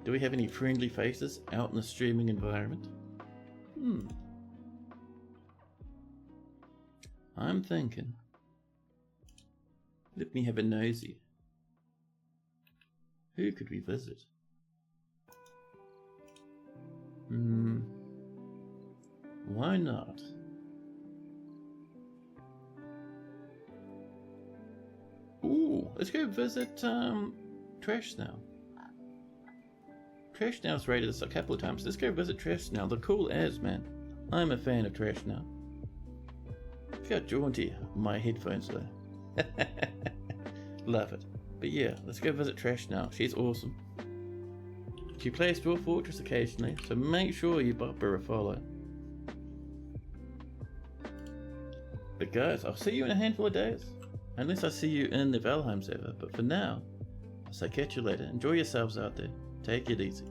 Do we have any friendly faces out in the streaming environment? I'm thinking. Let me have a nosy. Who could we visit? Why not? Ooh, let's go visit Trash Now. Trash Now's rated us a couple of times. Let's go visit Trash Now. They're cool as, man. I'm a fan of Trash Now. Look how jaunty my headphones are. Love it. But yeah, let's go visit Trash Now. She's awesome. She plays Dwarf Fortress occasionally, so make sure you bop her a follow. But guys, I'll see you in a handful of days. Unless I see you in the Valheim server. But for now, I'll say catch you later. Enjoy yourselves out there. Take it easy.